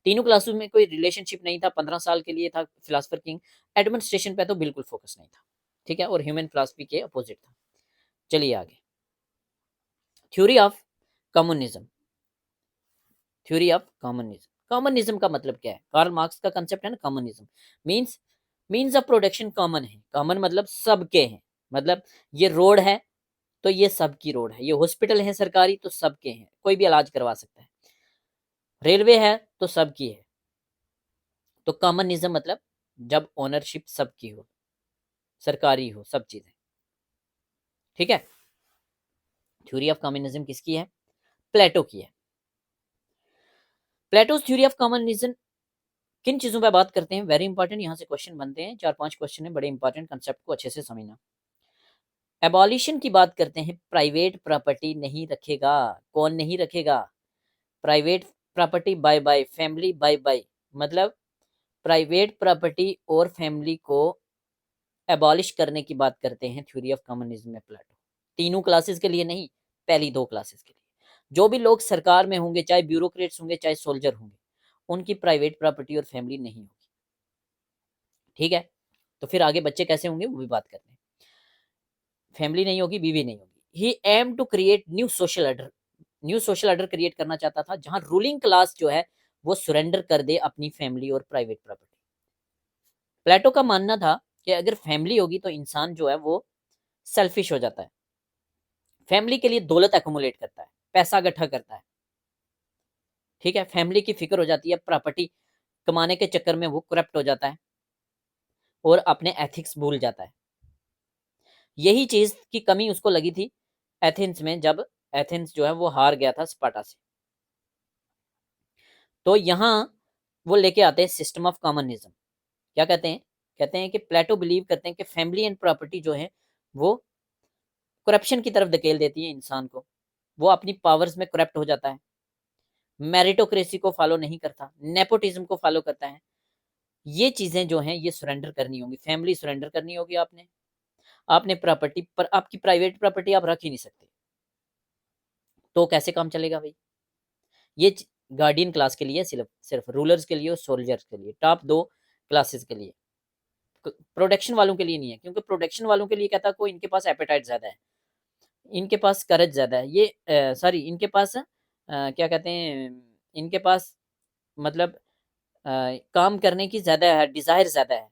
तीनों क्लासेस में कोई रिलेशनशिप नहीं था, 15 साल के लिए था फिलोसफर किंग। एडमिनिस्ट्रेशन पे तो बिल्कुल फोकस नहीं था, ठीक है, और ह्यूमन फिलोसफी के अपोजिट था। चलिए आगे, theory of communism. Theory of communism, communism का मतलब क्या है? कार्ल मार्क्स का कंसेप्ट है ना communism, means means of production common है। कॉमन मतलब सबके हैं, मतलब ये रोड है तो ये सबकी रोड है, ये हॉस्पिटल है सरकारी तो सबके हैं, कोई भी इलाज करवा सकता है, रेलवे है तो सबकी है। तो कॉमनिज्म मतलब जब ओनरशिप सबकी हो, सरकारी हो, सब चीजें, ठीक है। थ्योरी ऑफ कम्युनिज्म किसकी है? प्लेटो की है। प्लेटोज थ्योरी ऑफ कम्युनिज्म किन चीजों पर बात करते हैं? वेरी इंपॉर्टेंट, यहाँ से क्वेश्चन बनते हैं, 4-5 क्वेश्चन है, बड़े इंपॉर्टेंट कंसेप्ट को अच्छे से समझना। एबॉलिशन की बात करते हैं, प्राइवेट प्रॉपर्टी नहीं रखेगा। कौन नहीं रखेगा? Private property bye bye, family bye bye, मतलब प्राइवेट प्रॉपर्टी और फैमिली को एबॉलिश करने की बात करते हैं थ्योरी ऑफ कम्युनिज्म में प्लेटो। तीनों क्लासेस के लिए नहीं, पहली 2 क्लासेस के लिए। जो भी लोग सरकार में होंगे, चाहे ब्यूरोक्रेट्स होंगे चाहे सोल्जर होंगे, उनकी प्राइवेट प्रॉपर्टी और फैमिली नहीं होगी, ठीक है। तो फिर आगे बच्चे कैसे होंगे वो भी बात करते हैं। फैमिली नहीं होगी, बीवी नहीं होगी। He aim to create new social order, new social order create करना चाहता था जहां रूलिंग क्लास जो है वो सरेंडर कर दे अपनी फैमिली और प्राइवेट प्रॉपर्टी। प्लेटो का मानना था कि अगर फैमिली होगी तो इंसान जो है वो सेल्फिश हो जाता है, फैमिली के लिए दौलत अकोमुलेट करता है, पैसा इकट्ठा करता है, ठीक है, फैमिली की फिक्र हो जाती है, प्रॉपर्टी कमाने के चक्कर में वो करप्ट हो जाता है और अपने एथिक्स भूल जाता है। यही चीज की कमी उसको लगी थी एथेंस में, जब एथेंस जो है वो हार गया था स्पार्टा से। तो यहाँ वो लेके आते हैं सिस्टम ऑफ कम्युनिज्म। क्या कहते हैं? कहते हैं कि प्लेटो बिलीव करते हैं कि फैमिली एंड प्रॉपर्टी जो है वो करप्शन की तरफ धकेल देती है इंसान को, वो अपनी पावर्स में करप्ट हो जाता है, मेरिटोक्रेसी को फॉलो नहीं करता, नेपोटिज्म को फॉलो करता है। ये चीजें जो हैं ये सरेंडर करनी होगी, फैमिली सरेंडर करनी होगी आपने, आपने प्रॉपर्टी पर, आपकी प्राइवेट प्रॉपर्टी आप रख ही नहीं सकते, तो कैसे काम चलेगा भाई? ये गार्डियन क्लास के लिए, सिर्फ सिर्फ रूलर्स के लिए और सोल्जर्स के लिए, टॉप 2 क्लासेस के लिए, प्रोडक्शन वालों के लिए नहीं है, क्योंकि प्रोडक्शन वालों के लिए कहता को इनके पास एपेटाइट ज्यादा है, इनके पास करज ज्यादा है, ये सॉरी इनके पास क्या कहते हैं, इनके पास मतलब काम करने की ज्यादा है, डिजायर ज्यादा है,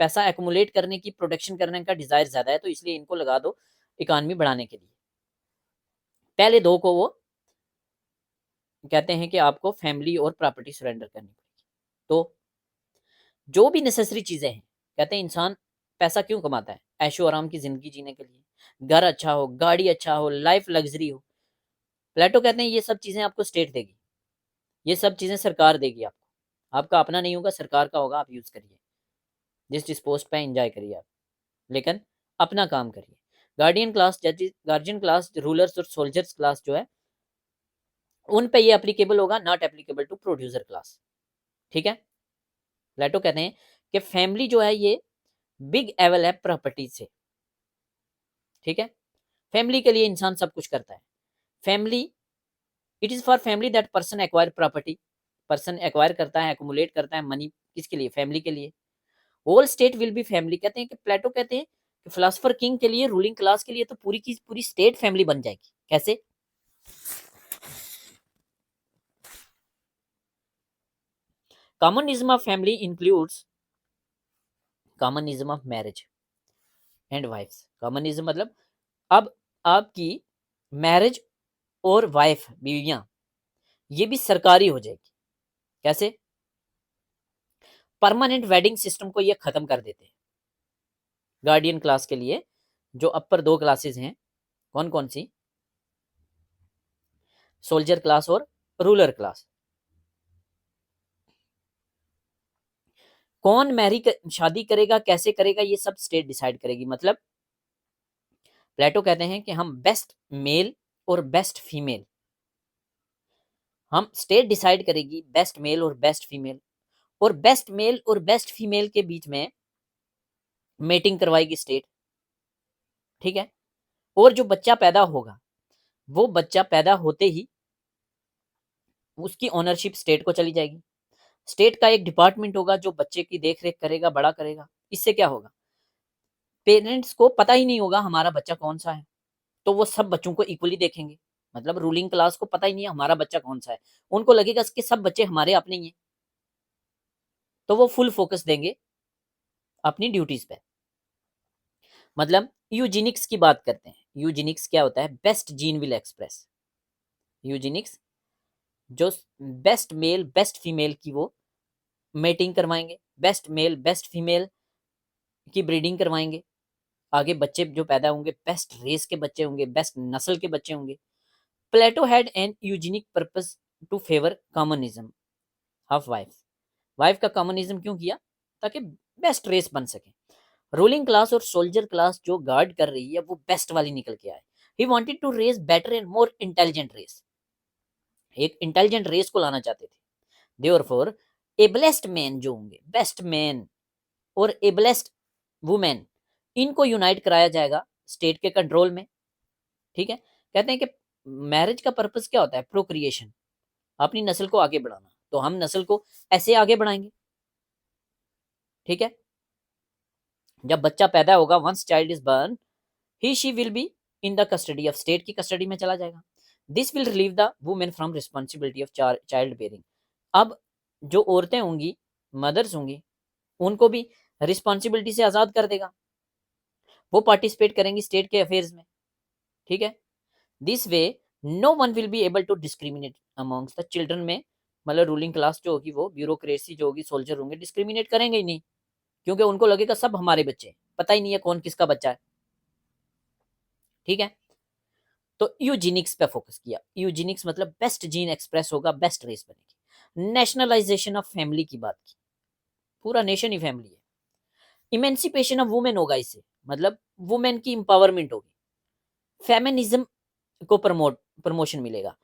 पैसा एक्मुलेट करने की, प्रोडक्शन करने का डिजायर ज्यादा है, तो इसलिए इनको लगा दो इकोनॉमी बढ़ाने के लिए। पहले 2 को वो कहते हैं कि आपको फैमिली और प्रॉपर्टी सरेंडर करनी पड़ेगी। तो जो भी नेसेसरी चीजें हैं, कहते हैं इंसान पैसा क्यों कमाता है? ऐशो आराम की जिंदगी जीने के लिए, घर अच्छा हो, गाड़ी अच्छा हो, लाइफ लग्जरी हो। प्लेटो कहते हैं ये सब चीजें आपको स्टेट देगी, ये सब चीजें सरकार देगी आपको, आपका अपना नहीं होगा, सरकार का होगा, आप यूज करिए, जिस पोस्ट पे एंजॉय करिए आप, लेकिन अपना काम करिए। गार्डियन क्लास, जजेस, गार्जियन क्लास, रूलर्स और सोल्जर्स क्लास जो है उन पे ये एप्लीकेबल होगा, not applicable to producer class, ठीक है। प्लेटो कहते हैं कि फैमिली जो है ये बिग एवल है प्रॉपर्टी से, ठीक है। फैमिली के लिए इंसान सब कुछ करता है, family, it is for family that person acquire property, person acquire करता है, एक्मुलेट करता है मनी, किसके लिए? फैमिली के लिए। Whole state will be family, कहते हैं कि प्लेटो कहते हैं कि फिलोसफर किंग के लिए, रूलिंग क्लास के लिए तो पूरी की पूरी स्टेट फैमिली बन जाएगी। कैसे? Communism of family includes communism of marriage and wifes. Communism मतलब अब आपकी मैरिज और वाइफ, बीवियां, ये भी सरकारी हो जाएगी। कैसे? परमानेंट वेडिंग सिस्टम को ये खत्म कर देते हैं। गार्डियन क्लास के लिए जो अपर 2 क्लासेस हैं, कौन कौन सी? सोल्जर क्लास और रूलर क्लास। कौन शादी करेगा, कैसे करेगा, ये सब स्टेट डिसाइड करेगी। मतलब प्लेटो कहते हैं कि हम बेस्ट मेल और बेस्ट फीमेल, हम स्टेट डिसाइड करेगी बेस्ट मेल और बेस्ट फीमेल, और बेस्ट मेल और बेस्ट फीमेल के बीच में मेटिंग करवाएगी स्टेट, ठीक है। और जो बच्चा पैदा होगा, वो बच्चा पैदा होते ही उसकी ओनरशिप स्टेट को चली जाएगी, स्टेट का एक डिपार्टमेंट होगा जो बच्चे की देख रेख करेगा, बड़ा करेगा। इससे क्या होगा, पेरेंट्स को पता ही नहीं होगा हमारा बच्चा कौन सा है, तो वो सब बच्चों को इक्वली देखेंगे। मतलब रूलिंग क्लास को पता ही नहीं है हमारा बच्चा कौन सा है, उनको लगेगा कि सब बच्चे हमारे अपने ही हैं, तो वो फुल फोकस देंगे अपनी ड्यूटीज पे। मतलब यूजेनिक्स की बात करते हैं। यूजेनिक्स क्या होता है, best gene will express. Eugenix जो बेस्ट मेल बेस्ट फीमेल की वो मेटिंग करवाएंगे, बेस्ट मेल बेस्ट फीमेल की ब्रीडिंग करवाएंगे। आगे बच्चे जो पैदा होंगे बेस्ट रेस के बच्चे होंगे, बेस्ट नस्ल के बच्चे होंगे। Plato had an eugenic purpose to favour communism of wife. Wife का कॉमनिज्म क्यों किया, ताकि बेस्ट रेस बन सके। रूलिंग क्लास और सोल्जर क्लास जो गार्ड कर रही है वो बेस्ट वाली निकल के आए। He wanted to race better and more intelligent race, एक इंटेलिजेंट रेस को लाना चाहते थे। देयरफॉर एबलेस्ट मैन जो होंगे, बेस्ट मैन और एबलेस्ट वुमेन, इनको यूनाइट कराया जाएगा स्टेट के कंट्रोल में। ठीक है, कहते हैं कि मैरिज का पर्पस क्या होता है, प्रोक्रिएशन, अपनी नस्ल को आगे बढ़ाना। तो हम नस्ल को ऐसे आगे बढ़ाएंगे। ठीक है, जब बच्चा पैदा होगा, once child is born, he she will be in the custody of state, की कस्टडी में चला जाएगा। This will relieve the women from responsibility of child bearing. अब जो औरतें होंगी, मदर्स होंगी, उनको भी रिस्पॉन्सिबिलिटी से आजाद कर देगा। वो पार्टिसिपेट करेंगी स्टेट के अफेयर्स में। ठीक है, this way no one will be able to discriminate amongst the children में। मतलब रूलिंग क्लास जो होगी, वो ब्यूरोक्रेसी जो होगी, सोल्जर होंगे, डिस्क्रिमिनेट करेंगे ही नहीं, क्योंकि उनको लगेगा सब हमारे बच्चे, पता ही नहीं है कौन किसका बच्चा है। ठीक है, तो यूजेनिक्स पे फोकस किया। यूजेनिक्स मतलब बेस्ट जीन एक्सप्रेस होगा, बेस्ट रेस बनेगी। नेशनलाइजेशन ऑफ फैमिली की बात की, पूरा नेशन ही फैमिली है। इमेंसिपेशन ऑफ वुमेन होगा इससे, मतलब वुमेन की इंपावरमेंट होगी। फेमिनिज्म को प्रमोशन मिलेगा।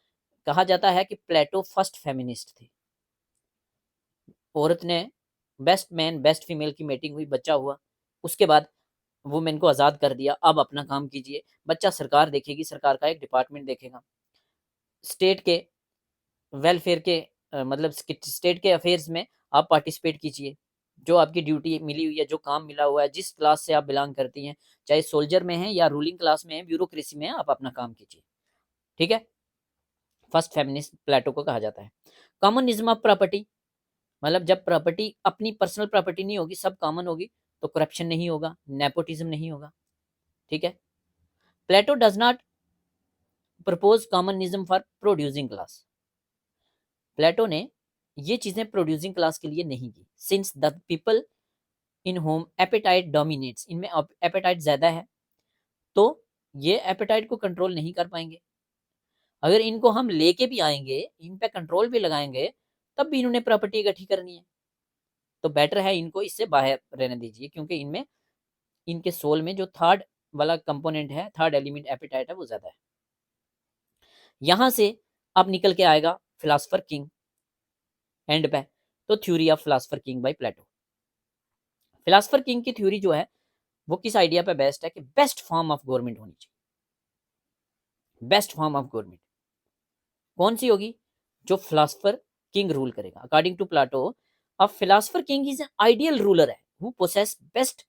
कहा जाता है कि प्लेटो फर्स्ट फेमिनिस्ट थे। औरत ने बेस्ट मैन बेस्ट फीमेल की मेटिंग हुई, बच्चा हुआ, उसके बाद वुमेन को आज़ाद कर दिया, अब अपना काम कीजिए। बच्चा सरकार देखेगी, सरकार का एक डिपार्टमेंट देखेगा। स्टेट के वेलफेयर के मतलब स्टेट के अफेयर्स में आप पार्टिसिपेट कीजिए। जो आपकी ड्यूटी मिली हुई है, जो काम मिला हुआ है, जिस क्लास से आप बिलोंग करती हैं, चाहे सोल्जर में है या रूलिंग क्लास में है, ब्यूरोक्रेसी में है, आप अपना काम कीजिए। ठीक है, फर्स्ट फेमिनिस्ट प्लेटो को कहा जाता है। कॉमनिज्म ऑफ प्रॉपर्टी, मतलब जब प्रॉपर्टी अपनी पर्सनल प्रॉपर्टी नहीं होगी, सब कॉमन होगी, तो करप्शन नहीं होगा, नेपोटिज्म नहीं होगा। ठीक है, Plato does not propose communism for producing class. Plato ने ये चीजें प्रोड्यूसिंग क्लास के लिए नहीं की। Since the people in whom appetite dominates, इनमें एपेटाइट ज्यादा है, तो ये एपेटाइट को कंट्रोल नहीं कर पाएंगे। अगर इनको हम लेके भी आएंगे, इन पे कंट्रोल भी लगाएंगे, तब भी इन्होंने प्रॉपर्टी इकट्ठी करनी है। तो बेटर है इनको इससे बाहर रहने दीजिए, क्योंकि इनमें, इनके सोल में जो थर्ड वाला कंपोनेंट है, थर्ड एलिमेंट एपेटाइट है, वो ज्यादा है। यहां से अब निकल के आएगा फिलासफर किंग एंड पे, तो theory of philosopher king by Plato. Philosopher king की थ्योरी जो है, वो किस आइडिया पे बेस्ड है कि बेस्ट फॉर्म ऑफ गवर्नमेंट होनी चाहिए। बेस्ट फॉर्म ऑफ गवर्नमेंट कौन सी होगी, जो फिलासफर किंग रूल करेगा। According to Plato, a philosopher king is an ideal ruler है हु पोसेस बेस्ट,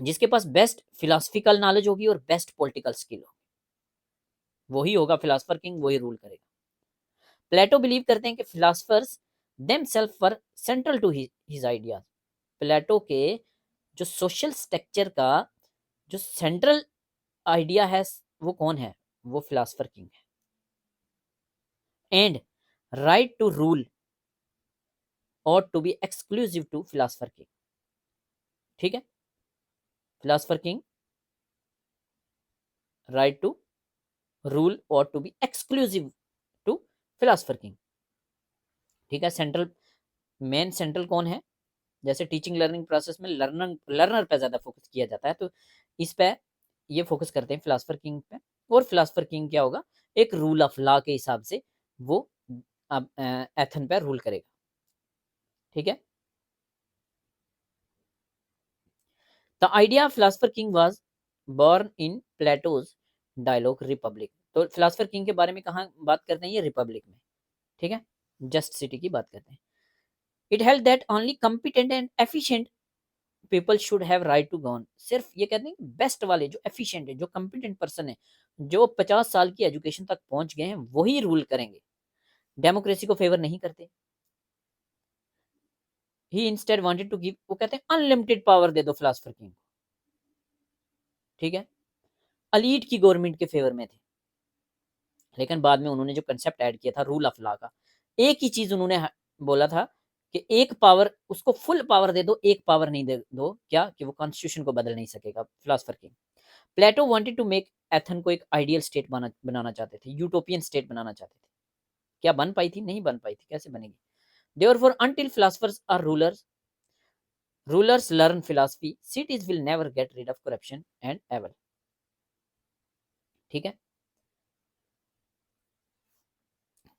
जिसके पास बेस्ट फिलोसफिकल नॉलेज होगी और बेस्ट पॉलिटिकल स्किल होगी, वही होगा फिलासफर किंग, वही रूल करेगा। प्लेटो बिलीव करते हैं कि philosophers themselves were central to his ideas. Plato के जो सोशल स्ट्रक्चर का जो सेंट्रल आइडिया है, वो कौन है, वो फिलासफर किंग है। एंड राइट टू रूल और to be exclusive to philosopher king. ठीक है, philosopher king right to rule और to be exclusive to philosopher king. ठीक है, सेंट्रल, मेन सेंट्रल कौन है, जैसे टीचिंग लर्निंग प्रोसेस में लर्नर पे ज्यादा फोकस किया जाता है, तो इस पे ये फोकस करते हैं फिलासफर किंग पे। और फिलासफर किंग क्या होगा, एक रूल ऑफ लॉ के हिसाब से वो अब एथन पे रूल करेगा। ठीक है, the idea of philosopher king was born in Plato's dialogue Republic. तो फिलासफर किंग के बारे में कहाँ बात करते हैं, ये रिपब्लिक में। ठीक है, जस्ट सिटी की बात करते हैं। It held that only competent and efficient people should have right to govern. सिर्फ ये कहते हैं बेस्ट वाले, जो एफिशिएंट है, जो कॉम्पिटेंट पर्सन है, जो 50 साल की एजुकेशन तक पहुंच गए हैं, वही रूल करेंगे। डेमोक्रेसी को फेवर नहीं करते। ही इंस्टेड वांटेड टू गिव, वो कहते हैं अनलिमिटेड पावर दे दो फिलोसफर किंग को, ठीक है। अलीट की गवर्नमेंट के फेवर में थे, लेकिन बाद में उन्होंने जो कंसेप्ट ऐड किया था रूल ऑफ लॉ का, एक ही चीज उन्होंने बोला था कि एक पावर, उसको फुल पावर दे दो, एक पावर नहीं दे दो, क्या कि वो कॉन्स्टिट्यूशन को बदल नहीं सकेगा philosopher king. Plato wanted to make Athens को एक आइडियल स्टेट बनाना चाहते थे, यूटोपियन स्टेट बनाना चाहते थे। क्या बन पाई थी? नहीं बन पाई थी। कैसे बनेगी? Therefore, until philosophers are rulers learn philosophy, cities will never get rid of corruption and evil, ठीक है।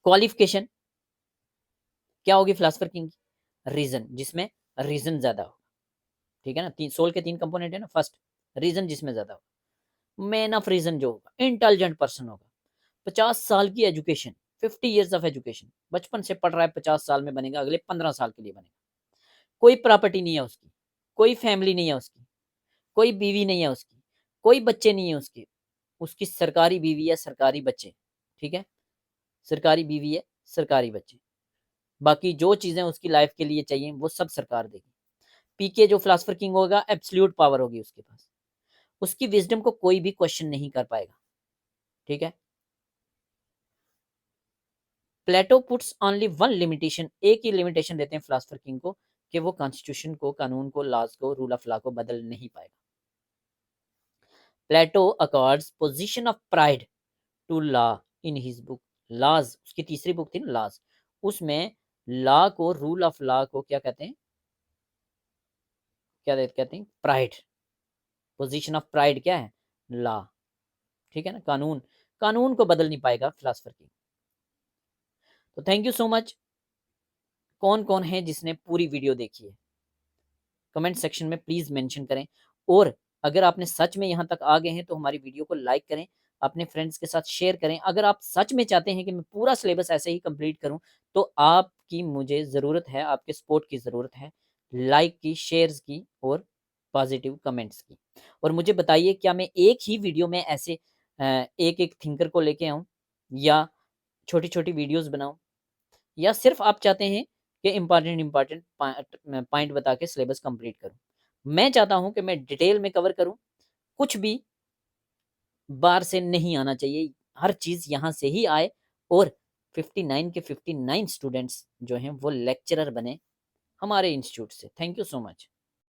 क्वालिफिकेशन क्या होगी फिलोसफर किंग की? रीजन, जिसमें रीजन ज्यादा हो, ठीक है ना। सोल के 3 कंपोनेंट है ना। फर्स्ट, रीजन जिसमें ज्यादा हो। मैन ऑफ रीजन जो होगा, इंटेलिजेंट पर्सन होगा। 50 साल की एजुकेशन, 50 years ऑफ एजुकेशन, बचपन से पढ़ रहा है, 50 साल में बनेगा, अगले 15 साल के लिए बनेगा। कोई प्रॉपर्टी नहीं है उसकी, कोई फैमिली नहीं है उसकी, कोई बीवी नहीं है उसकी, कोई बच्चे नहीं है उसके, उसकी सरकारी बीवी है, सरकारी बच्चे, ठीक है। सरकारी बीवी है, सरकारी बच्चे, बाकी जो चीजें उसकी लाइफ के लिए चाहिए वो सब सरकार देगी। पीके जो फिलोसफर किंग होगा, एब्सोल्यूट पावर होगी उसके पास, उसकी विजडम को कोई भी क्वेश्चन नहीं कर पाएगा, ठीक है। प्लेटो पुट्स ओनली वन लिमिटेशन, एक ही लिमिटेशन देते हैं फिलोसफर किंग को, कि वो कॉन्स्टिट्यूशन को, कानून को, लॉज को, रूल ऑफ लॉ को बदल नहीं पाएगा। Plato accords position of pride to law in his book laws, उसकी तीसरी बुक थी ना लॉज, उसमें लॉ को, रूल ऑफ लॉ को क्या कहते हैं? क्या कहते हैं? प्राइड। पोजीशन ऑफ प्राइड क्या है? लॉ, ठीक है ना। कानून, कानून को बदल नहीं पाएगा फिलोसफर की। तो थैंक यू सो मच। कौन कौन है जिसने पूरी वीडियो देखी है, कमेंट सेक्शन में प्लीज मेंशन करें। और अगर आपने सच में यहाँ तक आ गए हैं तो हमारी वीडियो को लाइक करें, अपने फ्रेंड्स के साथ शेयर करें। अगर आप सच में चाहते हैं कि मैं पूरा सिलेबस ऐसे ही कंप्लीट करूं, तो आपकी मुझे ज़रूरत है, आपके सपोर्ट की ज़रूरत है, लाइक की, शेयर्स की और पॉजिटिव कमेंट्स की। और मुझे बताइए, क्या मैं एक ही वीडियो में ऐसे एक एक थिंकर को लेके आऊँ, या छोटी छोटी वीडियोज़ बनाऊँ, या सिर्फ आप चाहते हैं कि इंपॉर्टेंट पॉइंट बता के सिलेबस कंप्लीट करूं? मैं चाहता हूं कि मैं डिटेल में कवर करूं, कुछ भी बाहर से नहीं आना चाहिए, हर चीज यहां से ही आए, और 59 के 59 स्टूडेंट्स जो हैं वो लेक्चरर बने हमारे इंस्टीट्यूट से। Thank you so much.